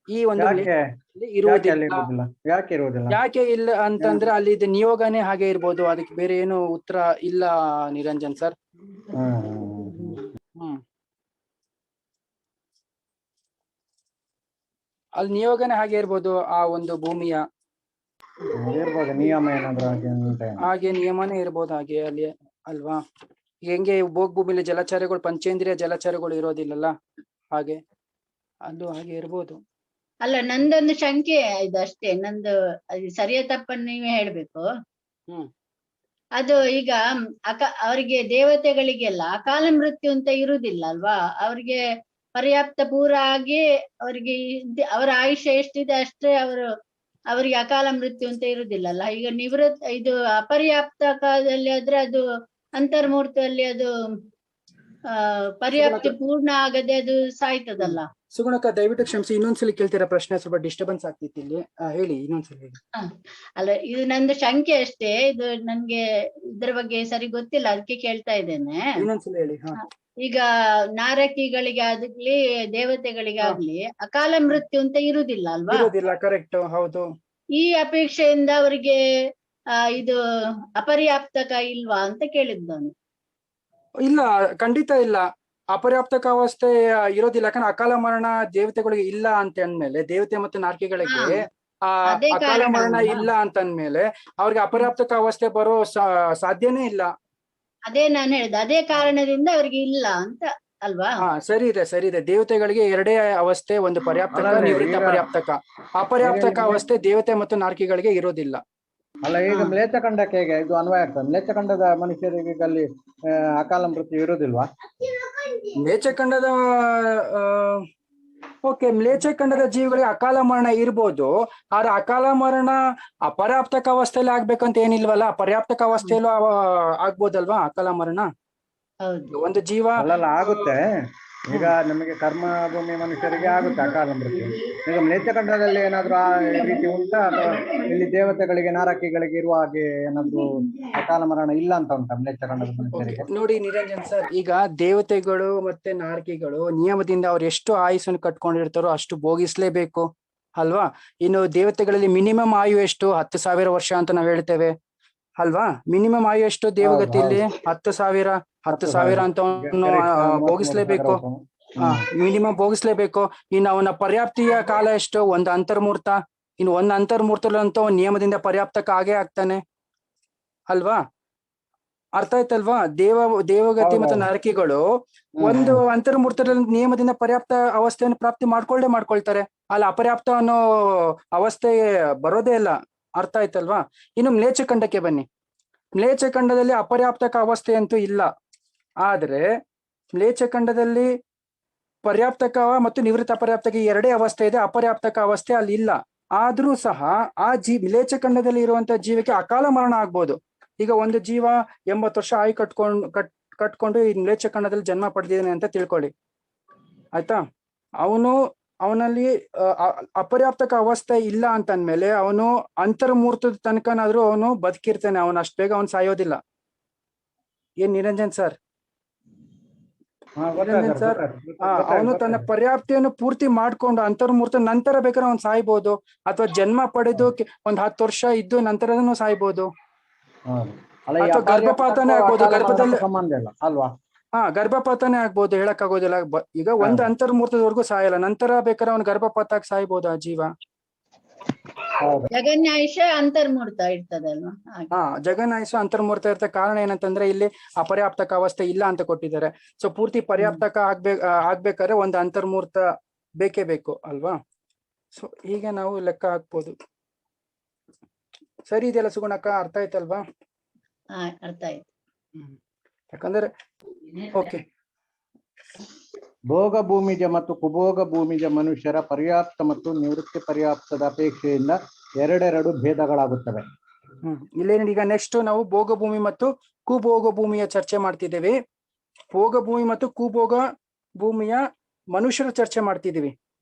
ಈ ಒಂದು ಇರುವುದಿಲ್ಲ. ಯಾಕೆ ಇಲ್ಲ ಅಂತಂದ್ರೆ ಅಲ್ಲಿ ನಿಯೋಗನೇ ಹಾಗೆ ಇರ್ಬೋದು. ಅದಕ್ಕೆ ಬೇರೆ ಏನು ಉತ್ತರ ಇಲ್ಲ ನಿರಂಜನ್ ಸರ್. ಅಲ್ಲಿ ನಿಯೋಗನೇ ಹಾಗೆ ಇರ್ಬೋದು. ಆ ಒಂದು ಭೂಮಿಯ ನಿಯಮ ಏನಾದ್ರು ಹಾಗೆ ನಿಯಮನೇ ಇರ್ಬೋದು ಹಾಗೆ ಅಲ್ಲಿ, ಅಲ್ವಾ? ಹೆಂಗೆ ಭೋಗ್ ಭೂಮಿಲಿ ಜಲಚರಗಳು, ಪಂಚೇಂದ್ರಿಯ ಜಲಚರಗಳು ಇರೋದಿಲ್ಲಲ್ಲ, ಹಾಗೆ ಅದು ಹಾಗೆ ಇರ್ಬೋದು. ಅಲ್ಲ, ನಂದೊಂದು ಶಂಕೆ ಇದು ಅಷ್ಟೇ. ನಂದು ಸರಿಯ ತಪ್ಪನ್ನು ನೀವೇ ಹೇಳ್ಬೇಕು. ಅದು ಈಗ ಅವರಿಗೆ ದೇವತೆಗಳಿಗೆಲ್ಲ ಅಕಾಲ ಮೃತ್ಯು ಅಂತ ಇರುವುದಿಲ್ಲ ಅಲ್ವಾ? ಅವ್ರಿಗೆ ಪರ್ಯಾಪ್ತ ಪೂರ ಆಗಿ ಅವರಿಗೆ ಅವರ ಆಯುಷ್ಯ ಎಷ್ಟಿದೆ ಅಷ್ಟೇ ಅವರಿಗೆ ಅಕಾಲ ಮೃತ್ಯು ಅಂತ ಇರುವುದಿಲ್ಲಲ್ಲ. ಈಗ ಇದು ಅಪರ್ಯಾಪ್ತಕದಲ್ಲಿ ಆದ್ರೆ ಅದು ಅಂತರ್ಮೂರ್ತದಲ್ಲಿ ಅದು ಪರ್ಯಾಪ್ತಿ ಪೂರ್ಣ ಆಗದೆ ಅದು ಸಾಯ್ತದಲ್ಲ. ಸುಗುಣಕ್ಕ, ದಯವಿಟ್ಟು ಕ್ಷಮಿಸಿ, ಇನ್ನೊಂದ್ಸಲಿ ಕೇಳ್ತೀರಾ ಪ್ರಶ್ನೆ? ಸ್ವಲ್ಪ ಡಿಸ್ಟರ್ಬೆನ್ಸ್ ಆಗ್ತಿತ್ತು ಇಲ್ಲಿ. ಹೇಳಿ, ಇನ್ನೊಂದ್ಸಲಿ ಹೇಳಿ. ಅಲ್ಲ, ಇದು ನಂದು ಶಂಕೆ ಅಷ್ಟೇ. ಇದು ನನ್ಗೆ ಇದ್ರ ಬಗ್ಗೆ ಸರಿ ಗೊತ್ತಿಲ್ಲ, ಅದಕ್ಕೆ ಕೇಳ್ತಾ ಇದ್ದೇನೆ. ಇನ್ನೊಂದ್ಸಲಿ ಹೇಳಿ. ಈಗ ನಾರಕಿಗಳಿಗೆ ಆಗ್ಲಿ ದೇವತೆಗಳಿಗಾಗ್ಲಿ ಅಕಾಲ ಮೃತ್ಯು ಅಂತ ಇರುವುದಿಲ್ಲ ಅಲ್ವಾ? ಇರುವುದಿಲ್ಲ, ಕರೆಕ್ಟ್, ಹೌದು. ಈ ಅಪೇಕ್ಷೆಯಿಂದ ಅವರಿಗೆ ಇದು ಅಪರ್ಯಾಪ್ತಕ ಇಲ್ವಾ ಅಂತ ಕೇಳಿದ್ದಾನೆ. ಇಲ್ಲ, ಖಂಡಿತ ಇಲ್ಲ. ಅಪರ್ಯಾಪ್ತಕ ಅವಸ್ಥೆ ಇರೋದಿಲ್ಲ. ಯಾಕಂದ್ರೆ ಅಕಾಲ ಮರಣ ದೇವತೆಗಳಿಗೆ ಇಲ್ಲ ಅಂತ ಅಂದ್ಮೇಲೆ, ದೇವತೆ ಮತ್ತು ನಾರ್ಕಿಗಳಿಗೆ ಅಕಾಲ ಮರಣ ಇಲ್ಲ ಅಂತ ಅಂದ್ಮೇಲೆ ಅವ್ರಿಗೆ ಅಪರ್ಯಾಪ್ತಕ ಅವಸ್ಥೆ ಬರೋ ಸಾಧ್ಯನೇ ಇಲ್ಲ. ಅದೇ ನಾನು ಹೇಳಿದೆ, ಅದೇ ಕಾರಣದಿಂದ ಅವ್ರಿಗೆ ಇಲ್ಲ ಅಂತ ಅಲ್ವಾ? ಸರಿ ಇದೆ. ದೇವತೆಗಳಿಗೆ 2 ಅವಸ್ಥೆ, ಒಂದು ಪರ್ಯಾಪ್ತಕ, ನಿವೃತ್ತ ಪರ್ಯಾಪ್ತಕ. ಅಪರ್ಯಾಪ್ತಕ ಅವಸ್ಥೆ ದೇವತೆ ಮತ್ತು ನಾರ್ಕಿಗಳಿಗೆ ಇರೋದಿಲ್ಲ. ಅಲ್ಲ, ಈಗ ಮ್ಲೇಚ್ಛಖಂಡಕ್ಕೆ ಹೇಗೆ ಇದು ಅನ್ವಯ ಆಗ್ತದೆ? ಮ್ಲೇಚ್ಛಖಂಡದ ಮನುಷ್ಯರಿಗೆ ಅಲ್ಲಿ ಅಕಾಲ ಮೃತ್ಯು ಇರುವುದಿಲ್ವಾ? ಮ್ಲೇಚ್ಛಖಂಡದ ಮ್ಲೇಚ್ಛಖಂಡದ ಜೀವಿಗಳಿಗೆ ಅಕಾಲ ಮರಣ ಇರ್ಬೋದು. ಆದ್ರೆ ಅಕಾಲ ಮರಣ ಅಪರ್ಯಾಪ್ತಕ ಅವಸ್ಥೆಯಲ್ಲಿ ಆಗ್ಬೇಕಂತ ಏನಿಲ್ವಲ್ಲ. ಪರ್ಯಾಪ್ತಕ ಅವಸ್ಥೆಯಲ್ಲೂ ಆಗ್ಬೋದಲ್ವಾ ಅಕಾಲ ಮರಣ? ಒಂದು ಜೀವ ಆಗುತ್ತೆ. ಈಗ ನಮಗೆ ಕರ್ಮ ಭೂಮಿ ಮನುಷ್ಯರಿಗೆ ಆಗುತ್ತೆ ಅಕಾಲ ಮೃತ್ಯು. ಈಗ ಮ್ಲೇಚ್ಛಖಂಡದಲ್ಲಿ ಏನಾದ್ರು ಆ ರೀತಿ ಉಂಟಾ, ಅಥವಾ ಇಲ್ಲಿ ದೇವತೆಗಳಿಗೆ ನಾರಕಿಗಳಿಗೆ ಇರುವ ಹಾಗೆ ಏನಾದ್ರು ಅಕಾಲ ಮರಣ ಇಲ್ಲ ಅಂತ ಉಂಟಾ ಮ್ಲೇಚ್ಛಖಂಡದ ಮನುಷ್ಯರಿಗೆ? ನೋಡಿ ನಿರಂಜನ್ ಸರ್, ಈಗ ದೇವತೆಗಳು ಮತ್ತೆ ನಾರಕಿಗಳು ನಿಯಮದಿಂದ ಅವ್ರು ಎಷ್ಟು ಆಯುಸ್ಸನ್ನು ಕಟ್ಕೊಂಡಿರ್ತಾರೋ ಅಷ್ಟು ಭೋಗಿಸ್ಲೇಬೇಕು ಅಲ್ವಾ? ಇನ್ನು ದೇವತೆಗಳಲ್ಲಿ ಮಿನಿಮಮ್ ಆಯು ಎಷ್ಟು? 10,000 ವರ್ಷ ಅಂತ ನಾವ್ ಹೇಳ್ತೇವೆ ಅಲ್ವಾ? ಮಿನಿಮಮ್ ಆಯು ಎಷ್ಟು ದೇವಗತಿಯಲ್ಲಿ? 10,000 ಅಂತ ಭೋಗಿಸ್ಲೇಬೇಕು. ಮಿನಿಮಮ್ ಭೋಗಿಸ್ಲೇಬೇಕು. ಇನ್ನು ಅವನ ಪರ್ಯಾಪ್ತಿಯ ಕಾಲ ಎಷ್ಟು? ಒಂದು ಅಂತರ್ಮೂರ್ತ. ಇನ್ನು ಒಂದು ಅಂತರ್ಮೂರ್ತಲ್ಲಂತೂ ನಿಯಮದಿಂದ ಪರ್ಯಾಪ್ತಕ ಆಗೇ ಆಗ್ತಾನೆ ಅಲ್ವಾ? ಅರ್ಥ ಆಯ್ತಲ್ವಾ? ದೇವಗತಿ ಮತ್ತು ನರಕಿಗಳು ಒಂದು ಅಂತರ್ಮೂರ್ತದಲ್ಲಿ ನಿಯಮದಿಂದ ಪರ್ಯಾಪ್ತ ಅವಸ್ಥೆಯನ್ನು ಪ್ರಾಪ್ತಿ ಮಾಡ್ಕೊಳ್ತಾರೆ. ಅಲ್ಲಿ ಅಪರ್ಯಾಪ್ತ ಅನ್ನೋ ಅವಸ್ಥೆ ಬರೋದೇ ಇಲ್ಲ. ಅರ್ಥ ಆಯ್ತಲ್ವಾ? ಇನ್ನು ಮ್ಲೇಚ್ಛಖಂಡಕ್ಕೆ ಬನ್ನಿ. ಮ್ಲೇಚ್ಛಖಂಡದಲ್ಲಿ ಅಪರ್ಯಾಪ್ತಕ ಅವಸ್ಥೆ ಅಂತೂ ಇಲ್ಲ. ಆದ್ರೆ ಮ್ಲೇಚ್ಛಖಂಡದಲ್ಲಿ ಪರ್ಯಾಪ್ತಕ ಮತ್ತು ನಿವೃತ್ತ ಅಪರ್ಯಾಪ್ತಕ 2 ಅವಸ್ಥೆ ಇದೆ. ಅಪರ್ಯಾಪ್ತಕ ಅವಸ್ಥೆ ಅಲ್ಲಿ ಇಲ್ಲ. ಆದ್ರೂ ಸಹ ಆ ಮ್ಲೇಚ್ಛಖಂಡದಲ್ಲಿ ಇರುವಂತಹ ಜೀವಕ್ಕೆ ಅಕಾಲ ಮರಣ ಆಗ್ಬೋದು. ಈಗ ಒಂದು ಜೀವ 80 ವರ್ಷ ಆಯು ಕಟ್ಕೊಂಡು ಈ ಮ್ಲೇಚ್ಛಖಂಡದಲ್ಲಿ ಜನ್ಮ ಪಡೆದಿದ್ದಾನೆ ಅಂತ ತಿಳ್ಕೊಳ್ಳಿ, ಆಯ್ತಾ? ಅವನಲ್ಲಿ ಅಪರ್ಯಾಪ್ತಕ ಅವಸ್ಥೆ ಇಲ್ಲ ಅಂತ ಅಂದ್ಮೇಲೆ ಅವನು ಅಂತರ್ಮೂರ್ತದ ತನಕನಾದ್ರೂ ಅವನು ಬದುಕಿರ್ತಾನೆ. ಅವನು ಅಷ್ಟು ಬೇಗ ಅವನು ಸಾಯೋದಿಲ್ಲ. ಏನ್ ನಿರಂಜನ್ ಸರ್? ಅವನು ತನ್ನ ಪರ್ಯಾಪ್ತಿಯನ್ನು ಪೂರ್ತಿ ಮಾಡ್ಕೊಂಡು ಅಂತರ್ಮೂರ್ತ ನಂತರ ಬೇಕಾದ್ರೆ ಅವ್ನು ಸಾಯ್ಬೋದು, ಅಥವಾ ಜನ್ಮ ಪಡೆದು 10 ವರ್ಷ ಇದ್ದು ನಂತರನೂ ಸಾಯ್ಬೋದು, ಅಥವಾ ಗರ್ಭಪಾತನೇ ಆಗ್ಬೋದು. ಗರ್ಭದಲ್ಲಿ ಸಂಬಂಧ ಇಲ್ಲ ಅಲ್ವಾ? ಗರ್ಭಪಾತನೇ ಆಗ್ಬೋದು, ಹೇಳಕ್ ಆಗೋದಿಲ್ಲ. ಈಗ ಒಂದು ಹೌದು. ಅಂತರ್ಮುಹೂರ್ತದವರೆಗೂ ಸಾಯಲ್ಲ, ನಂತರ ಬೇಕಾದ್ರೆ ಅವ್ನು ಗರ್ಭಪಾತ ಆಗಿ ಸಾಯ್ಬೋದು ಆ ಜೀವ. ಹೌದು. ಜಗನ್ಯಾಯುಷ ಅಂತರ್ಮೂರ್ತ ಇರ್ತದಲ್ವಾ ಹಾಗೆ. ಜಗನ್ನಾಯಸು ಅಂತರ್ಮೂರ್ತ ಇರ್ತ ಕಾರಣ ಏನಂತಂದ್ರೆ ಇಲ್ಲಿ ಅಪರ್ಯಾಪ್ತಕ ಅವಸ್ಥೆ ಇಲ್ಲ ಅಂತ ಕೊಟ್ಟಿದ್ದಾರೆ. ಸೊ ಪೂರ್ತಿ ಪರ್ಯಾಪ್ತಕ ಆಗ್ಬೇಕಾದ್ರೆ ಒಂದು ಅಂತರ್ಮೂರ್ತ ಬೇಕೇ ಬೇಕು ಅಲ್ವಾ. ಸೊ ಹೀಗೆ ನಾವು ಲೆಕ್ಕ ಹಾಕ್ಬೋದು. ಸರಿ ಇದೆಯಲ್ಲ ಸುಗುಣಕ್ಕ, ಅರ್ಥ ಆಯ್ತಲ್ವಾ? ಅರ್ಥ ಆಯ್ತು. ಯಾಕಂದ್ರೆ ಓಕೆ, ಭೋಗ ಭೂಮಿಜ ಮತ್ತು ಕುಭೋಗ ಭೂಮಿಜ ಮನುಷ್ಯರ ಪರ್ಯಾಪ್ತ ಮತ್ತು ನಿವೃತ್ತಿ ಪರ್ಯಾಪ್ತದ ಅಪೇಕ್ಷೆಯಿಂದ ಎರಡೆರಡು ಭೇದಗಳಾಗುತ್ತವೆ. ಇಲ್ಲೇನು ಈಗ ನೆಕ್ಸ್ಟ್ ನಾವು ಭೋಗ ಭೂಮಿ ಮತ್ತು ಕುಭೋಗ ಭೂಮಿಯ ಚರ್ಚೆ ಮಾಡ್ತಿದ್ದೇವೆ. ಭೋಗ ಭೂಮಿ ಮತ್ತು ಕುಭೋಗ ಭೂಮಿಯ ಮನುಷ್ಯರ ಚರ್ಚೆ ಮಾಡ್ತಿದ್ದೀವಿ.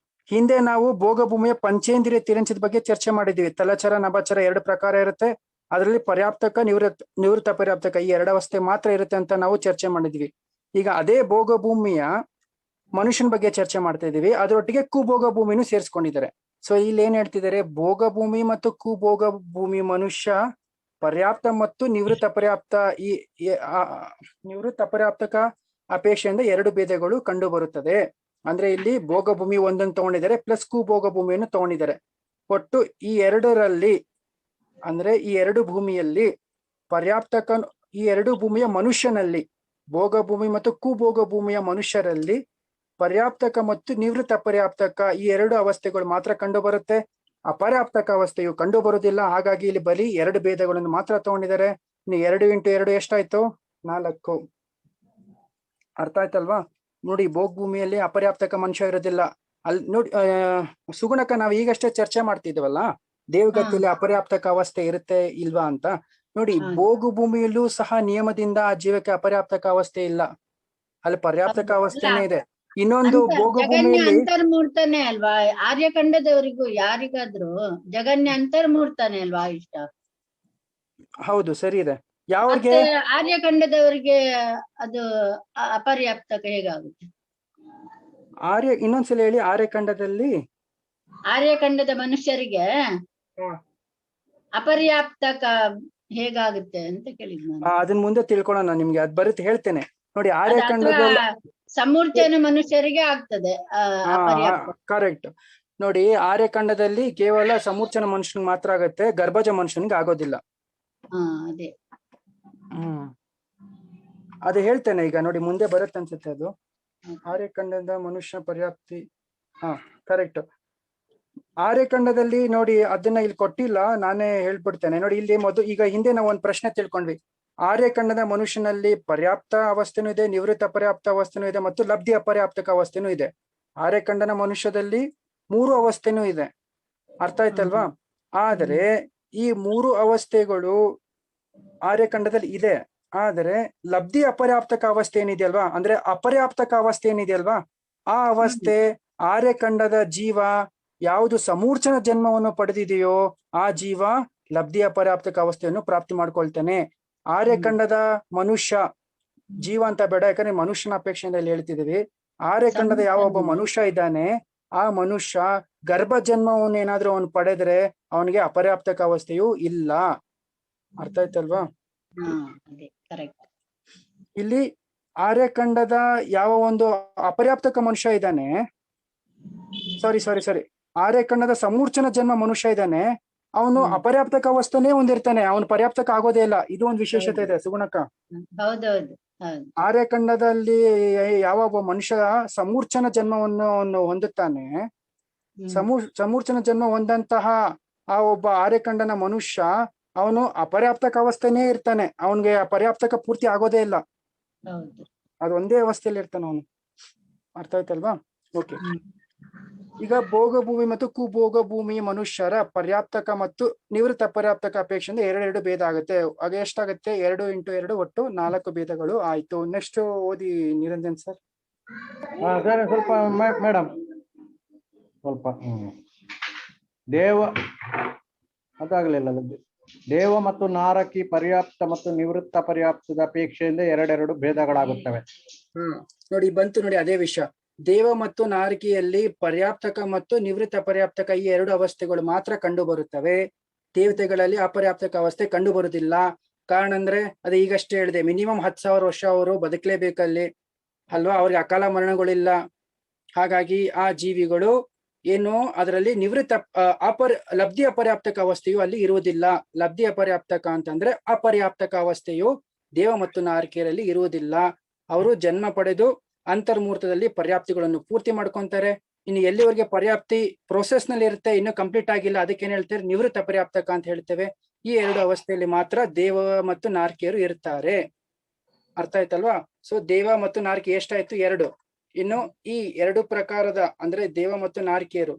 ಹಿಂದೆ ನಾವು ಭೋಗ ಭೂಮಿಯ ಪಂಚೇಂದ್ರಿಯ ತಿರಂಚದ ಬಗ್ಗೆ ಚರ್ಚೆ ಮಾಡಿದೀವಿ. ತಲಚರ ನಭಚರ 2 ಪ್ರಕಾರ ಇರುತ್ತೆ. ಅದರಲ್ಲಿ ಪರ್ಯಾಪ್ತಕ ನಿವೃತ್ತ ಪರ್ಯಾಪ್ತಕ ಈ 2 ಅವಸ್ಥೆ ಮಾತ್ರ ಇರುತ್ತೆ ಅಂತ ನಾವು ಚರ್ಚೆ ಮಾಡಿದ್ವಿ. ಈಗ ಅದೇ ಭೋಗ ಭೂಮಿಯ ಮನುಷ್ಯನ ಬಗ್ಗೆ ಚರ್ಚೆ ಮಾಡ್ತಾ ಇದೀವಿ. ಅದರೊಟ್ಟಿಗೆ ಕುಭೋಗ ಭೂಮಿನೂ ಸೇರಿಸ್ಕೊಂಡಿದ್ದಾರೆ. ಸೊ ಇಲ್ಲಿ ಏನ್ ಹೇಳ್ತಿದ್ದಾರೆ, ಭೋಗ ಭೂಮಿ ಮತ್ತು ಕುಭೋಗ ಭೂಮಿ ಮನುಷ್ಯ ಪರ್ಯಾಪ್ತ ಮತ್ತು ನಿವೃತ್ತ ಪರ್ಯಾಪ್ತ ನಿವೃತ್ತ ಪರ್ಯಾಪ್ತಕ ಅಪೇಕ್ಷೆಯಿಂದ 2 ಭೇದಗಳು ಕಂಡು ಬರುತ್ತದೆ. ಅಂದ್ರೆ ಇಲ್ಲಿ ಭೋಗ ಭೂಮಿ ಒಂದನ್ನು ತಗೊಂಡಿದ್ದಾರೆ ಪ್ಲಸ್ ಕುಭೋಗ ಭೂಮಿಯನ್ನು ತಗೊಂಡಿದ್ದಾರೆ. ಒಟ್ಟು ಈ 2ರಲ್ಲಿ ಅಂದ್ರೆ ಈ 2 ಭೂಮಿಯಲ್ಲಿ ಪರ್ಯಾಪ್ತಕ, ಈ 2 ಭೂಮಿಯ ಮನುಷ್ಯನಲ್ಲಿ ಭೋಗ ಭೂಮಿ ಮತ್ತು ಕುಭೋಗ ಭೂಮಿಯ ಮನುಷ್ಯರಲ್ಲಿ ಪರ್ಯಾಪ್ತಕ ಮತ್ತು ನಿವೃತ್ತ ಪರ್ಯಾಪ್ತಕ ಈ 2 ಅವಸ್ಥೆಗಳು ಮಾತ್ರ ಕಂಡು ಬರುತ್ತೆ. ಅಪರ್ಯಾಪ್ತಕ ಅವಸ್ಥೆಯು ಕಂಡು ಬರುವುದಿಲ್ಲ. ಹಾಗಾಗಿ ಇಲ್ಲಿ ಬರೀ 2 ಭೇದಗಳನ್ನು ಮಾತ್ರ ತಗೊಂಡಿದ್ದಾರೆ. 2 × 2 ಎಷ್ಟಾಯ್ತು? 4. ಅರ್ಥ ಆಯ್ತಲ್ವಾ? ನೋಡಿ, ಭೋಗ ಭೂಮಿಯಲ್ಲಿ ಅಪರ್ಯಾಪ್ತಕ ಮನುಷ್ಯ ಇರೋದಿಲ್ಲ. ಅಲ್ಲಿ ನೋಡಿ ಸುಗುಣಕ್ಕ, ನಾವು ಈಗಷ್ಟೇ ಚರ್ಚೆ ಮಾಡ್ತಿದ್ವಲ್ಲ ದೇವಗತಿಯಲ್ಲಿ ಅಪರ್ಯಾಪ್ತಕ ಅವಸ್ಥೆ ಇರುತ್ತೆ ಇಲ್ವಾ ಅಂತ. ನೋಡಿ, ಭೋಗ ಭೂಮಿಯಲ್ಲೂ ಸಹ ನಿಯಮದಿಂದ ಆ ಜೀವಕ್ಕೆ ಅಪರ್ಯಾಪ್ತಕ ಅವಸ್ಥೆ ಇಲ್ಲ, ಅಲ್ಲಿ ಪರ್ಯಾಪ್ತಕ ಅವಸ್ಥೆನೇ ಇದೆ. ಇನ್ನೊಂದು ಭೋಗ ಭೂಮಿಯಲ್ಲಿ ಅಂತರ್ಮೂರ್ತನೇ ಅಲ್ವಾ ಆರ್ಯಖಂಡದವರಿಗೂ ಯಾರಿಗಾದ್ರೂ ಜಗನ್ಯ ಅಂತರ್ಮೂರ್ತನೇ ಅಲ್ವಾ ಇಷ್ಟ. ಹೌದು, ಸರಿ ಇದೆ. ಯಾವ್ರಿಗೆ ಆರ್ಯಖಂಡದವರಿಗೆ ಅದು ಅಪರ್ಯಾಪ್ತಕ ಹೇಗಾಗುತ್ತೆ? ಇನ್ನೊಂದ್ಸಲ ಹೇಳಿ. ಆರ್ಯಖಂಡದ ಮನುಷ್ಯರಿಗೆ ಅಪರ್ಯಾಪ್ತಕ ಹೇಗಾಗುತ್ತೆ ಅಂತ ಕೇಳಿದ್ ನಾನು. ಅದನ್ನ ಮುಂದೆ ತಿಳ್ಕೊಳ್ಳೋಣ, ನಿಮ್ಗೆ ಅದ್ ಬರುತ್ತೆ ಹೇಳ್ತೇನೆ. ನೋಡಿ, ಆರ್ಯಖಂಡದಲ್ಲಿ ಸಮೂರ್ತಿಯನ್ನು ಮನುಷ್ಯರಿಗೆ ಆಗ್ತದೆ ಕರೆಕ್ಟ್. ನೋಡಿ, ಆರ್ಯಖಂಡದಲ್ಲಿ ಕೇವಲ ಸಮೂರ್ಚನ ಮನುಷ್ಯನಿಗೆ ಮಾತ್ರ ಆಗತ್ತೆ, ಗರ್ಭಜ ಮನುಷ್ಯನಿಗೆ ಆಗೋದಿಲ್ಲ. ಅದೇ ಅದು ಹೇಳ್ತೇನೆ ಈಗ. ನೋಡಿ, ಮುಂದೆ ಬರುತ್ತೆ ಅನ್ಸುತ್ತೆ ಅದು. ಆರ್ಯಖಂಡದ ಮನುಷ್ಯ ಪರ್ಯಾಪ್ತಿ ಕರೆಕ್ಟ್. ಆರ್ಯಖಂಡದಲ್ಲಿ ನೋಡಿ, ಅದನ್ನ ಇಲ್ಲಿ ಕೊಟ್ಟಿಲ್ಲ, ನಾನೇ ಹೇಳ್ಬಿಡ್ತೇನೆ. ನೋಡಿ, ಇಲ್ಲಿ ಈಗ ಹಿಂದೆ ನಾವು ಒಂದು ಪ್ರಶ್ನೆ ತಿಳ್ಕೊಂಡ್ವಿ. ಆರ್ಯಖಂಡದ ಮನುಷ್ಯನಲ್ಲಿ ಪರ್ಯಾಪ್ತ ಅವಸ್ಥೆನೂ ಇದೆ, ನಿವೃತ್ತ ಪರ್ಯಾಪ್ತ ಅವಸ್ಥೆನೂ ಇದೆ ಮತ್ತು ಲಬ್ಧಿ ಅಪರ್ಯಾಪ್ತಕ ಅವಸ್ಥೆನೂ ಇದೆ. ಆರ್ಯಖಂಡನ ಮನುಷ್ಯದಲ್ಲಿ 3 ಅವಸ್ಥೆನೂ ಇದೆ. ಅರ್ಥ ಆಯ್ತಲ್ವಾ? ಆದರೆ ಈ 3 ಅವಸ್ಥೆಗಳು ಆರ್ಯಖಂಡದಲ್ಲಿ ಇದೆ. ಆದರೆ ಲಬ್ಧಿ ಅಪರ್ಯಾಪ್ತಕ ಅವಸ್ಥೆ ಏನಿದೆಯಲ್ವಾ, ಅಂದ್ರೆ ಅಪರ್ಯಾಪ್ತಕ ಅವಸ್ಥೆ ಏನಿದೆಯಲ್ವಾ, ಆ ಅವಸ್ಥೆ ಆರ್ಯಖಂಡದ ಜೀವ ಯಾವುದು ಸಮೂರ್ಛನ ಜನ್ಮವನ್ನು ಪಡೆದಿದೆಯೋ ಆ ಜೀವ ಲಬ್ಧಿ ಅಪರ್ಯಾಪ್ತಕ ಅವಸ್ಥೆಯನ್ನು ಪ್ರಾಪ್ತಿ ಮಾಡ್ಕೊಳ್ತಾನೆ. ಆರ್ಯಖಂಡದ ಮನುಷ್ಯ, ಜೀವ ಅಂತ ಬೇಡ, ಯಾಕಂದ್ರೆ ಮನುಷ್ಯನ ಅಪೇಕ್ಷೆಯಿಂದ ಇಲ್ಲಿ ಹೇಳ್ತಿದೀವಿ. ಆರ್ಯಖಂಡದ ಯಾವ ಒಬ್ಬ ಮನುಷ್ಯ ಇದ್ದಾನೆ, ಆ ಮನುಷ್ಯ ಗರ್ಭ ಜನ್ಮವನ್ನು ಏನಾದ್ರೂ ಅವನು ಪಡೆದ್ರೆ ಅವನಿಗೆ ಅಪರ್ಯಾಪ್ತಕ ಅವಸ್ಥೆಯೂ ಇಲ್ಲ. ಅರ್ಥ ಆಯ್ತಲ್ವಾ? ಇಲ್ಲಿ ಆರ್ಯಖಂಡದ ಯಾವ ಒಂದು ಅಪರ್ಯಾಪ್ತಕ ಮನುಷ್ಯ ಇದ್ದಾನೆ, ಸಾರಿ ಆರ್ಯಖಂಡದ ಸಮೂರ್ಛನ ಜನ್ಮ ಮನುಷ್ಯ ಇದ್ದಾನೆ, ಅವನು ಅಪರ್ಯಾಪ್ತಕ ಅವಸ್ಥೆನೇ ಹೊಂದಿರ್ತಾನೆ, ಅವನು ಪರ್ಯಾಪ್ತಕ ಆಗೋದೇ ಇಲ್ಲ. ಇದು ಒಂದು ವಿಶೇಷತೆ ಇದೆ ಸುಗುಣಕ್ಕ. ಆರ್ಯಖಂಡದಲ್ಲಿ ಯಾವ ಒಬ್ಬ ಮನುಷ್ಯ ಸಮೂರ್ಛನ ಜನ್ಮವನ್ನು ಅವನು ಹೊಂದುತ್ತಾನೆ, ಸಮೂರ್ಛನ ಜನ್ಮ ಹೊಂದಂತಹ ಆ ಒಬ್ಬ ಆರ್ಯಖಂಡನ ಮನುಷ್ಯ ಅವನು ಅಪರ್ಯಾಪ್ತಕ ಅವಸ್ಥೆನೇ ಇರ್ತಾನೆ, ಅವನ್ಗೆ ಪರ್ಯಾಪ್ತಕ ಪೂರ್ತಿ ಆಗೋದೇ ಇಲ್ಲ, ಅದು ಒಂದೇ ಅವಸ್ಥೆಯಲ್ಲಿ ಇರ್ತಾನೆ ಅವನು. ಅರ್ಥ ಆಯ್ತಲ್ವಾ? ಓಕೆ. ಈಗ ಭೋಗ ಭೂಮಿ ಮತ್ತು ಕುಭೋಗ ಭೂಮಿ ಮನುಷ್ಯರ ಪರ್ಯಾಪ್ತಕ ಮತ್ತು ನಿವೃತ್ತ ಪರ್ಯಾಪ್ತಕ ಅಪೇಕ್ಷೆಯಿಂದ 2 ಭೇದ ಆಗುತ್ತೆ. ಅದು ಎಷ್ಟಾಗುತ್ತೆ? 2 × 2 ಒಟ್ಟು 4 ಭೇದಗಳು ಆಯ್ತು. ನೆಕ್ಸ್ಟ್ ಓದಿ ನಿರಂಜನ್ ಸರ್. ಸರ್ ಸ್ವಲ್ಪ ಮೇಡಮ್ ಸ್ವಲ್ಪ ಅದಾಗಲಿಲ್ಲ. ದೇವ ಮತ್ತು ನಾರಕಿ ಪರ್ಯಾಪ್ತ ಮತ್ತು ನಿವೃತ್ತ ಪರ್ಯಾಪ್ತದ ಅಪೇಕ್ಷೆಯಿಂದ 2 ಭೇದಗಳಾಗುತ್ತವೆ. ನೋಡಿ, ಬಂತು ನೋಡಿ ಅದೇ ವಿಷಯ. ದೇವ ಮತ್ತು ನಾರಕಿಯಲ್ಲಿ ಪರ್ಯಾಪ್ತಕ ಮತ್ತು ನಿವೃತ್ತ ಪರ್ಯಾಪ್ತಕ ಈ 2 ಅವಸ್ಥೆಗಳು ಮಾತ್ರ ಕಂಡು ಬರುತ್ತವೆ. ದೇವತೆಗಳಲ್ಲಿ ಅಪರ್ಯಾಪ್ತಕ ಅವಸ್ಥೆ ಕಂಡು ಬರುವುದಿಲ್ಲ. ಕಾರಣ ಅಂದ್ರೆ ಅದು ಈಗಷ್ಟೇ ಹೇಳಿದೆ, ಮಿನಿಮಮ್ 10,000 ವರ್ಷ ಅವರು ಬದುಕಲೇಬೇಕಲ್ಲಿ. ಅಲ್ವಾ, ಅವ್ರಿಗೆ ಅಕಾಲ ಮರಣಗಳಿಲ್ಲ. ಹಾಗಾಗಿ ಆ ಜೀವಿಗಳು ಏನು ಅದರಲ್ಲಿ ನಿವೃತ್ತ ಲಬ್ಧಿ ಅಪರ್ಯಾಪ್ತಕ ಅವಸ್ಥೆಯು ಅಲ್ಲಿ ಇರುವುದಿಲ್ಲ. ಲಬ್ಧಿ ಅಪರ್ಯಾಪ್ತಕ ಅಂತಂದ್ರೆ ಅಪರ್ಯಾಪ್ತಕ ಅವಸ್ಥೆಯು ದೇವ ಮತ್ತು ನಾರಕಿಯರಲ್ಲಿ ಇರುವುದಿಲ್ಲ. ಅವರು ಜನ್ಮ ಪಡೆದು ಅಂತರ್ಮೂರ್ತದಲ್ಲಿ ಪರ್ಯಾಪ್ತಿಗಳನ್ನು ಪೂರ್ತಿ ಮಾಡ್ಕೊಂತಾರೆ. ಇನ್ನು ಎಲ್ಲಿವರೆಗೆ ಪರ್ಯಾಪ್ತಿ ಪ್ರೋಸೆಸ್ ನಲ್ಲಿ ಇರುತ್ತೆ, ಇನ್ನು ಕಂಪ್ಲೀಟ್ ಆಗಿಲ್ಲ, ಅದಕ್ಕೆ ಏನ್ ಹೇಳ್ತಾರೆ, ನಿವೃತ್ತ ಅಪರ್ಯಾಪ್ತಕ ಅಂತ ಹೇಳ್ತೇವೆ. ಈ ಎರಡು ಅವಸ್ಥೆಯಲ್ಲಿ ಮಾತ್ರ ದೇವ ಮತ್ತು ನಾರಕಿಯರು ಇರ್ತಾರೆ. ಅರ್ಥ ಆಯ್ತಲ್ವಾ? ಸೊ ದೇವ ಮತ್ತು ನಾರಕಿ ಎಷ್ಟಾಯ್ತು? 2. ಇನ್ನು ಈ 2 ಪ್ರಕಾರದ ಅಂದ್ರೆ ದೇವ ಮತ್ತು ನಾರಕಿಯರು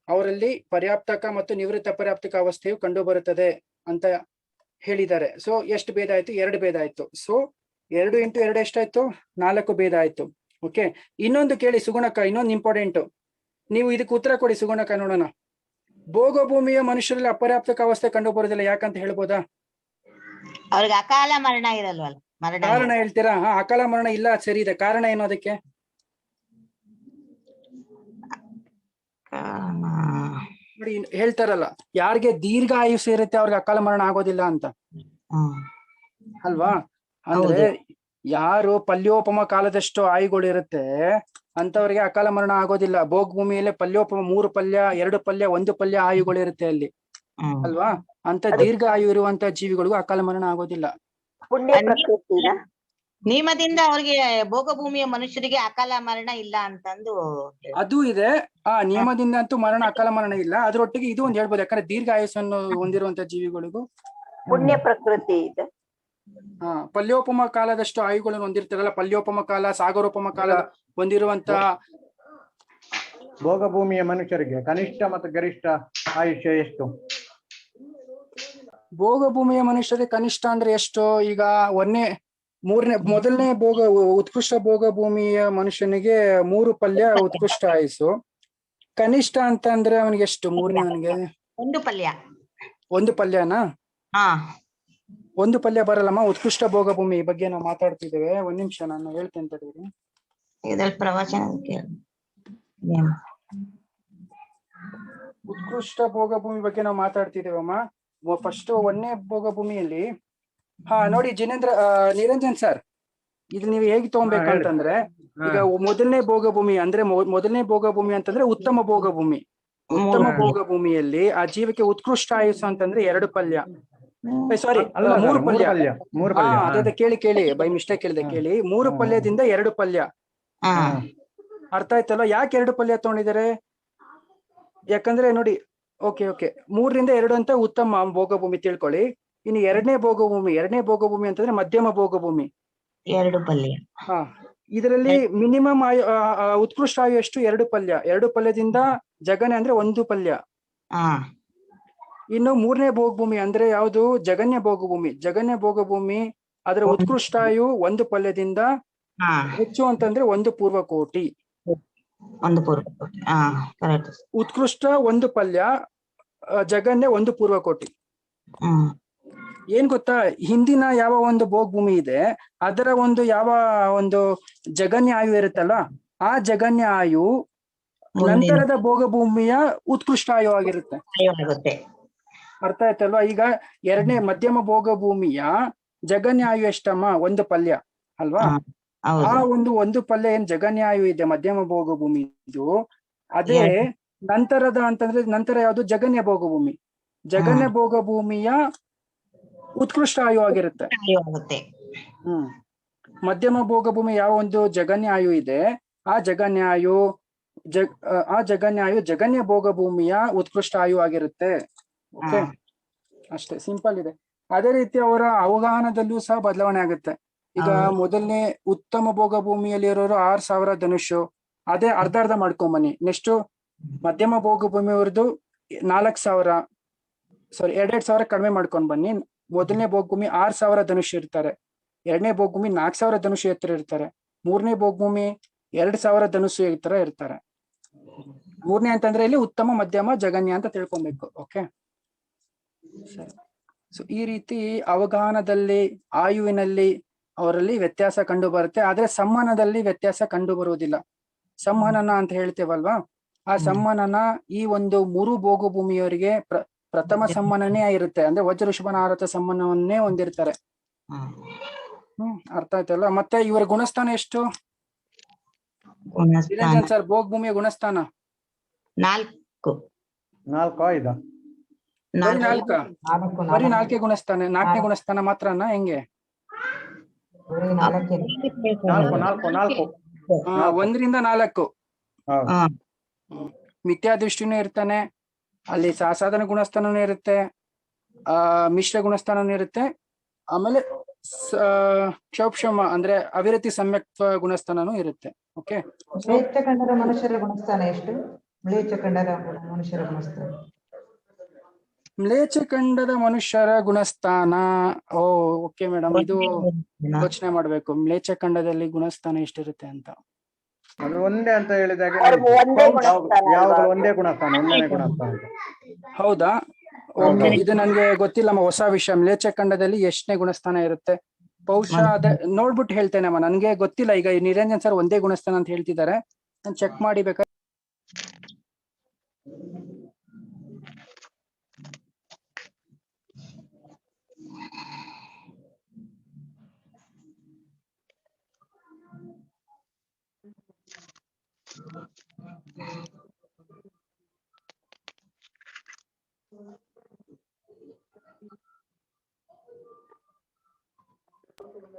ಅವರಲ್ಲಿ ಪರ್ಯಾಪ್ತಕ ಮತ್ತು ನಿವೃತ್ತ ಅಪರ್ಯಾಪ್ತಕ ಅವಸ್ಥೆಯು ಕಂಡು ಬರುತ್ತದೆ ಅಂತ ಹೇಳಿದ್ದಾರೆ. ಸೊ ಎಷ್ಟು ಭೇದ ಆಯ್ತು? 2 ಭೇದ ಆಯ್ತು. ಸೊ 2 × 2 ಎಷ್ಟಾಯ್ತು? 4 ಭೇದ ಆಯ್ತು. ಓಕೆ, ಇನ್ನೊಂದು ಕೇಳಿ ಸುಗುಣಕ, ಇನ್ನೊಂದು ಇಂಪಾರ್ಟೆಂಟ್. ನೀವು ಇದಕ್ಕೆ ಉತ್ತರ ಕೊಡಿ ಸುಗುಣಕ, ನೋಡೋಣ. ಭೋಗ ಭೂಮಿಯ ಮನುಷ್ಯರಲ್ಲಿ ಅಪರ್ಯಾಪ್ತಕ ಅವಸ್ಥೆ ಕಂಡು ಬರೋದಿಲ್ಲ, ಯಾಕಂತ ಹೇಳ್ಬೋದಾ? ಅವ್ರಿಗೆ ಅಕಾಲ ಮರಣ ಇರಲ್ವಲ್ಲ, ಮರಣ ಕಾರಣ ಹೇಳ್ತೀರಾ? ಅಕಾಲ ಮರಣ ಇಲ್ಲ, ಸರಿ ಇದೆ. ಕಾರಣ ಏನು ಅದಕ್ಕೆ? ನೋಡಿ ಹೇಳ್ತಾರಲ್ಲ, ಯಾರಿಗೆ ದೀರ್ಘ ಆಯುಷ್ಯ ಇರುತ್ತೆ ಅವ್ರಿಗೆ ಅಕಾಲ ಮರಣ ಆಗೋದಿಲ್ಲ ಅಂತ, ಅಲ್ವಾ? ಅಂದ್ರೆ ಯಾರು ಪಲ್ಯೋಪಮ ಕಾಲದಷ್ಟು ಆಯುಗಳು ಇರುತ್ತೆ ಅಂತವ್ರಿಗೆ ಅಕಾಲ ಮರಣ ಆಗೋದಿಲ್ಲ. ಭೋಗ ಭೂಮಿಯಲ್ಲಿ ಪಲ್ಯೋಪಮ 3 ಪಲ್ಯ 2 ಪಲ್ಯ 1 ಪಲ್ಯ ಆಯುಗಳು ಇರುತ್ತೆ ಅಲ್ಲಿ, ಅಲ್ವಾ? ಅಂತ ದೀರ್ಘ ಆಯು ಇರುವಂತ ಜೀವಿಗಳಿಗೂ ಅಕಾಲ ಮರಣ ಆಗೋದಿಲ್ಲ. ನಿಯಮದಿಂದ ಅವ್ರಿಗೆ ಭೋಗ ಭೂಮಿಯ ಮನುಷ್ಯರಿಗೆ ಅಕಾಲ ಮರಣ ಇಲ್ಲ ಅಂತಂದು ಅದು ಇದೆ. ಆ ನಿಯಮದಿಂದ ಅಂತೂ ಮರಣ ಅಕಾಲ ಮರಣ ಇಲ್ಲ. ಅದ್ರೊಟ್ಟಿಗೆ ಇದು ಒಂದು ಹೇಳ್ಬೋದು, ಯಾಕಂದ್ರೆ ದೀರ್ಘ ಆಯುಸ್ಸನ್ನು ಹೊಂದಿರುವಂತ ಜೀವಿಗಳಿಗೂ ಪುಣ್ಯ ಪ್ರಕೃತಿ ಇದೆ. ಪಲ್ಯೋಪಮ ಕಾಲದಷ್ಟು ಆಯುಗಳನ್ನು ಹೊಂದಿರ್ತಾರಲ್ಲ, ಪಲ್ಯೋಪಮ ಕಾಲ, ಸಾಗರೋಪಮ ಕಾಲ ಹೊಂದಿರುವಂತ ಭೋಗ ಭೂಮಿಯ ಮನುಷ್ಯರಿಗೆ ಕನಿಷ್ಠ ಮತ್ತು ಗರಿಷ್ಠ ಆಯುಷ್ಯ ಎಷ್ಟು? ಭೋಗ ಭೂಮಿಯ ಮನುಷ್ಯರಿಗೆ ಕನಿಷ್ಠ ಅಂದ್ರೆ ಎಷ್ಟು? ಈಗ ಮೊದಲನೇ ಭೋಗ ಉತ್ಕೃಷ್ಟ ಭೋಗ ಭೂಮಿಯ ಮನುಷ್ಯನಿಗೆ 3 ಪಲ್ಯ ಉತ್ಕೃಷ್ಟ ಆಯುಸ್ಸು. ಕನಿಷ್ಠ ಅಂತ ಅಂದ್ರೆ ಅವನಿಗೆ ಎಷ್ಟು? 3ನೇ ಅವನಿಗೆ 1 ಪಲ್ಯ. 1 ಪಲ್ಯನಾ? 1 ಪಲ್ಯ ಬರಲ್ಲಮ್ಮ. ಉತ್ಕೃಷ್ಟ ಭೋಗ ಭೂಮಿ ಬಗ್ಗೆ ನಾವು ಮಾತಾಡ್ತಿದ್ದೇವೆ. 1 ನಿಮಿಷ ನಾನು ಹೇಳ್ತೇನೆ ತಡೀರಿ. ಇದ್ರಲ್ಲಿ ಪ್ರವಚನ ಉತ್ಕೃಷ್ಟ ಭೋಗ ಭೂಮಿ ಬಗ್ಗೆ ನಾವು ಮಾತಾಡ್ತಿದ್ದೇವಮ್ಮ. ಫಸ್ಟ್ 1ನೇ ಭೋಗ ಭೂಮಿಯಲ್ಲಿ ನೋಡಿ ನಿರಂಜನ್ ಸರ್, ಇದು ನೀವು ಹೇಗೆ ತಗೊಬೇಕಂತಂದ್ರೆ, ಈಗ ಮೊದಲನೇ ಭೋಗ ಭೂಮಿ ಅಂದ್ರೆ ಮೊದಲನೇ ಭೋಗ ಭೂಮಿ ಅಂತಂದ್ರೆ ಉತ್ತಮ ಭೋಗ ಭೂಮಿ. ಉತ್ತಮ ಭೋಗ ಭೂಮಿಯಲ್ಲಿ ಆ ಜೀವಕ್ಕೆ ಉತ್ಕೃಷ್ಟ ಆಯುಸ್ಸು ಅಂತಂದ್ರೆ 2 ಪಲ್ಯ, ಸಾರಿ 3 ಪಲ್ಯ. ಅದೇ ಕೇಳಿ ಬೈ ಮಿಸ್ಟೇಕ್ ಹೇಳಿದೆ, ಕೇಳಿ. 3 ಪಲ್ಯದಿಂದ 2 ಪಲ್ಯ. ಅರ್ಥ ಆಯ್ತಲ್ಲ? ಯಾಕೆ 2 ಪಲ್ಯ ತಗೊಂಡಿದ್ದಾರೆ? ಯಾಕಂದ್ರೆ ನೋಡಿ, ಓಕೆ 3 ರಿಂದ 2 ಅಂತ ಉತ್ತಮ ಭೋಗ ಭೂಮಿ ತಿಳ್ಕೊಳ್ಳಿ. ಇನ್ನು 2ನೇ ಭೋಗ ಭೂಮಿ ಅಂತಂದ್ರೆ ಮಧ್ಯಮ ಭೋಗ ಭೂಮಿ, 2 ಪಲ್ಯ. ಇದರಲ್ಲಿ ಮಿನಿಮಮ್ ಉತ್ಕೃಷ್ಟ ಆಯು ಎಷ್ಟು? 2 ಪಲ್ಯ. 2 ಪಲ್ಯದಿಂದ ಜಗನ್ಯ ಅಂದ್ರೆ 1 ಪಲ್ಯ. ಇನ್ನು 3ನೇ ಭೋಗ ಭೂಮಿ ಅಂದ್ರೆ ಯಾವುದು? ಜಗನ್ಯ ಭೋಗ ಭೂಮಿ. ಜಗನ್ಯ ಭೋಗ ಭೂಮಿ ಅದರ ಉತ್ಕೃಷ್ಟ ಆಯು 1 ಪಲ್ಯದಿಂದ ಹೆಚ್ಚು ಅಂತಂದ್ರೆ 1 ಪೂರ್ವಕೋಟಿ. ಉತ್ಕೃಷ್ಟ 1 ಪಲ್ಯ, ಜಗನ್ಯ 1 ಪೂರ್ವಕೋಟಿ. ಏನ್ ಗೊತ್ತಾ, ಹಿಂದಿನ ಯಾವ ಒಂದು ಭೋಗ ಭೂಮಿ ಇದೆ ಅದರ ಯಾವ ಒಂದು ಜಗನ್ಯ ಆಯು ಇರುತ್ತಲ್ಲ, ಆ ಜಗನ್ಯ ಆಯು ನಂತರದ ಭೋಗ ಭೂಮಿಯ ಉತ್ಕೃಷ್ಟ ಆಯು ಆಗಿರುತ್ತೆ. ಅರ್ಥ ಆಯ್ತಲ್ವಾ? ಈಗ 2ನೇ ಮಧ್ಯಮ ಭೋಗ ಭೂಮಿಯ ಜಗನ್ಯ ಆಯು ಎಷ್ಟಮ್ಮ? 1 ಪಲ್ಯ ಅಲ್ವಾ? ಆ 1 ಪಲ್ಯ ಏನ್ ಜಗನ್ಯ ಆಯು ಇದೆ ಮಧ್ಯಮ ಭೋಗ ಭೂಮಿ ಇದು, ಅದೇ ನಂತರದ ಅಂತಂದ್ರೆ ನಂತರ ಯಾವುದು? ಜಗನ್ಯ ಭೋಗ ಭೂಮಿ. ಜಗನ್ಯ ಭೋಗ ಭೂಮಿಯ ಉತ್ಕೃಷ್ಟ ಆಯು ಆಗಿರುತ್ತೆ. ಮಧ್ಯಮ ಭೋಗ ಭೂಮಿ ಯಾವ ಒಂದು ಜಗನ್ಯ ಆಯು ಇದೆ, ಆ ಜಗನ್ಯ ಆಯು ಜಗನ್ಯ ಭೋಗ ಭೂಮಿಯ ಉತ್ಕೃಷ್ಟ ಆಯು ಆಗಿರುತ್ತೆ. ಓಕೆ, ಅಷ್ಟೇ, ಸಿಂಪಲ್ ಇದೆ. ಅದೇ ರೀತಿ ಅವರ ಅವಗಾಹನದಲ್ಲೂ ಸಹ ಬದಲಾವಣೆ ಆಗುತ್ತೆ. ಈಗ ಮೊದಲನೇ ಉತ್ತಮ ಭೋಗ ಭೂಮಿಯಲ್ಲಿ ಇರೋರು 6,000 ಧನುಷು, ಅದೇ ಅರ್ಧ ಮಾಡ್ಕೊಂಬನ್ನಿ. ನೆಕ್ಸ್ಟ್ ಮಧ್ಯಮ ಭೋಗ ಭೂಮಿಯವ್ರದ್ದು 4,000, ಸಾರಿ 2,000 ಕಡಿಮೆ ಮಾಡ್ಕೊಂಡ್ ಬನ್ನಿ. ಮೊದಲನೇ ಭೋಗ ಭೂಮಿ 6,000 ಧನುಷ್ ಇರ್ತಾರೆ. 2ನೇ ಭೋಗ ಭೂಮಿ 4,000 ಧನುಷು ಎತ್ತರ ಇರ್ತಾರೆ. 3ನೇ ಭೋಗ ಭೂಮಿ 2,000 ಧನುಷು ಎತ್ತರ ಇರ್ತಾರೆ. 3ನೇ ಅಂತಂದ್ರೆ ಇಲ್ಲಿ ಉತ್ತಮ, ಮಧ್ಯಮ, ಜಗನ್ಯ ಅಂತ ತಿಳ್ಕೊಬೇಕು. ಓಕೆ, ಸೊ ಈ ರೀತಿ ಅವಗಾಹನದಲ್ಲಿ, ಆಯುವಿನಲ್ಲಿ ಅವರಲ್ಲಿ ವ್ಯತ್ಯಾಸ ಕಂಡು ಬರುತ್ತೆ. ಆದ್ರೆ ಸಂವಹನದಲ್ಲಿ ವ್ಯತ್ಯಾಸ ಕಂಡು ಬರುವುದಿಲ್ಲ. ಸಂವಹನ ಅಂತ ಹೇಳ್ತೇವಲ್ವಾ, ಆ ಸಂವಹನ ಈ ಒಂದು 3 ಭೋಗ ಭೂಮಿಯವರಿಗೆ ಪ್ರಥಮ ಸಂವಹನನೇ ಇರುತ್ತೆ. ಅಂದ್ರೆ ವಜ್ರ ಋಷಭ ನಾರತ ಸಂವಹನವನ್ನೇ ಹೊಂದಿರ್ತಾರೆ. ಅರ್ಥ ಆಯ್ತಲ್ಲ? ಮತ್ತೆ ಇವರ ಗುಣಸ್ಥಾನ ಎಷ್ಟು? ಗುಣಸ್ಥಾನ ನಿರಂಜನ್ ಸರ್ ಭೋಗ ಭೂಮಿಯ ಗುಣಸ್ಥಾನ 4. 4 ಬರೀ 4. 4 ಬರೀ 4 ಗುಣಸ್ಥಾನ 4ನೇ ಗುಣಸ್ಥಾನ ಮಾತ್ರನಾ ಹೆಂಗೆ? 4 1ರಿಂದ 4. ಹೌದು. ಮಿಥ್ಯಾ ದೃಷ್ಟಿನೂ ಇರ್ತಾನೆ, ಅಲ್ಲಿ ಸಾಧನ ಗುಣಸ್ಥಾನನೂ ಇರುತ್ತೆ, ಮಿಶ್ರ ಗುಣಸ್ಥಾನನೂ ಇರುತ್ತೆ, ಆಮೇಲೆ ಕ್ಷೌಕ್ಷಮ ಅಂದ್ರೆ ಅವಿರತಿ ಸಮ್ಯಕ್ತ್ವ ಗುಣಸ್ಥಾನನೂ ಇರುತ್ತೆ. ಓಕೆ, ಮ್ಲೇಚ್ಛಖಂಡದ ಮನುಷ್ಯರ ಗುಣಸ್ಥಾನ ಎಷ್ಟು? ಮ್ಲೇಚ್ಛಖಂಡದ ಮನುಷ್ಯರ ಗುಣಸ್ಥಾನ. ಮ್ಲೇಚ್ಛಖಂಡದ ಮನುಷ್ಯರ ಗುಣಸ್ಥಾನ. ಓಕೆ ಮೇಡಮ್, ಇದು ಯೋಚನೆ ಮಾಡ್ಬೇಕು. ಮ್ಲೇಚ್ಛಖಂಡದಲ್ಲಿ ಗುಣಸ್ಥಾನ ಎಷ್ಟಿರುತ್ತೆ ಅಂತ. ಅದು ಒಂದೇ ಅಂತ ಹೇಳಿದಾಗ ಒಂದೇ ಗುಣಸ್ಥಾನ ಯಾವಾಗಲೂ ಒಂದೇ ಗುಣಸ್ಥಾನ, ಒಂದನೇ ಗುಣಸ್ಥಾನ. ಹೌದಾ? ಓಕೆ, ಇದು ನನ್ಗೆ ಗೊತ್ತಿಲ್ಲಮ್ಮ, ಹೊಸ ವಿಷಯ. ಮ್ಲೇಚ್ಛಖಂಡದಲ್ಲಿ ಎಷ್ಟನೇ ಗುಣಸ್ಥಾನ ಇರುತ್ತೆ? ಬಹುಶಃ ನೋಡ್ಬಿಟ್ಟು ಹೇಳ್ತೇನಮ್ಮ, ನನ್ಗೆ ಗೊತ್ತಿಲ್ಲ. ಈಗ ನಿರಂಜನ್ ಸರ್ ಒಂದೇ ಗುಣಸ್ಥಾನ ಅಂತ ಹೇಳ್ತಿದ್ದಾರೆ, ನಾನು ಚೆಕ್ ಮಾಡಿ ಬೇಕಾದ್ರೆ.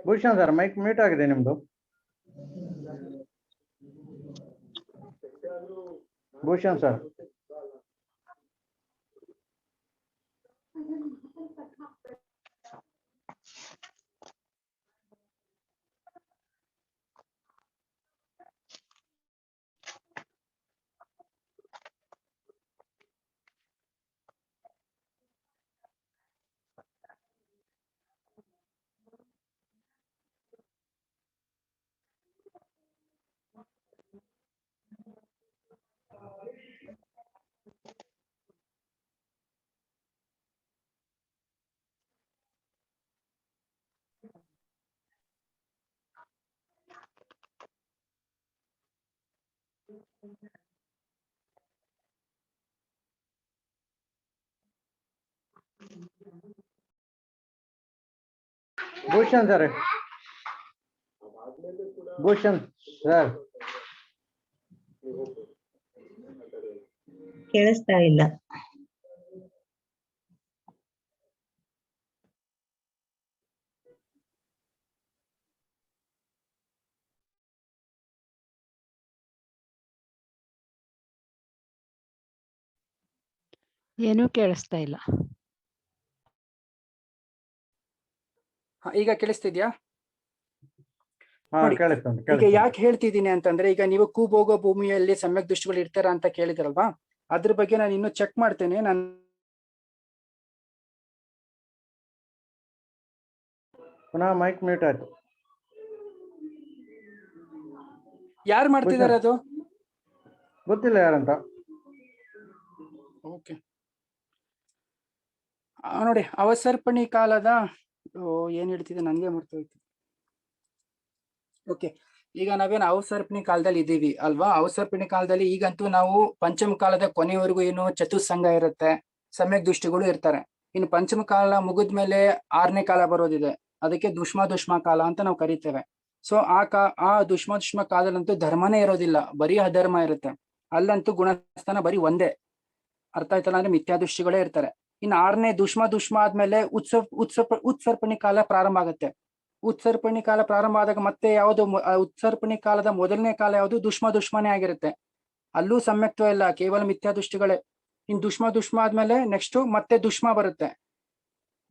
ಭೂಷಣ್ ಸರ್ ಮೈಕ್ ಮ್ಯೂಟ್ ಆಗಿದೆ ನಿಮ್ದು. Bhushan sir. Bhushan sir, Bhushan sir ಕೇಳಿಸ್ತಾ ಇಲ್ಲ. ಏನೂ ಕೇಳಿಸ್ತಾ ಇಲ್ಲ. ಈಗ ಕೇಳಿಸ್ತಿದ್ಯಾ? ಈಗ ಯಾಕೆ ಹೇಳ್ತಿದ್ದೀನಿ ಅಂತಂದ್ರೆ, ಈಗ ನೀವು ಕೂಬೋಗೋ ಭೂಮಿಯಲ್ಲಿ ಸಮ್ಯಕ್ ದೃಷ್ಟಿಗಳು ಇರ್ತಾರ ಅಂತ ಕೇಳಿದ್ರಲ್ವಾ, ಅದ್ರ ಬಗ್ಗೆ ನಾನು ಇನ್ನು ಚೆಕ್ ಮಾಡ್ತೇನೆ. ನಾನು ಪುನಃ ಮೈಕ್ ಮ್ಯೂಟ್ ಆಯ್ತು. ಯಾರು ಮಾಡ್ತಿದ್ದಾರೆ ಅದು ಗೊತ್ತಿಲ್ಲ ಯಾರಂತ. ಓಕೆ, ನೋಡಿ, ಅವಸರ್ಪಣಿ ಕಾಲದ ಏನ್ ಹೇಳ್ತಿದ್ದೆ ನನ್ಗೆ ಮರ್ತೋಯ್ತು. ಓಕೆ, ಈಗ ನಾವೇನು ಅವಸರ್ಪಣಿ ಕಾಲದಲ್ಲಿ ಇದ್ದೀವಿ ಅಲ್ವಾ? ಅವಸರ್ಪಣಿ ಕಾಲದಲ್ಲಿ ಈಗಂತೂ ನಾವು ಪಂಚಮ ಕಾಲದ ಕೊನೆಯವರೆಗೂ ಏನು ಚತುಸ್ಸಂಗ ಇರುತ್ತೆ, ಸಮ್ಯಕ್ ದೃಷ್ಟಿಗಳು ಇರ್ತಾರೆ. ಇನ್ನು ಪಂಚಮ ಕಾಲ ಮುಗಿದ್ಮೇಲೆ 6ನೇ ಕಾಲ ಬರೋದಿದೆ, ಅದಕ್ಕೆ ದುಷ್ಮ ಕಾಲ ಅಂತ ನಾವು ಕರಿತೇವೆ. ಸೊ ಆ ದುಷ್ಮ ಕಾಲದಲ್ಲಂತೂ ಧರ್ಮನೇ ಇರೋದಿಲ್ಲ, ಬರೀ ಅಧರ್ಮ ಇರುತ್ತೆ. ಅಲ್ಲಂತೂ ಗುಣಸ್ಥಾನ ಬರೀ ಒಂದೇ. ಅರ್ಥ ಆಯ್ತಲ್ಲ? ಅಂದ್ರೆ ಮಿಥ್ಯಾದೃಷ್ಟಿಗಳೇ ಇರ್ತಾರೆ. ಇನ್ನು 6ನೇ ದುಷ್ಮ ಆದ್ಮೇಲೆ ಉತ್ಸರ್ಪಣಿ ಕಾಲ ಪ್ರಾರಂಭ ಆಗುತ್ತೆ. ಉತ್ಸರ್ಪಣಿ ಕಾಲ ಪ್ರಾರಂಭ ಆದಾಗ ಮತ್ತೆ ಯಾವುದು ಉತ್ಸರ್ಪಣಿ ಕಾಲದ ಮೊದಲನೇ ಕಾಲ ಯಾವುದು? ದುಷ್ಮನೇ ಆಗಿರುತ್ತೆ. ಅಲ್ಲೂ ಸಮ್ಯಕ್ತ್ವ ಇಲ್ಲ, ಕೇವಲ ಮಿಥ್ಯಾದೃಷ್ಟಿಗಳೇ. ಇನ್ನು ದುಷ್ಮ ಆದ್ಮೇಲೆ ನೆಕ್ಸ್ಟ್ ಮತ್ತೆ ದುಷ್ಮ ಬರುತ್ತೆ.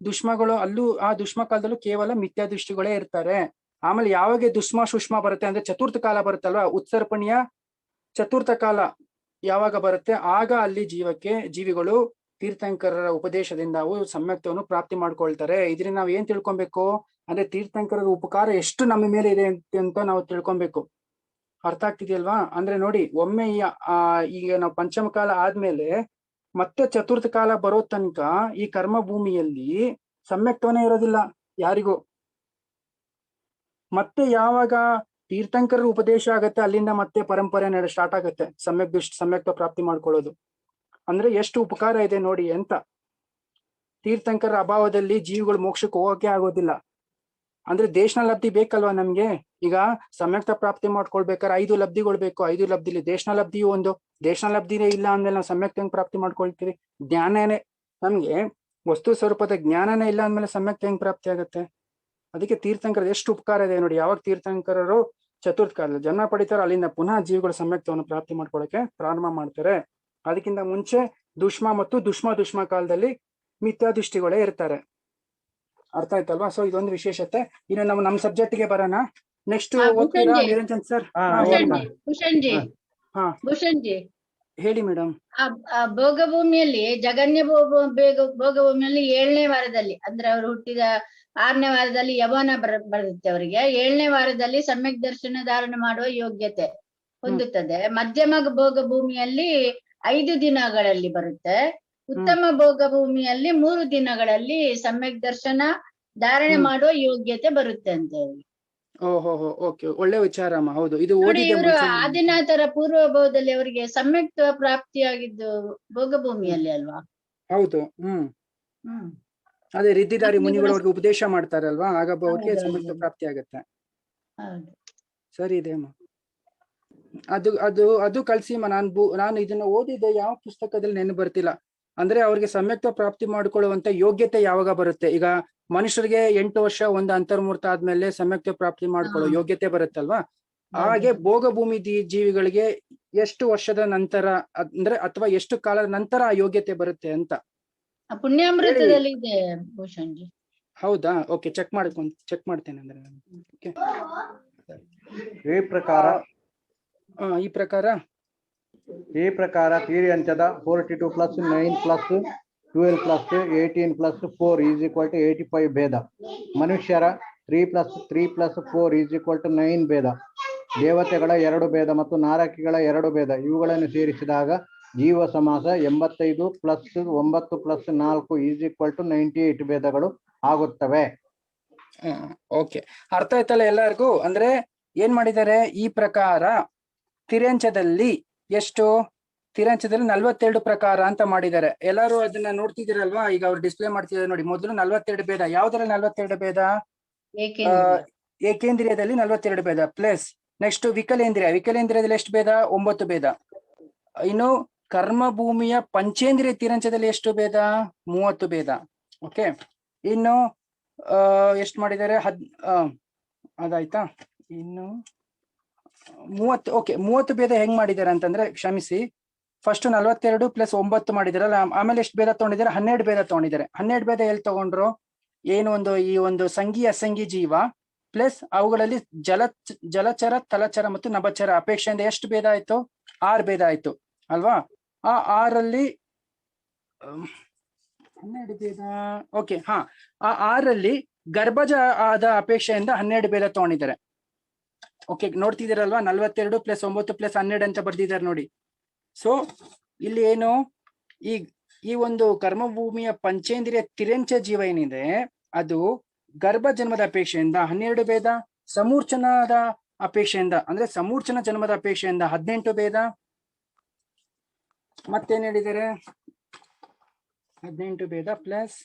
ದುಷ್ಮಗಳು ಅಲ್ಲೂ ಆ ದುಷ್ಮ ಕಾಲದಲ್ಲೂ ಕೇವಲ ಮಿಥ್ಯಾದೃಷ್ಟಿಗಳೇ ಇರ್ತಾರೆ. ಆಮೇಲೆ ಯಾವಾಗ ದುಷ್ಮ ಬರುತ್ತೆ ಅಂದ್ರೆ ಚತುರ್ಥ ಕಾಲ ಬರುತ್ತಲ್ವಾ, ಉತ್ಸರ್ಪಣಿಯ ಚತುರ್ಥ ಕಾಲ ಯಾವಾಗ ಬರುತ್ತೆ, ಆಗ ಅಲ್ಲಿ ಜೀವಿಗಳು ತೀರ್ಥಂಕರರ ಉಪದೇಶದಿಂದ ಅವು ಸಮ್ಯಕ್ತವನ್ನು ಪ್ರಾಪ್ತಿ ಮಾಡ್ಕೊಳ್ತಾರೆ. ಇದರಿಂದ ನಾವು ಏನ್ ತಿಳ್ಕೊಬೇಕು ಅಂದ್ರೆ, ತೀರ್ಥಂಕರರ ಉಪಕಾರ ಎಷ್ಟು ನಮ್ಮ ಮೇಲೆ ಇದೆ ಅಂತ ನಾವು ತಿಳ್ಕೊಬೇಕು. ಅರ್ಥ ಆಗ್ತಿದೆಯಲ್ವಾ? ಅಂದ್ರೆ ನೋಡಿ, ಒಮ್ಮೆ ಈಗ ನಾವು ಪಂಚಮ ಕಾಲ ಆದ್ಮೇಲೆ ಮತ್ತೆ ಚತುರ್ಥ ಕಾಲ ಬರೋ ತನಕ ಈ ಕರ್ಮ ಭೂಮಿಯಲ್ಲಿ ಸಮ್ಯಕ್ತವನೇ ಇರೋದಿಲ್ಲ ಯಾರಿಗೂ. ಮತ್ತೆ ಯಾವಾಗ ತೀರ್ಥಂಕರರ ಉಪದೇಶ ಆಗತ್ತೆ, ಅಲ್ಲಿಂದ ಮತ್ತೆ ಪರಂಪರೆ ಸ್ಟಾರ್ಟ್ ಆಗತ್ತೆ ಸಮ್ಯಕ್ತ ಪ್ರಾಪ್ತಿ ಮಾಡ್ಕೊಳ್ಳೋದು. ಅಂದ್ರೆ ಎಷ್ಟು ಉಪಕಾರ ಇದೆ ನೋಡಿ ಅಂತ. ತೀರ್ಥಂಕರ ಅಭಾವದಲ್ಲಿ ಜೀವಿಗಳು ಮೋಕ್ಷಕ್ಕೆ ಹೋಗಕ್ಕೆ ಆಗೋದಿಲ್ಲ. ಅಂದ್ರೆ ದೇಶನ ಲಬ್ಧಿ ಬೇಕಲ್ವಾ ನಮ್ಗೆ? ಈಗ ಸಂಯುಕ್ತ ಪ್ರಾಪ್ತಿ ಮಾಡ್ಕೊಳ್ಬೇಕಾದ್ರೆ 5 ಲಬ್ಧಿಗಳು ಬೇಕು. 5 ಲಬ್ಧಿಲಿ ದೇಶನ ಲಬ್ಧಿಯು ಒಂದು. ದೇಶನ ಲಬ್ಧಿನೇ ಇಲ್ಲ ಅಂದ್ಮೇಲೆ ನಾವು ಸಂಯುಕ್ತ ಹೆಂಗ್ ಪ್ರಾಪ್ತಿ ಮಾಡ್ಕೊಳ್ತೀವಿ? ಜ್ಞಾನನೇ ನಮ್ಗೆ ವಸ್ತು ಸ್ವರೂಪದ ಜ್ಞಾನನೇ ಇಲ್ಲ ಅಂದ್ಮೇಲೆ ಸಂಯುಕ್ತ ಹೆಂಗ್ ಪ್ರಾಪ್ತಿ ಆಗುತ್ತೆ? ಅದಕ್ಕೆ ತೀರ್ಥಂಕರ ಎಷ್ಟು ಉಪಕಾರ ಇದೆ ನೋಡಿ. ಯಾವಾಗ ತೀರ್ಥಂಕರರು ಚತುರ್ಥ ಕಾಲದಲ್ಲಿ ಜನ್ಮ ಪಡಿತಾರೋ ಅಲ್ಲಿಂದ ಪುನಃ ಜೀವಿಗಳ ಸಂಯುಕ್ತವನ್ನು ಪ್ರಾಪ್ತಿ ಮಾಡ್ಕೊಳ್ಳೋಕೆ ಪ್ರಾರಂಭ ಮಾಡ್ತಾರೆ. ಅದಕ್ಕಿಂತ ಮುಂಚೆ ದುಷ್ಮ ಕಾಲದಲ್ಲಿ ಮಿಥ್ಯಾದೃಷ್ಟಿಗಳೇ ಇರ್ತಾರೆ. ಅರ್ಥ ಆಯ್ತಲ್ವಾ? ಸೊ ಇದೊಂದು ವಿಶೇಷತೆ. ಇನ್ನು ನಮ್ಮ ಸಬ್ಜೆಕ್ಟ್ಗೆ ಬರೋಣ. ನೆಕ್ಸ್ಟ್ ಓದ್ತೀರಾ ನಿರಂಜನ್ ಸರ್? ಭೂಷಣ್ಜಿ ಹೇಳಿ ಮೇಡಮ್. ಆ ಭೋಗಭೂಮಿಯಲ್ಲಿ ಜಗನ್ಯ ಭೋಗಭೂಮಿಯಲ್ಲಿ 7ನೇ ವಾರದಲ್ಲಿ ಅಂದ್ರೆ ಅವರು ಹುಟ್ಟಿದ 6ನೇ ವಾರದಲ್ಲಿ ಯವನ ಬರುತ್ತೆ ಅವರಿಗೆ. 7ನೇ ವಾರದಲ್ಲಿ ಸಮ್ಯಕ್ ದರ್ಶನ ಧಾರಣ ಮಾಡುವ ಯೋಗ್ಯತೆ ಹೊಂದುತ್ತದೆ. ಮಧ್ಯಮ ಭೋಗಭೂಮಿಯಲ್ಲಿ 5 ದಿನಗಳಲ್ಲಿ ಬರುತ್ತೆ. ಉತ್ತಮ ಭೋಗಭೂಮಿಯಲ್ಲಿ 3 ದಿನಗಳಲ್ಲಿ ಸಮ್ಯಕ್ ದರ್ಶನ ಧಾರಣೆ ಮಾಡುವ ಯೋಗ್ಯತೆ ಬರುತ್ತೆ ಅಂತ ಹೇಳಿ. ಓಹೋ, ಓಕೆ, ಒಳ್ಳೆ ವಿಚಾರ ಅಮ್ಮ. ಹೌದು, ಇದು ನೋಡಿ, ಇವರು ಆದಿನಾಥರ ಪೂರ್ವಭಾವದಲ್ಲಿ ಅವರಿಗೆ ಸಮ್ಯಕ್ತ ಪ್ರಾಪ್ತಿಯಾಗಿದ್ದು ಭೋಗಭೂಮಿಯಲ್ಲಿ ಅಲ್ವಾ? ಹೌದು. ಅದೇ ರಿದ್ದಿದಾರಿ ಮುನಿಗಳು ಅವ್ರಿಗೆ ಉಪದೇಶ ಮಾಡ್ತಾರಲ್ವಾ, ಆಗ ಅವ್ರಿಗೆ ಸಮ್ಯಕ್ತ ಪ್ರಾಪ್ತಿ ಆಗುತ್ತೆ. ಸರಿ ಇದೆ ಅಮ್ಮ. ಅದು ಕಳ್ಸಿಮ್ಮ. ನಾನು ಇದನ್ನ ಓದಿದ್ದೆ, ಯಾವ ಪುಸ್ತಕದಲ್ಲಿ ನೆನಪು ಬರ್ತಿಲ್ಲ. ಅಂದ್ರೆ ಅವ್ರಿಗೆ ಸಮ್ಯಕ್ತ ಪ್ರಾಪ್ತಿ ಮಾಡ್ಕೊಳ್ಳುವಂತ ಯೋಗ್ಯತೆ ಯಾವಾಗ ಬರುತ್ತೆ? ಈಗ ಮನುಷ್ಯರಿಗೆ 8 ವರ್ಷ ಒಂದು ಅಂತರ್ಮೂರ್ತ ಆದ್ಮೇಲೆ ಸಮ್ಯಕ್ತ ಪ್ರಾಪ್ತಿ ಮಾಡ್ಕೊಳ್ಳೋ ಯೋಗ್ಯತೆ ಬರುತ್ತಲ್ವಾ? ಹಾಗೆ ಭೋಗಭೂಮಿ ಜೀವಿಗಳಿಗೆ ಎಷ್ಟು ವರ್ಷದ ನಂತರ ಅಂದ್ರೆ ಅಥವಾ ಎಷ್ಟು ಕಾಲದ ನಂತರ ಆ ಯೋಗ್ಯತೆ ಬರುತ್ತೆ ಅಂತ ಪುಣ್ಯಾಮೃತದಲ್ಲಿ ಇದೆ ಭೂಷಣ್ಜಿ. ಹೌದಾ? ಓಕೆ, ಚೆಕ್ ಮಾಡ್ತೇನೆ. ಅಂದ್ರೆ ಈ ಪ್ರಕಾರ ತೀರ್ಯಂಚದ 42 + 9 + 12 + 18 + 4 = 85 ಭೇದ. ಮನುಷ್ಯರ 3 + 3 + 4 = 9 ಭೇದ. ದೇವತೆಗಳ 2 ಭೇದ ಮತ್ತು ನಾರಕಿಗಳ 2 ಭೇದ. ಇವುಗಳನ್ನು ಸೇರಿಸಿದಾಗ ಜೀವ ಸಮಾಸ 85 + 9 + 4 = 98 ಭೇದಗಳು ಆಗುತ್ತವೆ. ಓಕೆ, ಅರ್ಥ ಆಯ್ತಲ್ಲ ಎಲ್ಲರಿಗೂ? ಅಂದ್ರೆ ಏನ್ ಮಾಡಿದ್ದಾರೆ ಈ ಪ್ರಕಾರ ತಿರ್ಯಂಚದಲ್ಲಿ 42 ಪ್ರಕಾರ ಅಂತ ಮಾಡಿದ್ದಾರೆ. ಎಲ್ಲರೂ ಅದನ್ನ ನೋಡ್ತಿದ್ದೀರಲ್ವಾ? ಈಗ ಅವ್ರು ಡಿಸ್ಪ್ಲೇ ಮಾಡ್ತಿದ್ದಾರೆ ನೋಡಿ. ಮೊದಲು 42 ಭೇದ. ಯಾವ್ದ್ರಲ್ಲಿ 42 ಭೇದ? ಏಕೇಂದ್ರಿಯದಲ್ಲಿ 42 ಭೇದ ಪ್ಲಸ್ ನೆಕ್ಸ್ಟ್ ವಿಕಲೇಂದ್ರಿಯದಲ್ಲಿ ಎಷ್ಟು ಭೇದ? 9 ಭೇದ. ಇನ್ನು ಕರ್ಮಭೂಮಿಯ ಪಂಚೇಂದ್ರಿಯ ತಿರಂಚದಲ್ಲಿ ಎಷ್ಟು ಭೇದ? 30 ಭೇದ. ಓಕೆ, ಇನ್ನು ಎಷ್ಟು ಮಾಡಿದ್ದಾರೆ? ಅದಾಯ್ತಾ? ಇನ್ನು 30. ಓಕೆ, 30 ಭೇದ ಹೆಂಗ್ ಮಾಡಿದ್ದಾರೆ ಅಂತಂದ್ರೆ, ಕ್ಷಮಿಸಿ, ಫಸ್ಟ್ 42 + 9 ಮಾಡಿದಾರಲ್ಲ, ಆಮೇಲೆ ಎಷ್ಟು ಭೇದ ತಗೊಂಡಿದ್ದಾರೆ? 12 ಭೇದ ತಗೊಂಡಿದ್ದಾರೆ. 12 ಭೇದ ಎಲ್ಲಿ ತಗೊಂಡ್ರು? ಈ ಒಂದು ಸಂಘಿ ಅಸಂಘಿ ಜೀವ ಪ್ಲಸ್ ಅವುಗಳಲ್ಲಿ ಜಲಚರ, ತಲಚರ ಮತ್ತು ನಭಚರ ಅಪೇಕ್ಷೆಯಿಂದ ಎಷ್ಟು ಭೇದ ಆಯ್ತು? 6 ಭೇದ ಆಯ್ತು ಅಲ್ವಾ? ಆ 6ರಲ್ಲಿ 12 ಭೇದ. ಓಕೆ, ಆ 6ರಲ್ಲಿ ಗರ್ಭಜ ಆದ ಅಪೇಕ್ಷೆಯಿಂದ 12 ಭೇದ ತಗೊಂಡಿದ್ದಾರೆ. ಓಕೆ, ನೋಡ್ತಿದ್ದೀರಲ್ವಾ? 42 + 9 + 12 ಅಂತ ಬರ್ದಿದ್ದಾರೆ ನೋಡಿ. ಸೊ ಇಲ್ಲಿ ಏನು, ಈ ಒಂದು ಕರ್ಮಭೂಮಿಯ ಪಂಚೇಂದ್ರಿಯ ತಿರಂಚ ಜೀವ ಏನಿದೆ ಅದು ಗರ್ಭ ಜನ್ಮದ ಅಪೇಕ್ಷೆಯಿಂದ 12 ಭೇದ, ಸಮೂರ್ಛನದ ಅಪೇಕ್ಷೆಯಿಂದ ಅಂದ್ರೆ ಸಮೂರ್ಛನ ಜನ್ಮದ ಅಪೇಕ್ಷೆಯಿಂದ 18 ಭೇದ. ಮತ್ತೇನ್ ಹೇಳಿದ್ದಾರೆ? 18 ಭೇದ ಪ್ಲಸ್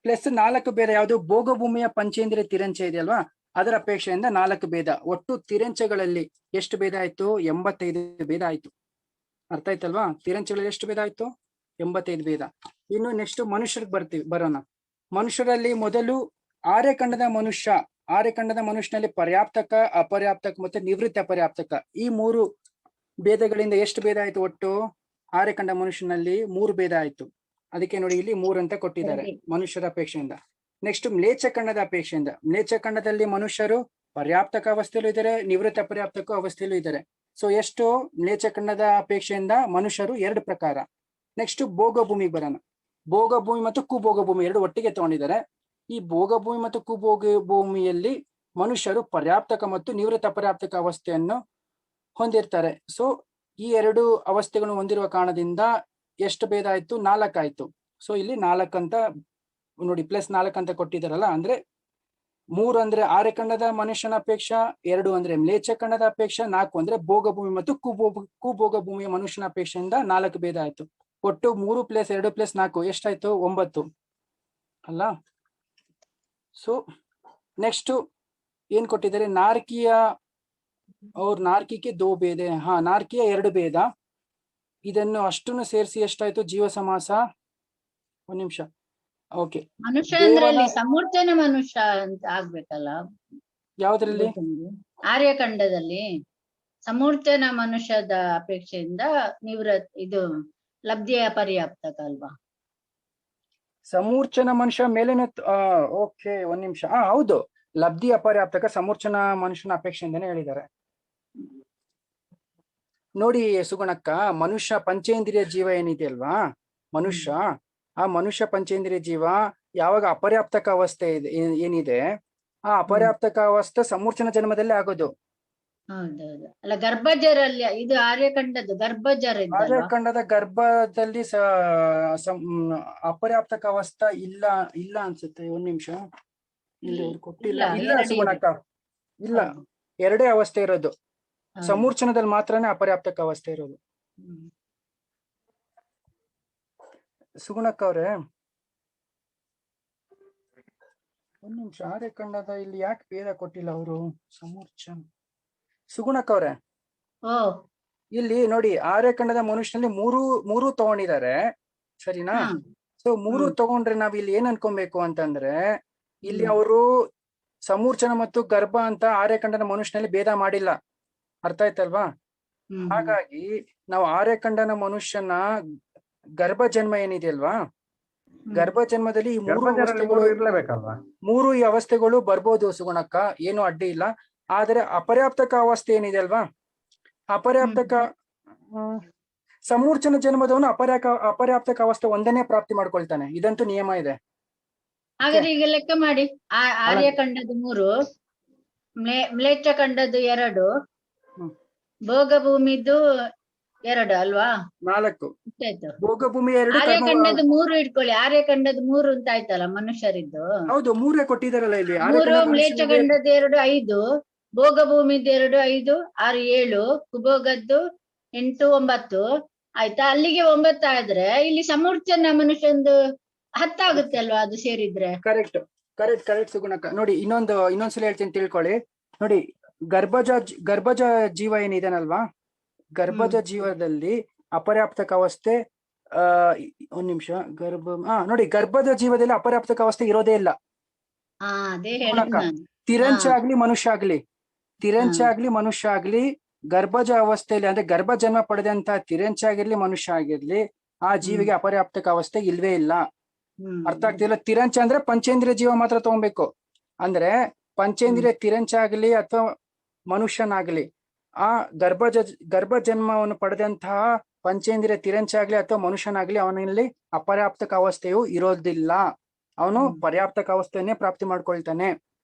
ಪ್ಲಸ್ 4 ಭೇದ. ಯಾವುದು? ಭೋಗಭೂಮಿಯ ಪಂಚೇಂದ್ರಿಯ ತಿರಂಚ ಇದೆಯಲ್ವಾ, ಅದರ ಅಪೇಕ್ಷೆಯಿಂದ 4 ಭೇದ. ಒಟ್ಟು ತಿರಂಚಗಳಲ್ಲಿ ಎಷ್ಟು ಭೇದ ಆಯ್ತು? 85 ಭೇದ ಆಯ್ತು. ಅರ್ಥ ಆಯ್ತಲ್ವಾ? ತಿರಂಚಗಳಲ್ಲಿ ಎಷ್ಟು ಭೇದ ಆಯ್ತು? 85 ಭೇದ. ಇನ್ನು ನೆಕ್ಸ್ಟ್ ಮನುಷ್ಯರಿಗೆ ಬರೋಣ. ಮನುಷ್ಯರಲ್ಲಿ ಮೊದಲು ಆರ್ಯಖಂಡದ ಮನುಷ್ಯನಲ್ಲಿ ಪರ್ಯಾಪ್ತಕ, ಅಪರ್ಯಾಪ್ತಕ ಮತ್ತೆ ನಿವೃತ್ತಿ ಅಪರ್ಯಾಪ್ತಕ, ಈ 3 ಭೇದಗಳಿಂದ ಎಷ್ಟು ಭೇದ ಆಯ್ತು? ಒಟ್ಟು ಆರ್ಯಖಂಡ ಮನುಷ್ಯನಲ್ಲಿ 3 ಭೇದ ಆಯ್ತು. ಅದಕ್ಕೆ ನೋಡಿ ಇಲ್ಲಿ 3 ಅಂತ ಕೊಟ್ಟಿದ್ದಾರೆ ಮನುಷ್ಯರ ಅಪೇಕ್ಷೆಯಿಂದ. ನೆಕ್ಸ್ಟ್ ಮ್ಲೇಚ್ಛಖಂಡದ ಅಪೇಕ್ಷೆಯಿಂದ, ಮ್ಲೇಚ್ಛಖಂಡದಲ್ಲಿ ಮನುಷ್ಯರು ಪರ್ಯಾಪ್ತಕ ಅವಸ್ಥೆಯಲ್ಲೂ ಇದ್ದಾರೆ, ನಿವೃತ್ತ ಅಪರ್ಯಾಪ್ತಕ ಅವಸ್ಥೆಯಲ್ಲೂ ಇದ್ದಾರೆ. ಸೊ ಎಷ್ಟು? ಮ್ಲೇಚ್ಛಖಂಡದ ಅಪೇಕ್ಷೆಯಿಂದ ಮನುಷ್ಯರು 2 ಪ್ರಕಾರ. ನೆಕ್ಸ್ಟ್ ಭೋಗಭೂಮಿಗೆ ಬರೋಣ. ಭೋಗಭೂಮಿ ಮತ್ತು ಕುಭೋಗಭೂಮಿ 2 ಒಟ್ಟಿಗೆ ತಗೊಂಡಿದ್ದಾರೆ. ಈ ಭೋಗಭೂಮಿ ಮತ್ತು ಕುಭೋಗಭೂಮಿಯಲ್ಲಿ ಮನುಷ್ಯರು ಪರ್ಯಾಪ್ತಕ ಮತ್ತು ನಿವೃತ್ತ ಅಪರ್ಯಾಪ್ತಕ ಅವಸ್ಥೆಯನ್ನು ಹೊಂದಿರ್ತಾರೆ. ಸೊ ಈ 2 ಅವಸ್ಥೆಗಳನ್ನು ಹೊಂದಿರುವ ಕಾರಣದಿಂದ ಎಷ್ಟು ಭೇದ ಆಯ್ತು? 4 ಆಯ್ತು. ಸೊ ಇಲ್ಲಿ 4 ಅಂತ ನೋಡಿ, +4 ಅಂತ ಕೊಟ್ಟಿದ್ದಾರಲ್ಲ. ಅಂದ್ರೆ 3 ಅಂದ್ರೆ ಆರ್ಯಖಂಡದ ಮನುಷ್ಯನ ಅಪೇಕ್ಷಾ, 2 ಅಂದ್ರೆ ಮ್ಲೇಚ್ಛಖಂಡದ ಅಪೇಕ್ಷಾ, 4 ಅಂದ್ರೆ ಭೋಗಭೂಮಿ ಮತ್ತು ಕುಭೋಗಭೂಮಿಯ ಮನುಷ್ಯನ ಅಪೇಕ್ಷೆಯಿಂದ 4 ಭೇದ ಆಯ್ತು. ಒಟ್ಟು 3 + 2 + 4 ಎಷ್ಟಾಯ್ತು? 9. ಅಲ್ಲ. ಸೊ ನೆಕ್ಸ್ಟ್ ಏನ್ ಕೊಟ್ಟಿದ್ದಾರೆ, ನಾರ್ಕೀಯ ಅವ್ರ ನಾರ್ಕಿಕೆ ದೋ ಭೇದ, ಹಾ ನಾರ್ಕೀಯ 2 ಭೇದ. ಇದನ್ನು ಅಷ್ಟನ್ನು ಸೇರಿಸಿ ಎಷ್ಟಾಯ್ತು ಜೀವ ಸಮಾಸ? ಒಂದ್ ನಿಮಿಷ. ಓಕೆ, ಮನುಷ್ಯ ಅಂದ್ರೆ ಅಲ್ಲಿ ಸಮೂರ್ತನ ಮನುಷ್ಯ ಅಂತ ಆಗ್ಬೇಕಲ್ಲ? ಯಾವ್ದ್ರಲ್ಲಿ? ಆರ್ಯಖಂಡದಲ್ಲಿ ಸಮೂರ್ತನ ಮನುಷ್ಯದ ಅಪೇಕ್ಷೆಯಿಂದ ಇದು ಲಬ್ಧಿಯ ಪರ್ಯಾಪ್ತಕ ಅಲ್ವಾ? ಸಮೂರ್ಛನ ಮನುಷ್ಯ ಮೇಲೇನೆ. ಓಕೆ, ಒಂದ್ ನಿಮಿಷ. ಹೌದು, ಲಬ್ಧಿ ಅಪರ್ಯಾಪ್ತಕ ಸಮೂರ್ಛನ ಮನುಷ್ಯನ ಅಪೇಕ್ಷೆಯಿಂದನೇ ಹೇಳಿದ್ದಾರೆ. ನೋಡಿ ಸುಗುಣಕ್ಕ, ಮನುಷ್ಯ ಪಂಚೇಂದ್ರಿಯ ಜೀವ ಏನಿದೆ ಅಲ್ವಾ, ಮನುಷ್ಯ, ಆ ಮನುಷ್ಯ ಪಂಚೇಂದ್ರಿಯ ಜೀವ ಯಾವಾಗ ಅಪರ್ಯಾಪ್ತಕ ಅವಸ್ಥೆ ಇದೆ ಏನಿದೆ, ಆ ಅಪರ್ಯಾಪ್ತಕ ಅವಸ್ಥೆ ಸಮೂರ್ಛನ ಜನ್ಮದಲ್ಲೇ ಆಗೋದು. ಹೌದೌದು. ಅಲ್ಲ, ಗರ್ಭಜರಲ್ಲಿ ಇದು ಆರ್ಯಖಂಡದ ಗರ್ಭಜರ ಆರ್ಯಖಂಡದ ಗರ್ಭದಲ್ಲಿ ಅಪರ್ಯಾಪ್ತಕ ಅವಸ್ಥೆ ಇಲ್ಲ ಅನ್ಸುತ್ತೆ. ಒಂದ್ ನಿಮಿಷ, ಇಲ್ಲಿ ಕೊಟ್ಟಿಲ್ಲ. ಇಲ್ಲ ಸುಗುಣಕ್ಕ, ಇಲ್ಲ, 2 ಅವಸ್ಥೆ ಇರೋದು. ಸಮೂರ್ಛನದಲ್ಲಿ ಮಾತ್ರನೇ ಅಪರ್ಯಾಪ್ತಕ ಅವಸ್ಥೆ ಇರೋದು. ಸುಗುಣಕ್ಕ ಅವ್ರೆ, ಒಂದ್ ನಿಮಿಷ. ಆರ್ಯಖಂಡದ ಇಲ್ಲಿ ಯಾಕೆ ಭೇದ ಕೊಟ್ಟಿಲ್ಲ ಅವರು? ಸಮೂರ್ಛನ ಸುಗುಣಕ್ಕ ಅವ್ರೆ, ಇಲ್ಲಿ ನೋಡಿ, ಆರ್ಯಖಂಡದ ಮನುಷ್ಯನಲ್ಲಿ ಮೂರು ತಗೊಂಡಿದ್ದಾರೆ, ಸರಿನಾ? ಸೊ 3 ತಗೊಂಡ್ರೆ ನಾವ್ ಇಲ್ಲಿ ಏನ್ ಅನ್ಕೊಬೇಕು ಅಂತಂದ್ರೆ, ಇಲ್ಲಿ ಅವರು ಸಮೂರ್ಛನ ಮತ್ತು ಗರ್ಭ ಅಂತ ಆರ್ಯಖಂಡದ ಮನುಷ್ಯನಲ್ಲಿ ಭೇದ ಮಾಡಿಲ್ಲ. ಅರ್ಥ ಆಯ್ತಲ್ವಾ? ಹಾಗಾಗಿ ನಾವು ಆರ್ಯಖಂಡನ ಮನುಷ್ಯನ ಗರ್ಭ ಜನ್ಮ ಏನಿದೆ ಅಲ್ವಾ, ಗರ್ಭ ಜನ್ಮದಲ್ಲಿ ಈ 3 ಅವಸ್ಥೆಗಳು ಇರ್ಲೇಬೇಕಲ್ವಾ? 3 ಈ ಅವಸ್ಥೆಗಳು ಬರ್ಬೋದು ಸುಗುಣಕ್ಕ, ಏನು ಅಡ್ಡಿ ಇಲ್ಲ. ಆದರೆ ಅಪರ್ಯಾಪ್ತಕ ಅವಸ್ಥೆ ಏನಿದೆ ಅಲ್ವಾ, ಅಪರ್ಯಾಪ್ತಕ ಸಮೂರ್ಛನ ಜನ್ಮದವನು ಅಪರ್ಯಾಪ್ತಕ ಅವಸ್ಥೆ ಒಂದನೇ ಪ್ರಾಪ್ತಿ ಮಾಡ್ಕೊಳ್ತಾನೆ. ಇದಂತೂ ನಿಯಮ ಇದೆ. ಹಾಗಾದ್ರೆ ಈಗ ಲೆಕ್ಕ ಮಾಡಿ, ಆರ್ಯಖಂಡದ 3, ಮ್ಲೇಚ್ಛ ಖಂಡದ್ದು 2, ಭೋಗ ಭೂಮಿದು 2 ಅಲ್ವಾ? 4. ಆಯ್ತು. ಭೋಗ ಭೂಮಿ 2, ಆರ್ಯಖಂಡದ 3 ಇಟ್ಕೊಳ್ಳಿ. ಆರ್ಯಖಂಡದ 3 ಅಂತ ಆಯ್ತಲ್ಲ ಮನುಷ್ಯರಿದ್ದು. ಹೌದು, 3 ಕೊಟ್ಟಿದಾರಲ್ಲ ಇಲ್ಲಿ. 3, ಮ್ಲೇಚ್ಛ ಖಂಡದ 2 5, ಭೋಗ ಭೂಮಿದ 2 5, 6 7, ಕುಭೋಗದ್ದು 8 9 ಆಯ್ತಾ? ಅಲ್ಲಿಗೆ 9 ಆದ್ರೆ ಇಲ್ಲಿ ಸಮೂರ್ಛನ ಮನುಷ್ಯಂದು 10 ಆಗುತ್ತೆ ಅಲ್ವಾ ಅದು ಸೇರಿದ್ರೆ? ಕರೆಕ್ಟ್ ಸುಗುಣಕ್ಕ. ನೋಡಿ, ಇನ್ನೊಂದ್ಸಲ ಹೇಳ್ತೀನಿ, ತಿಳ್ಕೊಳ್ಳಿ. ನೋಡಿ, ಗರ್ಭಜ ಜೀವ ಏನಿದೆನಲ್ವಾ, ಗರ್ಭಜ ಜೀವದಲ್ಲಿ ಅಪರ್ಯಾಪ್ತಕ ಅವಸ್ಥೆ, ಒಂದ್ ನಿಮಿಷ. ನೋಡಿ, ಗರ್ಭದ ಜೀವದಲ್ಲಿ ಅಪರ್ಯಾಪ್ತಕ ಅವಸ್ಥೆ ಇರೋದೇ ಇಲ್ಲ. ತಿರಂಚ ಆಗ್ಲಿ ಮನುಷ್ಯ ಆಗ್ಲಿ ಗರ್ಭಜ ಅವಸ್ಥೆಯಲ್ಲಿ, ಅಂದ್ರೆ ಗರ್ಭ ಜನ್ಮ ಪಡೆದಂತ ತಿರಂಚ ಆಗಿರ್ಲಿ ಮನುಷ್ಯ ಆಗಿರ್ಲಿ, ಆ ಜೀವಿಗೆ ಅಪರ್ಯಾಪ್ತಕ ಅವಸ್ಥೆ ಇಲ್ವೇ ಇಲ್ಲ. ಅರ್ಥ ಆಗ್ತಿಲ್ಲ? ತಿರಂಚ ಅಂದ್ರೆ ಪಂಚೇಂದ್ರಿಯ ಜೀವ ಮಾತ್ರ ತಗೊಬೇಕು. ಅಂದ್ರೆ ಪಂಚೇಂದ್ರಿಯ ತಿರಂಚ ಆಗ್ಲಿ ಅಥವಾ ಮನುಷ್ಯನಾಗ್ಲಿ, ಆ ಗರ್ಭ ಜನ್ಮವನ್ನು ಪಡೆದಂತಹ ಪಂಚೇಂದ್ರಿಯ ತಿರಂಚ ಆಗ್ಲಿ ಅಥವಾ ಮನುಷ್ಯನಾಗ್ಲಿ, ಅವನಲ್ಲಿ ಅಪರ್ಯಾಪ್ತಕ ಅವಸ್ಥೆಯು ಇರೋದಿಲ್ಲ. ಅವನು ಪರ್ಯಾಪ್ತಕ ಅವಸ್ಥೆಯನ್ನೇ ಪ್ರಾಪ್ತಿ ಮಾಡ್ಕೊಳ್ತಾನೆ.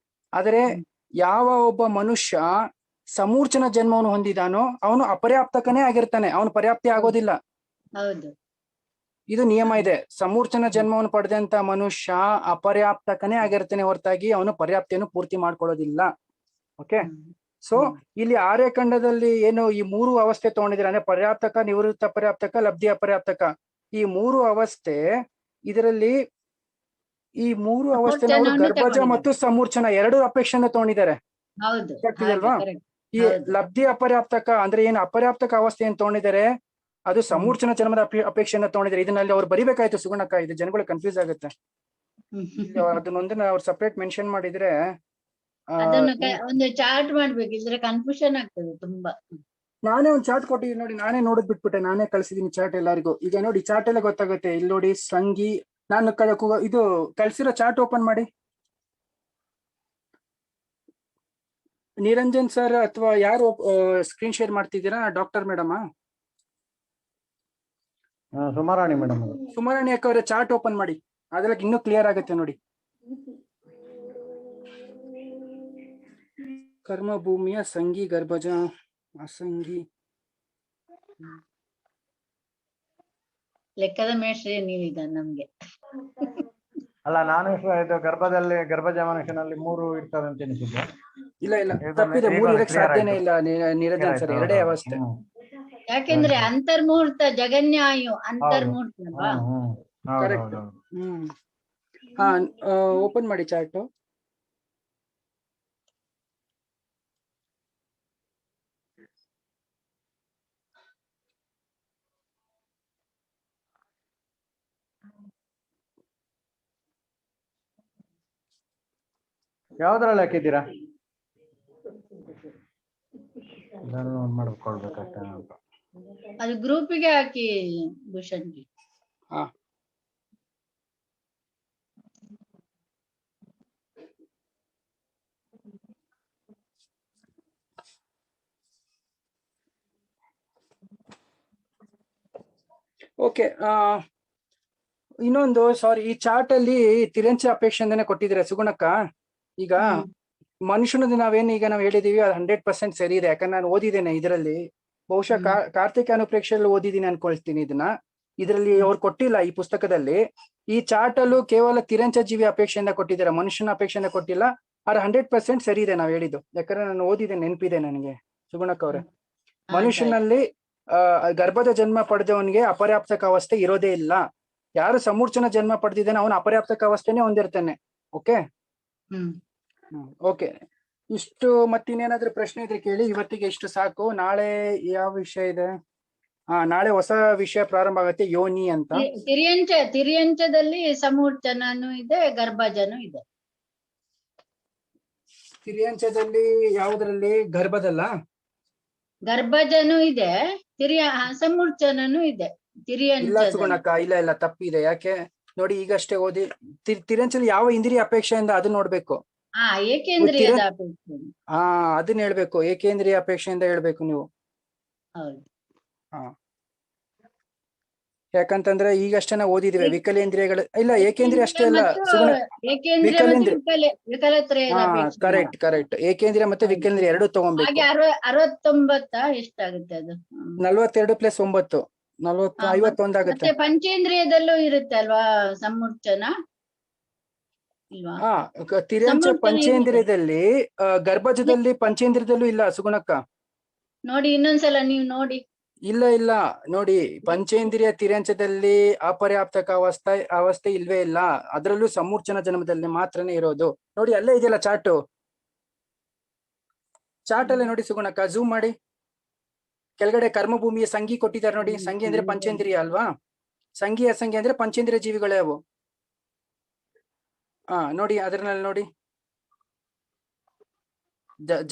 ಆದರೆ ಯಾವ ಒಬ್ಬ ಮನುಷ್ಯ ಸಮೂರ್ಛನ ಜನ್ಮವನ್ನು ಹೊಂದಿದಾನೋ ಅವನು ಅಪರ್ಯಾಪ್ತಕನೇ ಆಗಿರ್ತಾನೆ, ಅವನು ಪರ್ಯಾಪ್ತಿ ಆಗೋದಿಲ್ಲ. ಇದು ನಿಯಮ ಇದೆ. ಸಮೂರ್ಛನ ಜನ್ಮವನ್ನು ಪಡೆದಂತ ಮನುಷ್ಯ ಅಪರ್ಯಾಪ್ತಕನೇ ಆಗಿರ್ತಾನೆ ಹೊರತಾಗಿ ಅವನು ಪರ್ಯಾಪ್ತಿಯನ್ನು ಪೂರ್ತಿ ಮಾಡ್ಕೊಳ್ಳೋದಿಲ್ಲ. ಓಕೆ, ಸೊ ಇಲ್ಲಿ ಆರ್ಯಖಂಡದಲ್ಲಿ ಏನು ಈ 3 ಅವಸ್ಥೆ ತಗೊಂಡಿದ್ರೆ, ಅಂದ್ರೆ ಪರ್ಯಾಪ್ತಕ, ನಿವೃತ್ತ ಪರ್ಯಾಪ್ತಕ, ಲಬ್ಧಿ ಅಪರ್ಯಾಪ್ತಕ, ಈ 3 ಅವಸ್ಥೆ, ಇದರಲ್ಲಿ ಈ 3 ಅವಸ್ಥೆ ಗರ್ಭಜ ಮತ್ತು ಸಮೂರ್ಛನ 2 ಅಪೇಕ್ಷೆನ ತಗೊಂಡಿದ್ದಾರೆ. ಅಲ್ವಾ? ಈ ಲಬ್ಧಿ ಅಪರ್ಯಾಪ್ತಕ ಅಂದ್ರೆ ಏನು ಅಪರ್ಯಾಪ್ತಕ ಅವಸ್ಥೆ ಏನ್ ತಗೊಂಡಿದ್ದಾರೆ, ಅದು ಸಮೂರ್ಛನ ಜನ್ಮದ ಅಪೇಕ್ಷೆಯನ್ನ ತಗೊಂಡಿದ್ದಾರೆ. ಇದನ್ನಲ್ಲಿ ಅವ್ರು ಬರಿಬೇಕಾಯ್ತು ಸುಗುಣಕ್ಕ, ಇದು ಜನಗಳು ಕನ್ಫ್ಯೂಸ್ ಆಗುತ್ತೆ. ಅದನ್ನೊಂದನ್ನ ಅವ್ರು ಸಪರೇಟ್ ಮೆನ್ಷನ್ ಮಾಡಿದ್ರೆ ಒಂದು ಚಾರ್ಟ್ ಮಾಡ್ಬೇಕಿದ್ರೆ ಕನ್ಫ್ಯೂಷನ್ ಆಗ್ತದೆ ತುಂಬಾ. ನಾನೇ ಒಂದು ಚಾರ್ಟ್ ಕೊಟ್ಟಿದ್ದೀನಿ ನೋಡಿ, ನಾನೇ ನೋಡದ್ ಬಿಟ್ಬಿಟ್ಟೆ, ನಾನೇ ಕಳ್ಸಿದೀನಿ ಚಾರ್ಟ್ ಎಲ್ಲರಿಗೂ. ಈಗ ನೋಡಿ, ಚಾರ್ಟ್ ಎಲ್ಲ ಗೊತ್ತಾಗುತ್ತೆ. ಇಲ್ಲಿ ನೋಡಿ, ಸಂಗಿ, ನಾನು ಇದು ಕಳ್ಸಿರೋ ಚಾರ್ಟ್ ಓಪನ್ ಮಾಡಿ. ನಿರಂಜನ್ ಸರ್ ಅಥವಾ ಯಾರು ಸ್ಕ್ರೀನ್ ಶೇರ್ ಮಾಡ್ತಿದ್ದೀರಾ? Doctor madam? Sumarani madam. Sumarani ಅಕ್ಕ ಅವರ ಚಾರ್ಟ್ ಓಪನ್ ಮಾಡಿ, ಅದೆಲ್ಲ ಇನ್ನೂ ಕ್ಲಿಯರ್ ಆಗುತ್ತೆ ನೋಡಿ. ಕರ್ಮ ಭೂಮಿಯ ಸಂಗಿ, ಗರ್ಭಜ, ಅಸಂಗಿ. ಲೆಕ್ಕದ ಮೇಷ್ಟ್ರಿ ನೀವೀಗ ನಮ್ಗೆ. ಅಲ್ಲ, ನಾನು ಇದು ಗರ್ಭಜ ಮನುಷ್ಯನಲ್ಲಿ 3 ಇರ್ತದೆ ಅಂತ ಎನಿಸಿದ್ದೆ. ಇಲ್ಲ, ತಪ್ಪಿದೆ. 3 ಇರಕ್ಕೆ ಸಾಧ್ಯನೇ ಇಲ್ಲ ನಿರಂಜನ್ ಸರ್, 2 ಅವಸ್ಥೆ. ಯಾಕೆಂದ್ರೆ ಅಂತರ್ಮುಹೂರ್ತ, ಜಗನ್ಯಾಯು ಅಂತರ್ಮುಹೂರ್ತ ಅಲ್ವಾ? ಹಾ ಓಪನ್ ಮಾಡಿ ಚಾರ್ಟ್. ಯಾವ್ದ್ರಲ್ಲಿ ಹಾಕಿದ್ದೀರಾ? ಮಾಡ್ಕೊಳ್ಬೇಕಷ್ಟೇ ಅಂತ. ಅದು ಗ್ರೂಪಿಗೆ ಹಾಕಿ ಭೂಷಣ್ಜಿ. ಹಾ ಓಕೆ. ಇನ್ನೊಂದು ಸಾರಿ, ಈ ಚಾರ್ಟ್ ಅಲ್ಲಿ ತಿರಂಚ ಅಪೇಕ್ಷೆಯಿಂದನೇ ಕೊಟ್ಟಿದ್ರೆ ಸುಗುಣಕ್ಕ. ಈಗ ಮನುಷ್ಯನದು ನಾವೇನು ಈಗ ನಾವು ಹೇಳಿದೀವಿ ಅದು 100% ಸರಿ ಇದೆ. ಯಾಕಂದ್ರೆ ನಾನು ಓದಿದ್ದೇನೆ ಇದರಲ್ಲಿ, ಬಹುಶಃ ಕಾರ್ತಿಕ ಅನುಪ್ರೇಕ್ಷೆಯಲ್ಲಿ ಓದಿದ್ದೀನಿ ಅನ್ಕೊಳ್ತೀನಿ ಇದನ್ನ. ಇದರಲ್ಲಿ ಅವ್ರು ಕೊಟ್ಟಿಲ್ಲ ಈ ಪುಸ್ತಕದಲ್ಲಿ. ಈ ಚಾರ್ಟ್ ಅಲ್ಲೂ ಕೇವಲ ತಿರಂಚ ಜೀವಿ ಅಪೇಕ್ಷೆಯಿಂದ ಕೊಟ್ಟಿದ್ದಾರೆ, ಮನುಷ್ಯನ ಅಪೇಕ್ಷೆಯಿಂದ ಕೊಟ್ಟಿಲ್ಲ. ಆದ್ರೆ 100% ಸರಿ ಇದೆ ನಾವ್ ಹೇಳಿದ್ದು. ಯಾಕಂದ್ರೆ ನಾನು ಓದಿದೆ, ನೆನಪಿದೆ ನನಗೆ ಸುಗುಣಕ್ಕ ಅವ್ರೆ. ಮನುಷ್ಯನಲ್ಲಿ ಗರ್ಭದ ಜನ್ಮ ಪಡೆದವನಿಗೆ ಅಪರ್ಯಾಪ್ತಕ ಅವಸ್ಥೆ ಇರೋದೇ ಇಲ್ಲ. ಯಾರು ಸಮೂರ್ಛನ ಜನ್ಮ ಪಡೆದಿದ್ದಾನೆ ಅವನು ಅಪರ್ಯಾಪ್ತಕ ಅವಸ್ಥೆನೇ ಹೊಂದಿರ್ತಾನೆ. ಓಕೆ ಓಕೆ, ಇಷ್ಟು. ಮತ್ತಿನ್ನೇನಾದ್ರೂ ಪ್ರಶ್ನೆ ಇದ್ರೆ ಕೇಳಿ. ಇವತ್ತಿಗೆ ಇಷ್ಟು ಸಾಕು. ನಾಳೆ ಯಾವ ವಿಷಯ ಇದೆ? ನಾಳೆ ಹೊಸ ವಿಷಯ ಪ್ರಾರಂಭ ಆಗುತ್ತೆ, ಯೋನಿ ಅಂತ. ತಿರ್ಯಂಚದಲ್ಲಿ ಸಮೂರ್ಛನೂ ಇದೆ, ಗರ್ಭಜನೂ ಇದೆ. ತಿರ್ಯಂಚದಲ್ಲಿ ಯಾವುದ್ರಲ್ಲಿ? ಗರ್ಭದಲ್ಲ? ಗರ್ಭಜನೂ ಇದೆ, ಸಮೂರ್ಛನೂ ಇದೆ. ಇಲ್ಲ ಸುಗುಣಕ್ಕ, ಇಲ್ಲ ತಪ್ಪಿದೆ. ಯಾಕೆ ನೋಡಿ, ಈಗಷ್ಟೇ ಓದಿ ತಿರಂಚಲ್ಲಿ ಯಾವ ಇಂದ್ರಿಯ ಅಪೇಕ್ಷೆಯಿಂದ ಅದು ನೋಡ್ಬೇಕು. ಏಕೇಂದ್ರಿಯದ ಅಪೇಕ್ಷೆ. ಅದನ್ನ ಹೇಳ್ಬೇಕು, ಏಕೇಂದ್ರಿಯ ಅಪೇಕ್ಷೆಯಿಂದ ಹೇಳ್ಬೇಕು ನೀವು. ಹೌದು. ಯಾಕಂತಂದ್ರೆ ಈಗಷ್ಟೇ ಓದಿದ್ವಿ ವಿಕಲೇಂದ್ರಿಯಗಳು. ಇಲ್ಲ, ಏಕೇಂದ್ರಿಯ ಅಷ್ಟೇ ಅಲ್ಲ ಕರೆಕ್ಟ್. ಏಕೇಂದ್ರಿಯ ಮತ್ತೆ ವಿಕಲೇಂದ್ರಿಯ ಎರಡು ತಗೊಬೇಕು. 69 ಎಷ್ಟಾಗುತ್ತೆ ಅದು? 42 + 9 51 ಆಗುತ್ತೆ. ಪಂಚೇಂದ್ರಿಯದಲ್ಲೂ ಇರುತ್ತೆ ಅಲ್ವಾ ಸಮೂರ್ಛನ? ತಿರಂಚ ಪಂಚೇಂದ್ರಿಯದಲ್ಲಿ, ಗರ್ಭಜದಲ್ಲಿ ಪಂಚೇಂದ್ರಿಯದಲ್ಲೂ ಇಲ್ಲ ಸುಗುಣಕ್ಕ. ನೋಡಿ ಇನ್ನೊಂದ್ಸಲ ನೀವು ನೋಡಿ. ಇಲ್ಲ ನೋಡಿ, ಪಂಚೇಂದ್ರಿಯ ತಿರಂಚದಲ್ಲಿ ಅಪರ್ಯಾಪ್ತಕ ಅವಸ್ಥೆ ಇಲ್ವೇ ಇಲ್ಲ. ಅದರಲ್ಲೂ ಸಮೂರ್ಛನ ಜನ್ಮದಲ್ಲಿ ಮಾತ್ರನೇ ಇರೋದು. ನೋಡಿ ಅಲ್ಲೇ ಇದೆಯಲ್ಲ ಚಾರ್ಟ್ ಅಲ್ಲೇ ನೋಡಿ ಸುಗುಣಕ್ಕ, ಝೂಮ್ ಮಾಡಿ. ಕೆಳಗಡೆ ಕರ್ಮಭೂಮಿಯ ಸಂಗಿ ಕೊಟ್ಟಿದ್ದಾರೆ ನೋಡಿ. ಸಂಗಿ ಅಂದ್ರೆ ಪಂಚೇಂದ್ರಿಯ ಅಲ್ವಾ? ಸಂಗಿ ಅಸಂಗಿ ಅಂದ್ರೆ ಪಂಚೇಂದ್ರಿಯ ಜೀವಿಗಳೇ ಅವು. ನೋಡಿ ಅದರಲ್ಲಿ ನೋಡಿ,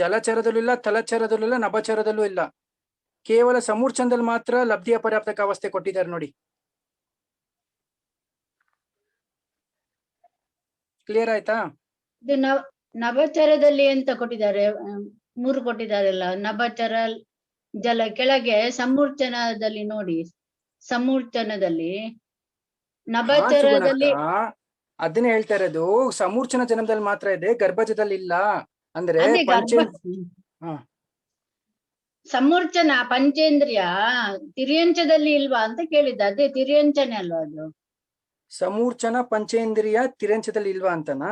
ಜಲಚರದಲ್ಲೂ ಇಲ್ಲ, ತಲಚರದಲ್ಲೂ ಇಲ್ಲ, ನಭಚರದಲ್ಲೂ ಇಲ್ಲ. ಕೇವಲ ಸಮೂರ್ಛನದಲ್ಲಿ ಮಾತ್ರ ಲಬ್ಧಿ ಅಪರ್ಯಾಪ್ತಕ ಅವಸ್ಥೆ ಕೊಟ್ಟಿದ್ದಾರೆ ನೋಡಿ. ಕ್ಲಿಯರ್ ಆಯ್ತಾ? ನಭಚರದಲ್ಲಿ ಎಂತ ಕೊಟ್ಟಿದ್ದಾರೆ? 3 ಕೊಟ್ಟಿದ್ದಾರಲ್ಲ. ನಭಚರ ಜಲ ಕೆಳಗೆ ಸಮೂರ್ಛನದಲ್ಲಿ ನೋಡಿ. ಸಮೂರ್ಛನದಲ್ಲಿ ನಭಚರದಲ್ಲಿ ಅದನ್ನೇ ಹೇಳ್ತಾ ಇರೋದು. ಸಮೂರ್ಛನ ಜನ್ಮದಲ್ಲಿ ಮಾತ್ರ ಇದೆ, ಗರ್ಭಜದಲ್ಲಿ ಇಲ್ಲ. ಅಂದ್ರೆ ಸಮೂರ್ಛನ ಪಂಚೇಂದ್ರಿಯ ತಿರ್ಯಂಚದಲ್ಲಿ ಇಲ್ವಾ ಅಂತ ಕೇಳಿದ್ದ. ಅದೇ ತಿರ್ಯಂಚನೆ ಅಲ್ವಾ ಅದು? ಸಮೂರ್ಛನ ಪಂಚೇಂದ್ರಿಯ ತಿರಂಚದಲ್ಲಿ ಇಲ್ವಾ ಅಂತನಾ?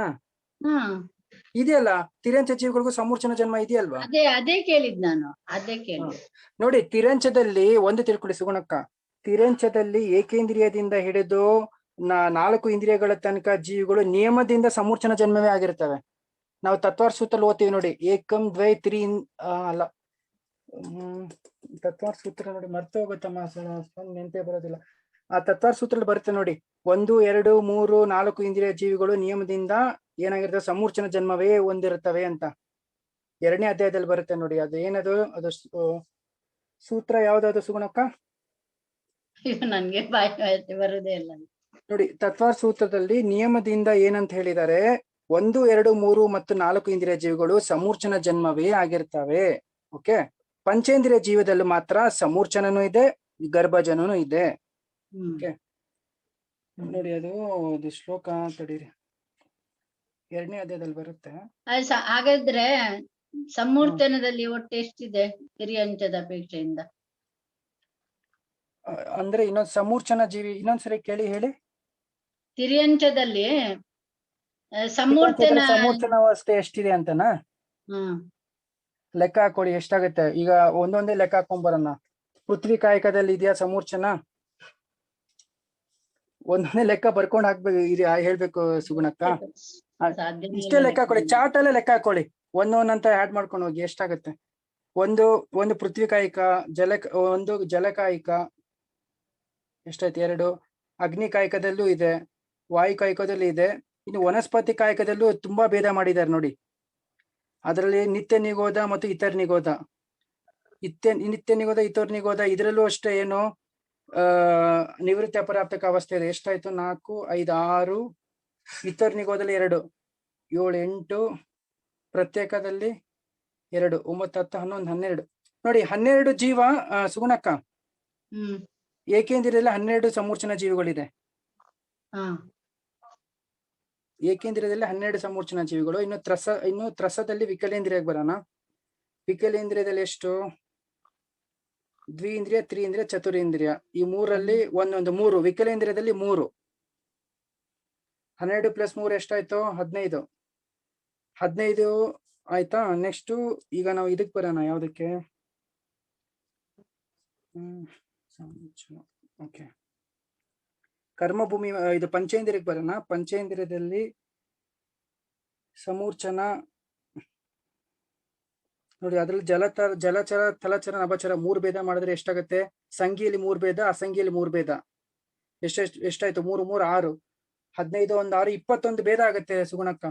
ಇದೆಯಲ್ಲ, ತಿರಂಚ ಜೀವಿಗಳಿಗೂ ಸಮೂರ್ಛನ ಜನ್ಮ ಇದೆಯಲ್ವಾ? ಅದೇ ಕೇಳಿದ್ ನಾನು. ಅದೇ ಕೇಳಿದ್ ನೋಡಿ. ತಿರಂಚದಲ್ಲಿ ಒಂದು ತಿಳ್ಕೊಳ್ಳಿ ಸುಗುಣಕ್ಕ, ತಿರಂಚದಲ್ಲಿ ಏಕೇಂದ್ರಿಯದಿಂದ ಹಿಡಿದು 4 ಇಂದ್ರಿಯಗಳ ತನಕ ಜೀವಿಗಳು ನಿಯಮದಿಂದ ಸಮೂರ್ಛನ ಜನ್ಮವೇ ಆಗಿರ್ತವೆ. ನಾವು ತತ್ವಾರ್ ಸೂತ್ರದಲ್ಲಿ ಓದ್ತೀವಿ ನೋಡಿ, ಏಕಂ ದ್ವೈ ತ್ರಿ ಅಲ್ಲ, ತತ್ವಾರ್ ಸೂತ್ರ ನೋಡಿ, ಮರ್ತ ಹೋಗುತ್ತಮ್ಮ, ನೆನಪೇ ಬರೋದಿಲ್ಲ. ಆ ತತ್ವಾರ್ ಸೂತ್ರದಲ್ಲಿ ಬರುತ್ತೆ ನೋಡಿ, 1, 2, 3, 4 ಇಂದ್ರಿಯ ಜೀವಿಗಳು ನಿಯಮದಿಂದ ಏನಾಗಿರ್ತವೆ, ಸಮೂರ್ಛನ ಜನ್ಮವೇ ಹೊಂದಿರುತ್ತವೆ ಅಂತ 2ನೇ ಅಧ್ಯಾಯದಲ್ಲಿ ಬರುತ್ತೆ ನೋಡಿ. ಅದು ಏನದು? ಅದು ಸೂತ್ರ ಯಾವ್ದಾದ್ರು ಸುಗುಣಕ್ಕ? ನನ್ಗೆ ಬರುದೇ ಇಲ್ಲ ನೋಡಿ. ತತ್ವಾರ್ ಸೂತ್ರದಲ್ಲಿ ನಿಯಮದಿಂದ ಏನಂತ ಹೇಳಿದ್ದಾರೆ? 1, 2, 3 ಮತ್ತು 4 ಇಂದ್ರಿಯ ಜೀವಿಗಳು ಸಮೂರ್ಛನ ಜನ್ಮವೇ ಆಗಿರ್ತವೆ. ಓಕೆ. ಪಂಚೇಂದ್ರಿಯ ಜೀವದಲ್ಲಿ ಮಾತ್ರ ಸಮೂರ್ಛನೂ ಇದೆ, ಗರ್ಭಜನೂ ಇದೆ. ಓಕೆ ನೋಡಿ, ಅದು ಶ್ಲೋಕ ತಡೀರಿ, 2ನೇ ಅಧ್ಯಾಯದಲ್ಲಿ ಬರುತ್ತೆ. ಹಾಗಾದ್ರೆ ಸಮೂರ್ಛನದಲ್ಲಿ ಒಟ್ಟು ಎಷ್ಟಿದೆ ತಿರ್ಯಂಚದ ಅಪೇಕ್ಷೆಯಿಂದ? ಅಂದ್ರೆ ಇನ್ನೊಂದು ಸಮೂರ್ಛನ ಜೀವಿ ಇನ್ನೊಂದ್ಸರಿ ಕೇಳಿ ಹೇಳಿ. ತಿರ್ಯಂಚದಲ್ಲಿ ಸಮೂರ್ಛನ ಅವಸ್ಥೆ ಎಷ್ಟಿದೆ ಅಂತನಾ? ಲೆಕ್ಕ ಹಾಕೊಳ್ಳಿ ಎಷ್ಟಾಗುತ್ತೆ. ಈಗ ಒಂದೊಂದೇ ಲೆಕ್ಕ ಹಾಕೊಂಡ್ ಬರೋಣ. ಪೃಥ್ವಿ ಕಾಯಕದಲ್ಲಿ ಇದೆಯಾ ಸಮೂರ್ಛನ? ಒಂದೊಂದೇ ಲೆಕ್ಕ ಬರ್ಕೊಂಡು ಹಾಕ್ಬೇಕು, ಹೇಳ್ಬೇಕು ಸುಗುಣಕ್ಕ. ಸಾಧ್ಯನೇ ಇಷ್ಟೇ ಇಲ್ಲ ಲೆಕ್ಕ ಹಾಕೊಳ್ಳಿ, ಚಾರ್ಟ್ ಅಲ್ಲೇ ಲೆಕ್ಕ ಹಾಕೊಳ್ಳಿ, ಒಂದೊಂದಂತ ಆಡ್ ಮಾಡ್ಕೊಂಡು ಹೋಗಿ ಎಷ್ಟಾಗುತ್ತೆ. ಒಂದು ಪೃಥ್ವಿ ಕಾಯಿಕ, ಒಂದು ಜಲಕಾಯಿಕ ಎಷ್ಟಾಯ್ತು 2, ಅಗ್ನಿ ಕಾಯಕದಲ್ಲೂ ಇದೆ, ವಾಯು ಕಾಯಕದಲ್ಲೂ ಇದೆ. ಇನ್ನು ವನಸ್ಪತಿ ಕಾಯಕದಲ್ಲೂ ತುಂಬಾ ಭೇದ ಮಾಡಿದ್ದಾರೆ ನೋಡಿ. ಅದರಲ್ಲಿ ನಿತ್ಯ ನಿಗೋಧ ಮತ್ತು ಇತರ ನಿಗೋಧ, ನಿತ್ಯ ನಿಗೋಧ ಇತರ ನಿಗೋಧ, ಇದರಲ್ಲೂ ಅಷ್ಟೇ ಏನು ನಿವೃತ್ತಿ ಅಪರಾಪ್ತಕ ಅವಸ್ಥೆ ಇದೆ. ಎಷ್ಟಾಯ್ತು 4, 5, 6, ಇತರ ನಿಗೋಧದಲ್ಲಿ 2, 7, 8, ಪ್ರತ್ಯೇಕದಲ್ಲಿ 2, 9, 10, 11, 12 ನೋಡಿ. 12 ಜೀವ ಸುಗುಣಕ್ಕ. ಏಕೇಂದ್ರದಲ್ಲಿ 12 ಸಮೂರ್ಛನ ಜೀವಿಗಳಿದೆ. ಏಕೇಂದ್ರದಲ್ಲಿ 12 ಸಮೂರ್ಛನ ಜೀವಿಗಳು. ಇನ್ನು ತ್ರಸದಲ್ಲಿ ವಿಕಲೇಂದ್ರಿಯಕ್ಕೆ ಬರೋಣ. ವಿಕಲೇಂದ್ರಿಯದಲ್ಲಿ ಎಷ್ಟು? ದ್ವಿಇಂದ್ರಿಯ, ತ್ರಿಇಂದ್ರಿಯ, ಚತುರೇಂದ್ರಿಯ, ಈ 3ರಲ್ಲಿ ಒಂದೊಂದು 3. ವಿಕಲೇಂದ್ರಿಯದಲ್ಲಿ 3. 12 + 3 ಎಷ್ಟಾಯ್ತು? 15. 15 ಆಯ್ತಾ. ನೆಕ್ಸ್ಟ್ ಈಗ ನಾವು ಇದಕ್ ಬರೋಣ. ಯಾವ್ದಕ್ಕೆ? ಓಕೆ, ಕರ್ಮಭೂಮಿ, ಇದು ಪಂಚೇಂದ್ರಿಯಕ್ಕೆ ಬರೋಣ. ಪಂಚೇಂದ್ರಿಯದಲ್ಲಿ ಸಮೂರ್ಛನ ನೋಡಿ. ಅದ್ರಲ್ಲಿ ಜಲಚರ, ಥಲಚರ, ನಭಚರ 3 ಭೇದ ಮಾಡಿದ್ರೆ ಎಷ್ಟಾಗುತ್ತೆ? ಸಂಖ್ಯೆಯಲ್ಲಿ 3 ಭೇದ, ಅಸಂಖ್ಯೆಯಲ್ಲಿ 3 ಭೇದ. ಎಷ್ಟಾಯ್ತು? 3, 3, 6, 15, 1, 6, 21 ಭೇದ ಆಗುತ್ತೆ ಸುಗುಣಕ್ಕ.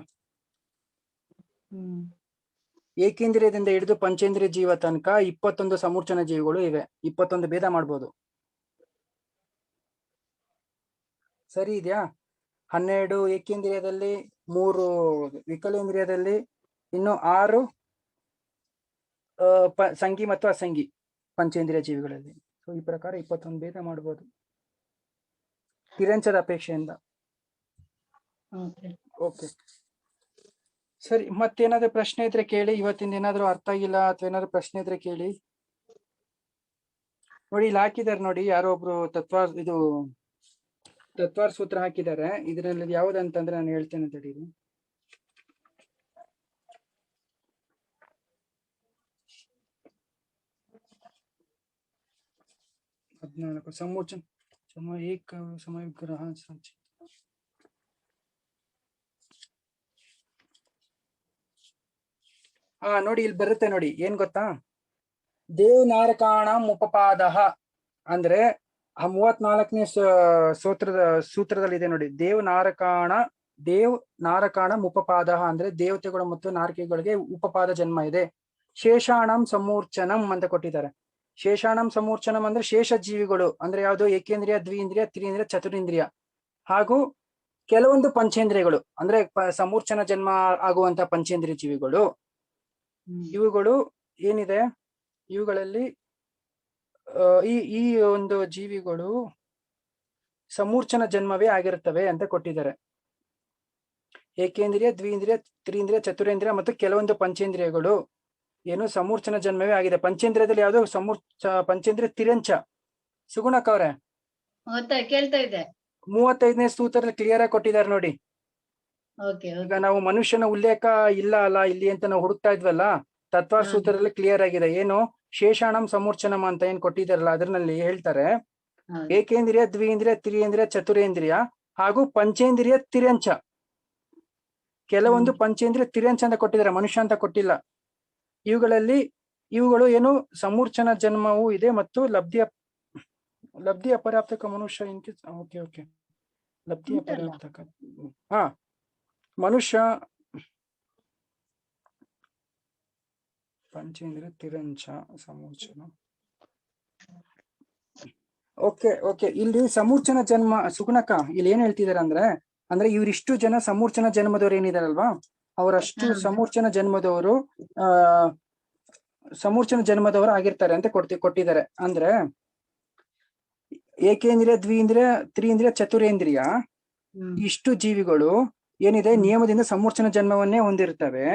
ಏಕೇಂದ್ರಿಯದಿಂದ ಹಿಡಿದು ಪಂಚೇಂದ್ರಿಯ ಜೀವ ತನಕ 21 ಸಮೂರ್ಛನ ಜೀವಿಗಳು ಇವೆ. 21 ಭೇದ ಮಾಡ್ಬೋದು. ಸರಿ ಇದೆಯಾ? 12 ಏಕೇಂದ್ರಿಯದಲ್ಲಿ, 3 ವಿಕಲೇಂದ್ರಿಯದಲ್ಲಿ, ಇನ್ನು 6 ಸಂಗಿ ಮತ್ತು ಅಸಂಗಿ ಪಂಚೇಂದ್ರಿಯ ಜೀವಿಗಳಲ್ಲಿ. ಸೊ ಈ ಪ್ರಕಾರ 21 ಭೇದ ಮಾಡ್ಬೋದು ಕಿರಂಚದ ಅಪೇಕ್ಷೆಯಿಂದ. ಓಕೆ ಸರಿ. ಮತ್ತೇನಾದ್ರೂ ಪ್ರಶ್ನೆ ಇದ್ರೆ ಕೇಳಿ. ಇವತ್ತಿಂದ ಏನಾದ್ರು ಅರ್ಥ ಆಗಿಲ್ಲ ಅಥವಾ ಏನಾದ್ರು ಪ್ರಶ್ನೆ ಇದ್ರೆ ಕೇಳಿ. ನೋಡಿ ಇಲ್ಲಿ ಹಾಕಿದ್ದಾರೆ ನೋಡಿ, ಯಾರೋ ಒಬ್ರು ತತ್ವಾರ್ ಸೂತ್ರ ಹಾಕಿದ್ದಾರೆ. ಇದರಲ್ಲಿ ಯಾವ್ದಂತಂದ್ರೆ ನಾನು ಹೇಳ್ತೇನೆ ತಡೀರಿ. ಸಮೂರ್ಛನ ಸಮವಿಗ್ರಹ ನೋಡಿ ಇಲ್ಲಿ ಬರುತ್ತೆ ನೋಡಿ. ಏನ್ ಗೊತ್ತಾ? ದೇವ್ ನಾರಕಾಣಂ ಉಪಪಾದ ಅಂದ್ರೆ ಆ 34ನೇ ಸೂತ್ರದಲ್ಲಿ ಇದೆ ನೋಡಿ. ದೇವ್ ನಾರಕಾಣಂ ಉಪಪಾದ ಅಂದ್ರೆ ದೇವತೆಗಳು ಮತ್ತು ನಾರಕಿಗಳಿಗೆ ಉಪಪಾದ ಜನ್ಮ ಇದೆ. ಶೇಷಾಣಂ ಸಮೂರ್ಛನಂ ಅಂತ ಕೊಟ್ಟಿದ್ದಾರೆ. ಶೇಷಾಣಂ ಸಮೂರ್ಛನಂ ಅಂದ್ರೆ ಶೇಷ ಜೀವಿಗಳು ಅಂದ್ರೆ ಯಾವುದು? ಏಕೇಂದ್ರಿಯ, ದ್ವಿಇಂದ್ರಿಯ, ತ್ರಿಇಂದ್ರಿಯ, ಚತುರಿಂದ್ರಿಯ ಹಾಗೂ ಕೆಲವೊಂದು ಪಂಚೇಂದ್ರಿಯಗಳು ಅಂದ್ರೆ ಸಮೂರ್ಛನ ಜನ್ಮ ಆಗುವಂತ ಪಂಚೇಂದ್ರಿಯ ಜೀವಿಗಳು. ಇವುಗಳು ಏನಿದೆ, ಇವುಗಳಲ್ಲಿ ಈ ಒಂದು ಜೀವಿಗಳು ಸಮೂರ್ಛನ ಜನ್ಮವೇ ಆಗಿರುತ್ತವೆ ಅಂತ ಕೊಟ್ಟಿದ್ದಾರೆ. ಏಕೇಂದ್ರಿಯ, ದ್ವಿಇಂದ್ರಿಯ, ತ್ರಿಇಂದ್ರಿಯ, ಚತುರೇಂದ್ರಿಯ ಮತ್ತು ಕೆಲವೊಂದು ಪಂಚೇಂದ್ರಿಯಗಳು ಏನು ಸಮೂರ್ಛನ ಜನ್ಮವೇ ಆಗಿದೆ. ಪಂಚೇಂದ್ರಿಯದಲ್ಲಿ ಯಾವುದು? ಪಂಚೇಂದ್ರಿಯ ತಿರಂಚ. ಸುಗುಣಕ್ ಅವ್ರೆ ಕೇಳ್ತಾ ಇದೆ. 35ನೇ ಸೂತ್ರದಲ್ಲಿ ಕ್ಲಿಯರ್ ಆಗಿ ಕೊಟ್ಟಿದ್ದಾರೆ ನೋಡಿ. ಈಗ ನಾವು ಮನುಷ್ಯನ ಉಲ್ಲೇಖ ಇಲ್ಲ ಅಲ್ಲ ಇಲ್ಲಿ ಅಂತ ನಾವು ಹುಡುಕ್ತಾ ಇದ್ವಲ್ಲ, ತತ್ವಾರ್ ಸೂತ್ರದಲ್ಲಿ ಕ್ಲಿಯರ್ ಆಗಿದೆ. ಏನು? ಶೇಷಾಣಂ ಸಮೂರ್ಛನಂ ಅಂತ ಏನ್ ಕೊಟ್ಟಿದ್ದಾರಲ್ಲ ಅದರಲ್ಲಿ ಹೇಳ್ತಾರೆ ಏಕೇಂದ್ರಿಯ, ದ್ವಿಇಂದ್ರಿಯ, ತ್ರಿಇಂದ್ರಿಯ, ಚತುರೇಂದ್ರಿಯ ಹಾಗೂ ಪಂಚೇಂದ್ರಿಯ ತಿರಂಚ. ಕೆಲವೊಂದು ಪಂಚೇಂದ್ರಿಯ ತಿರಂಚ ಅಂತ ಕೊಟ್ಟಿದ್ದಾರೆ, ಮನುಷ್ಯ ಅಂತ ಕೊಟ್ಟಿಲ್ಲ. ಇವುಗಳು ಏನು ಸಮೂರ್ಛನ ಜನ್ಮವೂ ಇದೆ ಮತ್ತು ಲಬ್ಧಿ ಅಪರ್ಯಾಪ್ತಕ ಮನುಷ್ಯ ಓಕೆ ಲಬ್ಧಿ ಅಪರ್ಯಾಪ್ತಕ ಮನುಷ್ಯ ಪಂಚೇಂದ್ರಿಯ ತಿರಂಚ ಸಮೂರ್ಛನ. ಓಕೆ ಇಲ್ಲಿ ಸಮೂರ್ಛನ ಜನ್ಮ ಸುಗುಣಕ ಇಲ್ಲಿ ಏನ್ ಹೇಳ್ತಿದಾರೆ ಅಂದ್ರೆ ಇವರಿಷ್ಟು ಜನ ಸಮೂರ್ಛನ ಜನ್ಮದವ್ರು ಏನಿದಾರಲ್ವಾ ಅವರಷ್ಟು ಸಮೂರ್ಛನ ಜನ್ಮದವರು ಆಗಿರ್ತಾರೆ ಅಂತ ಕೊಟ್ಟಿದ್ದಾರೆ. ಅಂದ್ರೆ ಏಕೇಂದ್ರಿಯ, ದ್ವಿಇಂದ್ರಿಯ, ತ್ರಿಇಂದ್ರಿಯ, ಚತುರೇಂದ್ರಿಯ ಇಷ್ಟು ಜೀವಿಗಳು ಏನಿದೆ ನಿಯಮದಿಂದ ಸಮೂರ್ಛನ ಜನ್ಮವನ್ನೇ ಹೊಂದಿರ್ತವೆ.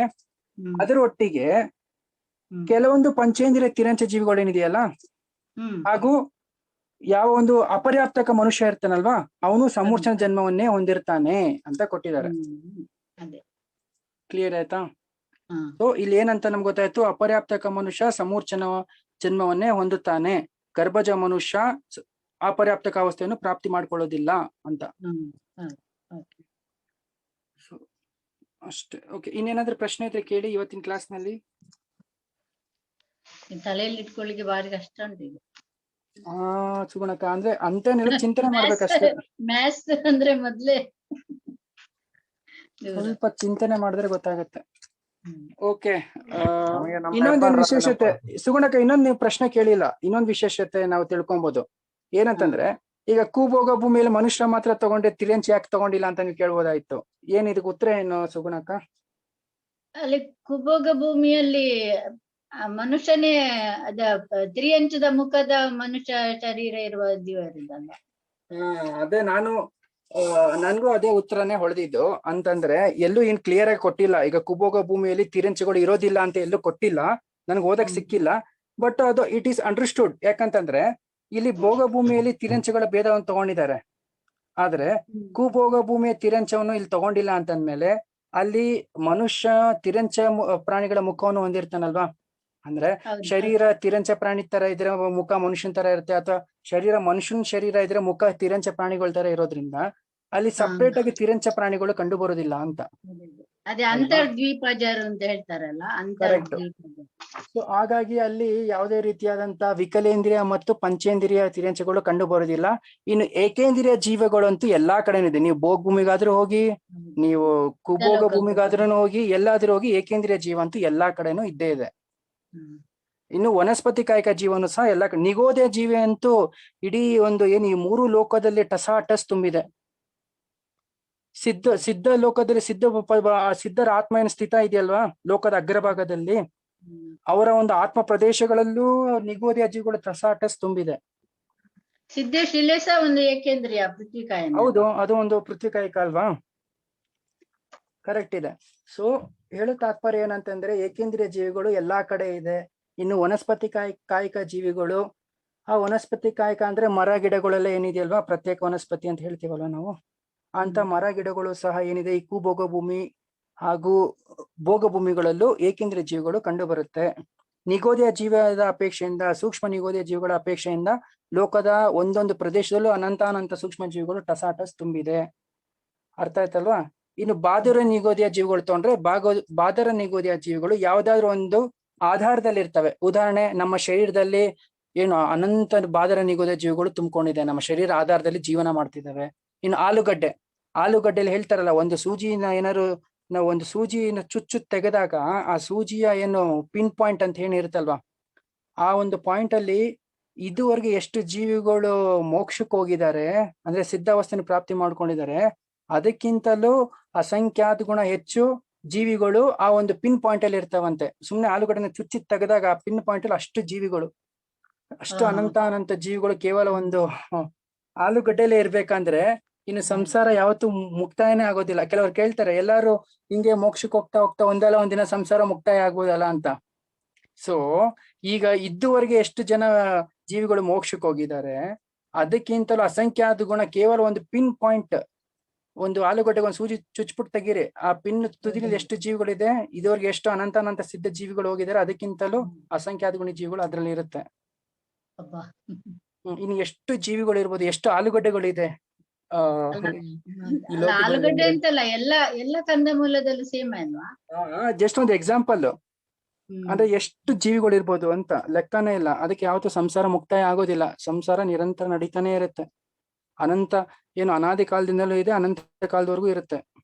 ಅದರ ಒಟ್ಟಿಗೆ ಕೆಲವೊಂದು ಪಂಚೇಂದ್ರಿಯ ತಿರಂಚ ಜೀವಿಗಳೇನಿದೆಯಲ್ಲ ಹಾಗೂ ಯಾವ ಒಂದು ಅಪರ್ಯಾಪ್ತಕ ಮನುಷ್ಯ ಇರ್ತಾನಲ್ವಾ ಅವನು ಸಮೂರ್ಛನ ಜನ್ಮವನ್ನೇ ಹೊಂದಿರ್ತಾನೆ ಅಂತ ಕೊಟ್ಟಿದ್ದಾರೆ. ಕ್ಲಿಯರ್ ಆಯ್ತಾ? ಸೊ ಇಲ್ಲಿ ಏನಂತ ನಮ್ಗೆ ಗೊತ್ತಾಯ್ತು, ಅಪರ್ಯಾಪ್ತಕ ಮನುಷ್ಯ ಸಮೂರ್ಛನ ಜನ್ಮವನ್ನೇ ಹೊಂದುತ್ತಾನೆ, ಗರ್ಭಜ ಮನುಷ್ಯ ಅಪರ್ಯಾಪ್ತಕಾವಸ್ಥೆಯನ್ನು ಪ್ರಾಪ್ತಿ ಮಾಡ್ಕೊಳ್ಳೋದಿಲ್ಲ ಅಂತ. So, ಅಷ್ಟೇ. ಓಕೆ, ಇನ್ನೇನಾದ್ರೂ ಪ್ರಶ್ನೆ ಇದ್ರೆ ಕೇಳಿ ಇವತ್ತಿನ ಕ್ಲಾಸ್ ನಲ್ಲಿ. ತಲೆಯಲ್ಲಿ ಇಟ್ಕೊಳ್ಳಿಕ್ಕೆ ಬಾರಿ ಕಷ್ಟ ಉಂಟು ಈಗ. ಸುಗುಣಕ್ಕ, ಅಂದ್ರೆ ಅಂತೇನಿಲ್ಲ, ಚಿಂತನೆ ಮಾಡ್ಬೇಕಷ್ಟೇ. ಮ್ಯಾಥ್ಸ್ ಅಂದ್ರೆ ಮೊದ್ಲೇ ಸ್ವಲ್ಪ ಚಿಂತನೆ ಮಾಡಿದ್ರೆ ಗೊತ್ತಾಗತ್ತೆ. ಓಕೆ, ನಮಗೆ ನಮ್ಮ ಇನ್ನೊಂದೇನು ಹೆಬ್ಬಾರ್ ವಿಶೇಷತೆ ಸುಗುಣಕ್ಕ, ಇನ್ನೊಂದು ನೀವು ಪ್ರಶ್ನೆ ಕೇಳಿಲ್ಲ. ಇನ್ನೊಂದು ವಿಶೇಷತೆ ನಾವು ತಿಳ್ಕೊಬಹುದು. ಏನಂತಂದ್ರೆ, ಈಗ ಕೂಬೋಗ ಭೂಮಿಯಲ್ಲಿ ಮನುಷ್ಯ ಮಾತ್ರ ತಗೊಂಡೆ, ತಿರ್ಯಂಚ ಯಾಕೆ ತಗೊಂಡಿಲ್ಲ ಅಂತ ನೀವು ಕೇಳ್ಬೋದಾಯ್ತು. ಏನ್ ಇದಕ್ಕೆ ಉತ್ತರ ಏನು ಸುಗುಣಕ್ಕ? ಅಲ್ಲಿ ಕುಬೋಗ ಭೂಮಿಯಲ್ಲಿ ಮನುಷ್ಯನೇ ಅದ ತ್ರಿಯಂಚದ ಮುಖದ ಮನುಷ್ಯ ಶರೀರ ಇರುವ ಜೀವ ಇರುದಲ್ಲ. ಅದೇ ನನ್ಗೂ ಅದೇ ಉತ್ತರನೇ ಹೊಳೆದಿದ್ದು. ಅಂತಂದ್ರೆ ಎಲ್ಲೂ ಏನ್ ಕ್ಲಿಯರ್ ಆಗಿ ಕೊಟ್ಟಿಲ್ಲ. ಈಗ ಕುಬೋಗ ಭೂಮಿಯಲ್ಲಿ ತಿರಂಚಗಳು ಇರೋದಿಲ್ಲ ಅಂತ ಎಲ್ಲೂ ಕೊಟ್ಟಿಲ್ಲ, ನನ್ಗೆ ಓದಕ್ ಸಿಕ್ಕಿಲ್ಲ. ಬಟ್ ಅದು ಇಟ್ ಈಸ್ ಅಂಡರ್ಸ್ಟುಡ್. ಯಾಕಂತಂದ್ರೆ ಇಲ್ಲಿ ಭೋಗ ಭೂಮಿಯಲ್ಲಿ ತಿರಂಚಗಳ ಭೇದವನ್ನು ತಗೊಂಡಿದ್ದಾರೆ, ಆದ್ರೆ ಕುಭೋಗ ಭೂಮಿಯ ತಿರಂಚವನ್ನು ಇಲ್ಲಿ ತಗೊಂಡಿಲ್ಲ ಅಂತಂದ್ಮೇಲೆ ಅಲ್ಲಿ ಮನುಷ್ಯ ತಿರಂಚ ಪ್ರಾಣಿಗಳ ಮುಖವನ್ನು ಹೊಂದಿರ್ತಾನಲ್ವಾ. ಅಂದ್ರೆ ಶರೀರ ತಿರಂಚ ಪ್ರಾಣಿ ತರ ಇದ್ರೆ ಮುಖ ಮನುಷ್ಯನ್ ತರ ಇರುತ್ತೆ, ಅಥವಾ ಶರೀರ ಮನುಷ್ಯನ್ ಶರೀರ ಇದ್ರೆ ಮುಖ ತಿರಂಚ ಪ್ರಾಣಿಗಳ ತರ ಇರೋದ್ರಿಂದ ಅಲ್ಲಿ ಸಪ್ರೇಟ್ ಆಗಿ ತಿರಂಚ ಪ್ರಾಣಿಗಳು ಕಂಡು ಬರೋದಿಲ್ಲ ಅಂತ. ಅದೇ ಅಂತರ್ದ್ವೀಪಜರು ಅಂತ ಹೇಳ್ತಾರಲ್ಲ, ಅಂತರ್ದ್ವೀಪಜರು. ಸೊ ಹಾಗಾಗಿ ಅಲ್ಲಿ ಯಾವುದೇ ರೀತಿಯಾದಂತ ವಿಕಲೇಂದ್ರಿಯ ಮತ್ತು ಪಂಚೇಂದ್ರಿಯ ತಿರಂಚಗಳು ಕಂಡು ಬರೋದಿಲ್ಲ. ಇನ್ನು ಏಕೇಂದ್ರಿಯ ಜೀವಗಳಂತೂ ಎಲ್ಲಾ ಕಡೆನೂ ಇದೆ. ನೀವು ಭೋಗ ಭೂಮಿಗಾದ್ರೂ ಹೋಗಿ, ನೀವು ಕುಭೋಗ ಭೂಮಿಗಾದ್ರೂ ಹೋಗಿ, ಎಲ್ಲಾದ್ರೂ ಹೋಗಿ ಏಕೇಂದ್ರಿಯ ಜೀವ ಅಂತೂ ಎಲ್ಲಾ ಕಡೆನೂ ಇದ್ದೇ ಇದೆ. ಇನ್ನು ವನಸ್ಪತಿ ಕಾಯಕ ಜೀವನು ಸಹ ಎಲ್ಲ ನಿಗೋದಯ ಜೀವಿ ಅಂತೂ ಇಡೀ ಒಂದು ಏನು ಈ ಮೂರು ಲೋಕದಲ್ಲಿ ಟಸಾಟಸ್ ತುಂಬಿದೆ. ಸಿದ್ಧ ಲೋಕದಲ್ಲಿ ಸಿದ್ಧರ ಆತ್ಮ ಏನು ಸ್ಥಿತ ಇದೆಯಲ್ವಾ ಲೋಕದ ಅಗ್ರಭಾಗದಲ್ಲಿ, ಅವರ ಒಂದು ಆತ್ಮ ಪ್ರದೇಶಗಳಲ್ಲೂ ನಿಗೋದಯ ಜೀವಿಗಳು ಟಸಾಟಸ್ ತುಂಬಿದೆ. ಸಿದ್ದೇಶಿಲೆ ಸಹ ಒಂದು ಏಕೇಂದ್ರಿಯ ಪೃಥ್ವಿಕಾಯ. ಹೌದು, ಅದು ಒಂದು ಪೃಥ್ವಿಕಾಯಿಕ ಅಲ್ವಾ, ಕರೆಕ್ಟ್ ಇದೆ. ಸೊ ಹೇಳೋ ತಾತ್ಪರ್ಯ ಏನಂತಂದ್ರೆ ಏಕೇಂದ್ರಿಯ ಜೀವಿಗಳು ಎಲ್ಲಾ ಕಡೆ ಇದೆ. ಇನ್ನು ವನಸ್ಪತಿ ಕಾಯಿಕ ಜೀವಿಗಳು, ಆ ವನಸ್ಪತಿ ಕಾಯಿಕ ಅಂದ್ರೆ ಮರ ಗಿಡಗಳೆಲ್ಲ ಏನಿದೆಯಲ್ವಾ, ಪ್ರತ್ಯೇಕ ವನಸ್ಪತಿ ಅಂತ ಹೇಳ್ತೀವಲ್ವ ನಾವು, ಅಂತ ಮರ ಗಿಡಗಳು ಸಹ ಏನಿದೆ ಈ ಭೋಗ ಭೂಮಿ ಹಾಗೂ ಭೋಗ ಭೂಮಿಗಳಲ್ಲೂ ಏಕೇಂದ್ರಿಯ ಜೀವಿಗಳು ಕಂಡು ಬರುತ್ತೆ. ನಿಗೋದಯ ಜೀವದ ಅಪೇಕ್ಷೆಯಿಂದ, ಸೂಕ್ಷ್ಮ ನಿಗೋದಯ ಜೀವಿಗಳ ಅಪೇಕ್ಷೆಯಿಂದ ಲೋಕದ ಒಂದೊಂದು ಪ್ರದೇಶದಲ್ಲೂ ಅನಂತ ಸೂಕ್ಷ್ಮ ಜೀವಿಗಳು ಟಸಾಟಸ್ ತುಂಬಿದೆ. ಅರ್ಥ ಆಯ್ತಲ್ವಾ? ಇನ್ನು ಬಾದರ ನಿಗೋದಯ ಜೀವಿಗಳು ತಗೊಂಡ್ರೆ ಬಾದರ ನಿಗೋದಯ ಜೀವಿಗಳು ಯಾವ್ದಾದ್ರು ಒಂದು ಆಧಾರದಲ್ಲಿ ಇರ್ತವೆ. ಉದಾಹರಣೆ, ನಮ್ಮ ಶರೀರದಲ್ಲಿ ಏನು ಅನಂತ ಬಾದರ ನಿಗೋದಯ ಜೀವಿಗಳು ತುಂಬಿಕೊಂಡಿದೆ, ನಮ್ಮ ಶರೀರ ಆಧಾರದಲ್ಲಿ ಜೀವನ ಮಾಡ್ತಿದ್ದಾವೆ. ಇನ್ನು ಆಲೂಗಡ್ಡೆಯಲ್ಲಿ ಹೇಳ್ತಾರಲ್ಲ, ಒಂದು ಸೂಜಿನ ಏನಾದ್ರು ನಾವು ಒಂದು ಸೂಜಿನ ಚುಚ್ಚು ತೆಗೆದಾಗ ಆ ಸೂಜಿಯ ಏನು ಪಿನ್ ಪಾಯಿಂಟ್ ಅಂತ ಏನಿರುತ್ತಲ್ವಾ, ಆ ಒಂದು ಪಾಯಿಂಟ್ ಅಲ್ಲಿ ಇದುವರೆಗೆ ಎಷ್ಟು ಜೀವಿಗಳು ಮೋಕ್ಷಕ್ಕೆ ಹೋಗಿದ್ದಾರೆ ಅಂದ್ರೆ ಸಿದ್ಧಾವಸ್ಥೆನ ಪ್ರಾಪ್ತಿ ಮಾಡ್ಕೊಂಡಿದ್ದಾರೆ, ಅದಕ್ಕಿಂತಲೂ ಅಸಂಖ್ಯಾತ ಗುಣ ಹೆಚ್ಚು ಜೀವಿಗಳು ಆ ಒಂದು ಪಿನ್ ಪಾಯಿಂಟ್ ಅಲ್ಲಿ ಇರ್ತಾವಂತೆ. ಸುಮ್ನೆ ಆಲೂಗಡ್ಡೆನ ಚುಚ್ಚಿ ತೆಗೆದಾಗ ಆ ಪಿನ್ ಪಾಯಿಂಟ್ ಅಲ್ಲಿ ಅಷ್ಟು ಜೀವಿಗಳು, ಅಷ್ಟು ಅನಂತ ಜೀವಿಗಳು ಕೇವಲ ಒಂದು ಆಲೂಗಡ್ಡೆಲೆ ಇರ್ಬೇಕಂದ್ರೆ ಇನ್ನು ಸಂಸಾರ ಯಾವತ್ತೂ ಮುಕ್ತಾಯನೇ ಆಗೋದಿಲ್ಲ. ಕೆಲವರು ಕೇಳ್ತಾರೆ, ಎಲ್ಲಾರು ಹಿಂಗೆ ಮೋಕ್ಷಕ್ಕೆ ಹೋಗ್ತಾ ಒಂದಲ್ಲ ಒಂದಿನ ಸಂಸಾರ ಮುಕ್ತಾಯ ಆಗ್ಬೋದಲ್ಲ ಅಂತ. ಸೊ ಈಗ ಇದುವರೆಗೆ ಎಷ್ಟು ಜನ ಜೀವಿಗಳು ಮೋಕ್ಷಕ್ಕೆ ಹೋಗಿದ್ದಾರೆ, ಅದಕ್ಕಿಂತಲೂ ಅಸಂಖ್ಯಾತ ಗುಣ ಕೇವಲ ಒಂದು ಪಿನ್ ಪಾಯಿಂಟ್, ಒಂದು ಆಲೂಗಡ್ಡೆಗೆ ಒಂದು ಸೂಜಿ ಚುಚ್ಬಿಟ್ಟು ತೆಗೀರಿ, ಆ ಪಿನ್ ತುದಿಲಿ ಎಷ್ಟು ಜೀವಿಗಳಿದೆ, ಇದುವರೆಗೆ ಎಷ್ಟು ಅನಂತ ಸಿದ್ಧ ಜೀವಿಗಳು ಹೋಗಿದ್ದಾರೆ, ಅದಕ್ಕಿಂತಲೂ ಅಸಂಖ್ಯಾತ ಗುಣ ಜೀವಿಗಳು ಅದ್ರಲ್ಲಿ ಇರುತ್ತೆ. ಇನ್ನು ಎಷ್ಟು ಜೀವಿಗಳು ಇರ್ಬೋದು, ಎಷ್ಟು ಆಲೂಗಡ್ಡೆಗಳಿದೆ ಆಲೂಗಡ್ಡೆ ಅಂತಲ್ಲ, ಎಲ್ಲ ಕಂದಮೂಲದಲ್ಲೂ ಸೇಮ್ ಅಲ್ವಾ? ಜಸ್ಟ್ ಒಂದು ಎಕ್ಸಾಂಪಲ್ ಅಂದ್ರೆ ಎಷ್ಟು ಜೀವಿಗಳು ಇರ್ಬೋದು ಅಂತ ಲೆಕ್ಕನೇ ಇಲ್ಲ. ಅದಕ್ಕೆ ಯಾವತ್ತೂ ಸಂಸಾರ ಮುಕ್ತಾಯ ಆಗೋದಿಲ್ಲ, ಸಂಸಾರ ನಿರಂತರ ನಡೀತಾನೆ ಇರುತ್ತೆ. ಅನಾದಿ ಕಾಲದಿಂದಲೂ ಇದೆ, ಅನಂತ ಕಾಲದವರೆಗೂ ಇರುತ್ತೆ.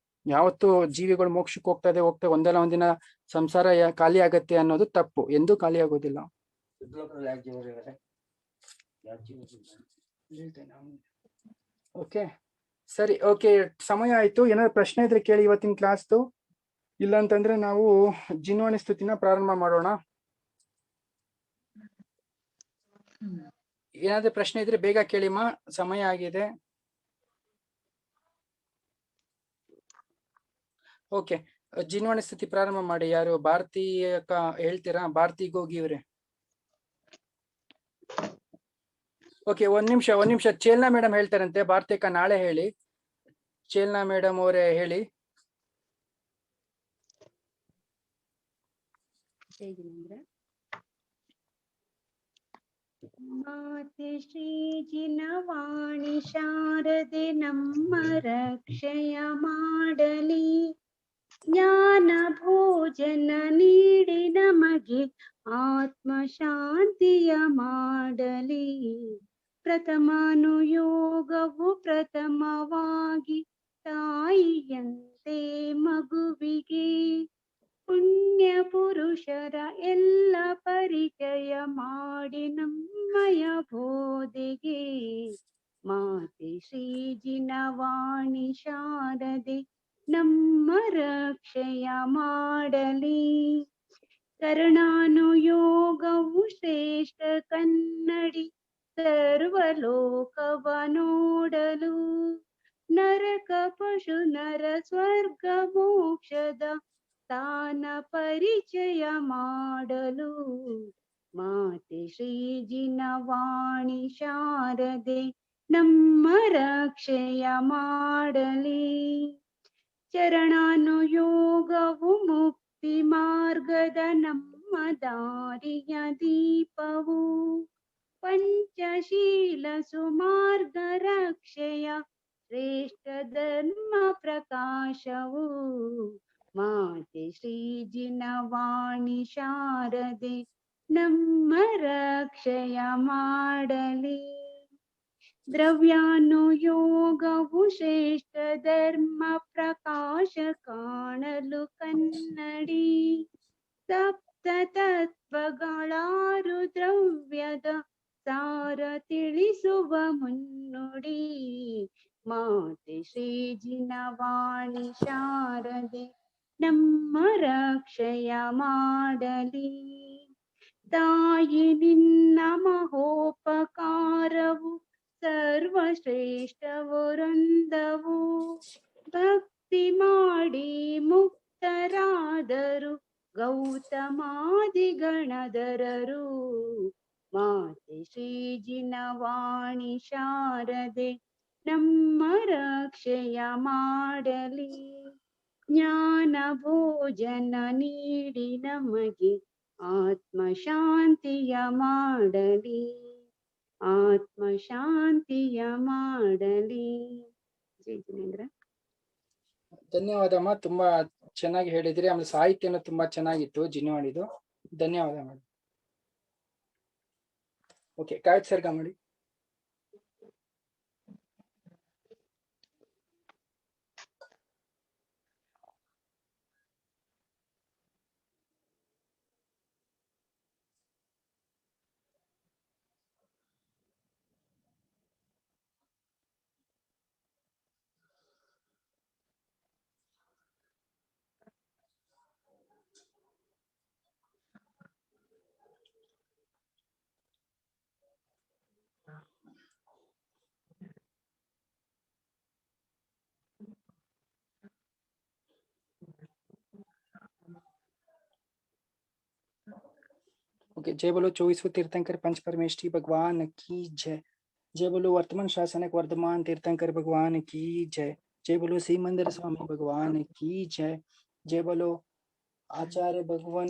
ಯಾವತ್ತು ಜೀವಿಗಳು ಮೋಕ್ಷಕ್ಕೆ ಹೋಗ್ತದೆ ಒಂದಲ್ಲ ಒಂದಿನ ಸಂಸಾರ ಖಾಲಿ ಆಗತ್ತೆ ಅನ್ನೋದು ತಪ್ಪು, ಎಂದೂ ಖಾಲಿ ಆಗೋದಿಲ್ಲ. ಓಕೆ ಸರಿ, ಓಕೆ ಸಮಯ ಆಯ್ತು. ಏನಾದ್ರು ಪ್ರಶ್ನೆ ಇದ್ರೆ ಕೇಳಿ ಇವತ್ತಿನ ಕ್ಲಾಸ್ದು. ಇಲ್ಲ ಅಂತಂದ್ರೆ ನಾವು ಜಿನ್ವಾಣಿ ಸ್ತುತಿನ ಪ್ರಾರಂಭ ಮಾಡೋಣ. ಏನಾದ್ರೂ ಪ್ರಶ್ನೆ ಇದ್ರೆ ಬೇಗ ಕೇಳಿಮ್ಮ, ಸಮಯ ಆಗಿದೆ. ಓಕೆ, ಜಿನ್ವಾಣಿ ಸ್ತುತಿ ಪ್ರಾರಂಭ ಮಾಡಿ. ಯಾರು ಭಾರತಿ ಹೇಳ್ತೀರಾ? ಭಾರತಿ ಗೋಗಿವ್ರೆ. ಓಕೆ, ಒಂದ್ ನಿಮಿಷ ಚೇಲ್ನಾ ಮೇಡಮ್ ಹೇಳ್ತಾರಂತೆ. ಭಾರತಿ ಅಕ್ಕ ನಾಳೆ ಹೇಳಿ. ಚೇಲ್ನಾ ಮೇಡಮ್ ಅವರೇ ಹೇಳಿ. ಹೇಗಿದ್ರೆ ಮಾತೆ ಶ್ರೀ ಜಿನವಾಣಿ ಶಾರದೆ ನಮ್ಮ ರಕ್ಷೆಯ ಮಾಡಲಿ. ಜ್ಞಾನ ಭೋಜನ ನೀಡಿ ನಮಗೆ ಆತ್ಮ ಶಾಂತಿಯ ಮಾಡಲಿ. ಪ್ರಥಮಾನುಯೋಗವು ಪ್ರಥಮವಾಗಿ ತಾಯಿಯಂತೆ ಮಗುವಿಗೆ ಪುಣ್ಯ ಪುರುಷರ ಎಲ್ಲ ಪರಿಚಯ ಮಾಡಿ ನಮ್ಮಯ ಬೋಧೆಗೆ. ಮಾತೆ ಶ್ರೀ ಜಿನವಾಣಿ ಶಾರದೆ ನಮ್ಮ ರಕ್ಷೆಯ ಮಾಡಲಿ. ಕರ್ಣಾನುಯೋಗವು ಶ್ರೇಷ್ಠ ಕನ್ನಡಿ ಸರ್ವಲೋಕವ ನೋಡಲು. ನರಕ ಪಶು ನರ ಸ್ವರ್ಗ ಮೋಕ್ಷದ ತಾನ ಪರಿಚಯ ಮಾಡಲು. ಮಾತೆ ಶ್ರೀ ಜಿನವಾಣಿ ಶಾರದೆ ನಮ್ಮ ರಕ್ಷೆಯ ಮಾಡಲಿ. ಚರಣಾನುಯೋಗವು ಮುಕ್ತಿ ಮಾರ್ಗದ ನಮ್ಮ ದಾರಿಯ ದೀಪವು. ಪಂಚಶೀಲ ಸುಮಾರ್ಗ ರಕ್ಷೆಯ ಶ್ರೇಷ್ಠ ಧರ್ಮ ಪ್ರಕಾಶವು. ಮಾತೆ ಶ್ರೀ ಜಿನವಾಣಿ ಶಾರದೆ ನಮ್ಮ ರಕ್ಷೆಯ ಮಾಡಲಿ. ದ್ರವ್ಯಾನುಯೋಗವು ಶ್ರೇಷ್ಠ ಧರ್ಮ ಪ್ರಕಾಶ ಕಾಣಲು ಕನ್ನಡಿ. ಸಪ್ತ ತತ್ವಗಳಾರು ದ್ರವ್ಯದ ಸಾರ ತಿಳಿಸುವ ಮುನ್ನುಡಿ. ಮಾತೆ ಶ್ರೀ ಜಿನವಾಣಿ ಶಾರದೆ ನಮ್ಮ ರಕ್ಷೆಯ ಮಾಡಲಿ. ತಾಯಿ ನಿನ್ನ ಮಹೋಪಕಾರವು ಸರ್ವಶ್ರೇಷ್ಠವೊಂದವು. ಭಕ್ತಿ ಮಾಡಿ ಮುಕ್ತರಾದರು ಗೌತಮಾದಿ ಗಣಧರರು. ಮಾತೆ ಶ್ರೀ ಜಿನವಾಣಿ ಶಾರದೆ ನಮ್ಮ ರಕ್ಷೆಯ ಮಾಡಲಿ. ಜ್ಞಾನ ಭೋಜನ ನೀಡಿ ನಮಗೆ ಆತ್ಮ ಶಾಂತಿಯ ಮಾಡಲಿ. ಆತ್ಮ ಶಾಂತಿಯ ಮಾಡಲಿ. ಜೈ ಜಿನೇಂದ್ರ. ಧನ್ಯವಾದಮ್ಮ, ತುಂಬಾ ಚೆನ್ನಾಗಿ ಹೇಳಿದ್ರಿ. ಆಮೇಲೆ ಸಾಹಿತ್ಯನೂ ತುಂಬಾ ಚೆನ್ನಾಗಿತ್ತು ಜಿನವಾಣಿದು. ಧನ್ಯವಾದ ಮೇಡಮ್. ಓಕೆ, ಕಾಯ್ತು ಸರ್ಗ ಮಾಡಿ. ओके, जय बोलो 24वें तीर्थंकर पंच परमेष्ठी भगवान की जय. जय बोलो वर्तमान शासनक वर्धमान तीर्थंकर भगवान की जय. जय बोलो श्री मंदिर स्वामी भगवान की जय. जय बोलो आचार्य भगवान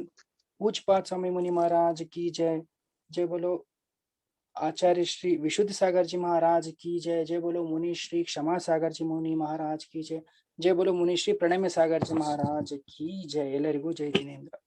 पूजपाठ स्वामी मुनि महाराज की जय. जय बोलो आचार्य श्री विशुद्ध सागर जी महाराज की जय. जय बोलो मुनि श्री क्षमा सागर जी मुनि महाराज की जय. जय बोलो मुनि श्री प्रणय सागर जी महाराज की जय. ಎಲ್ಲರಿಗೂ ಜೈ ಜಿನೇಂದ್ರ.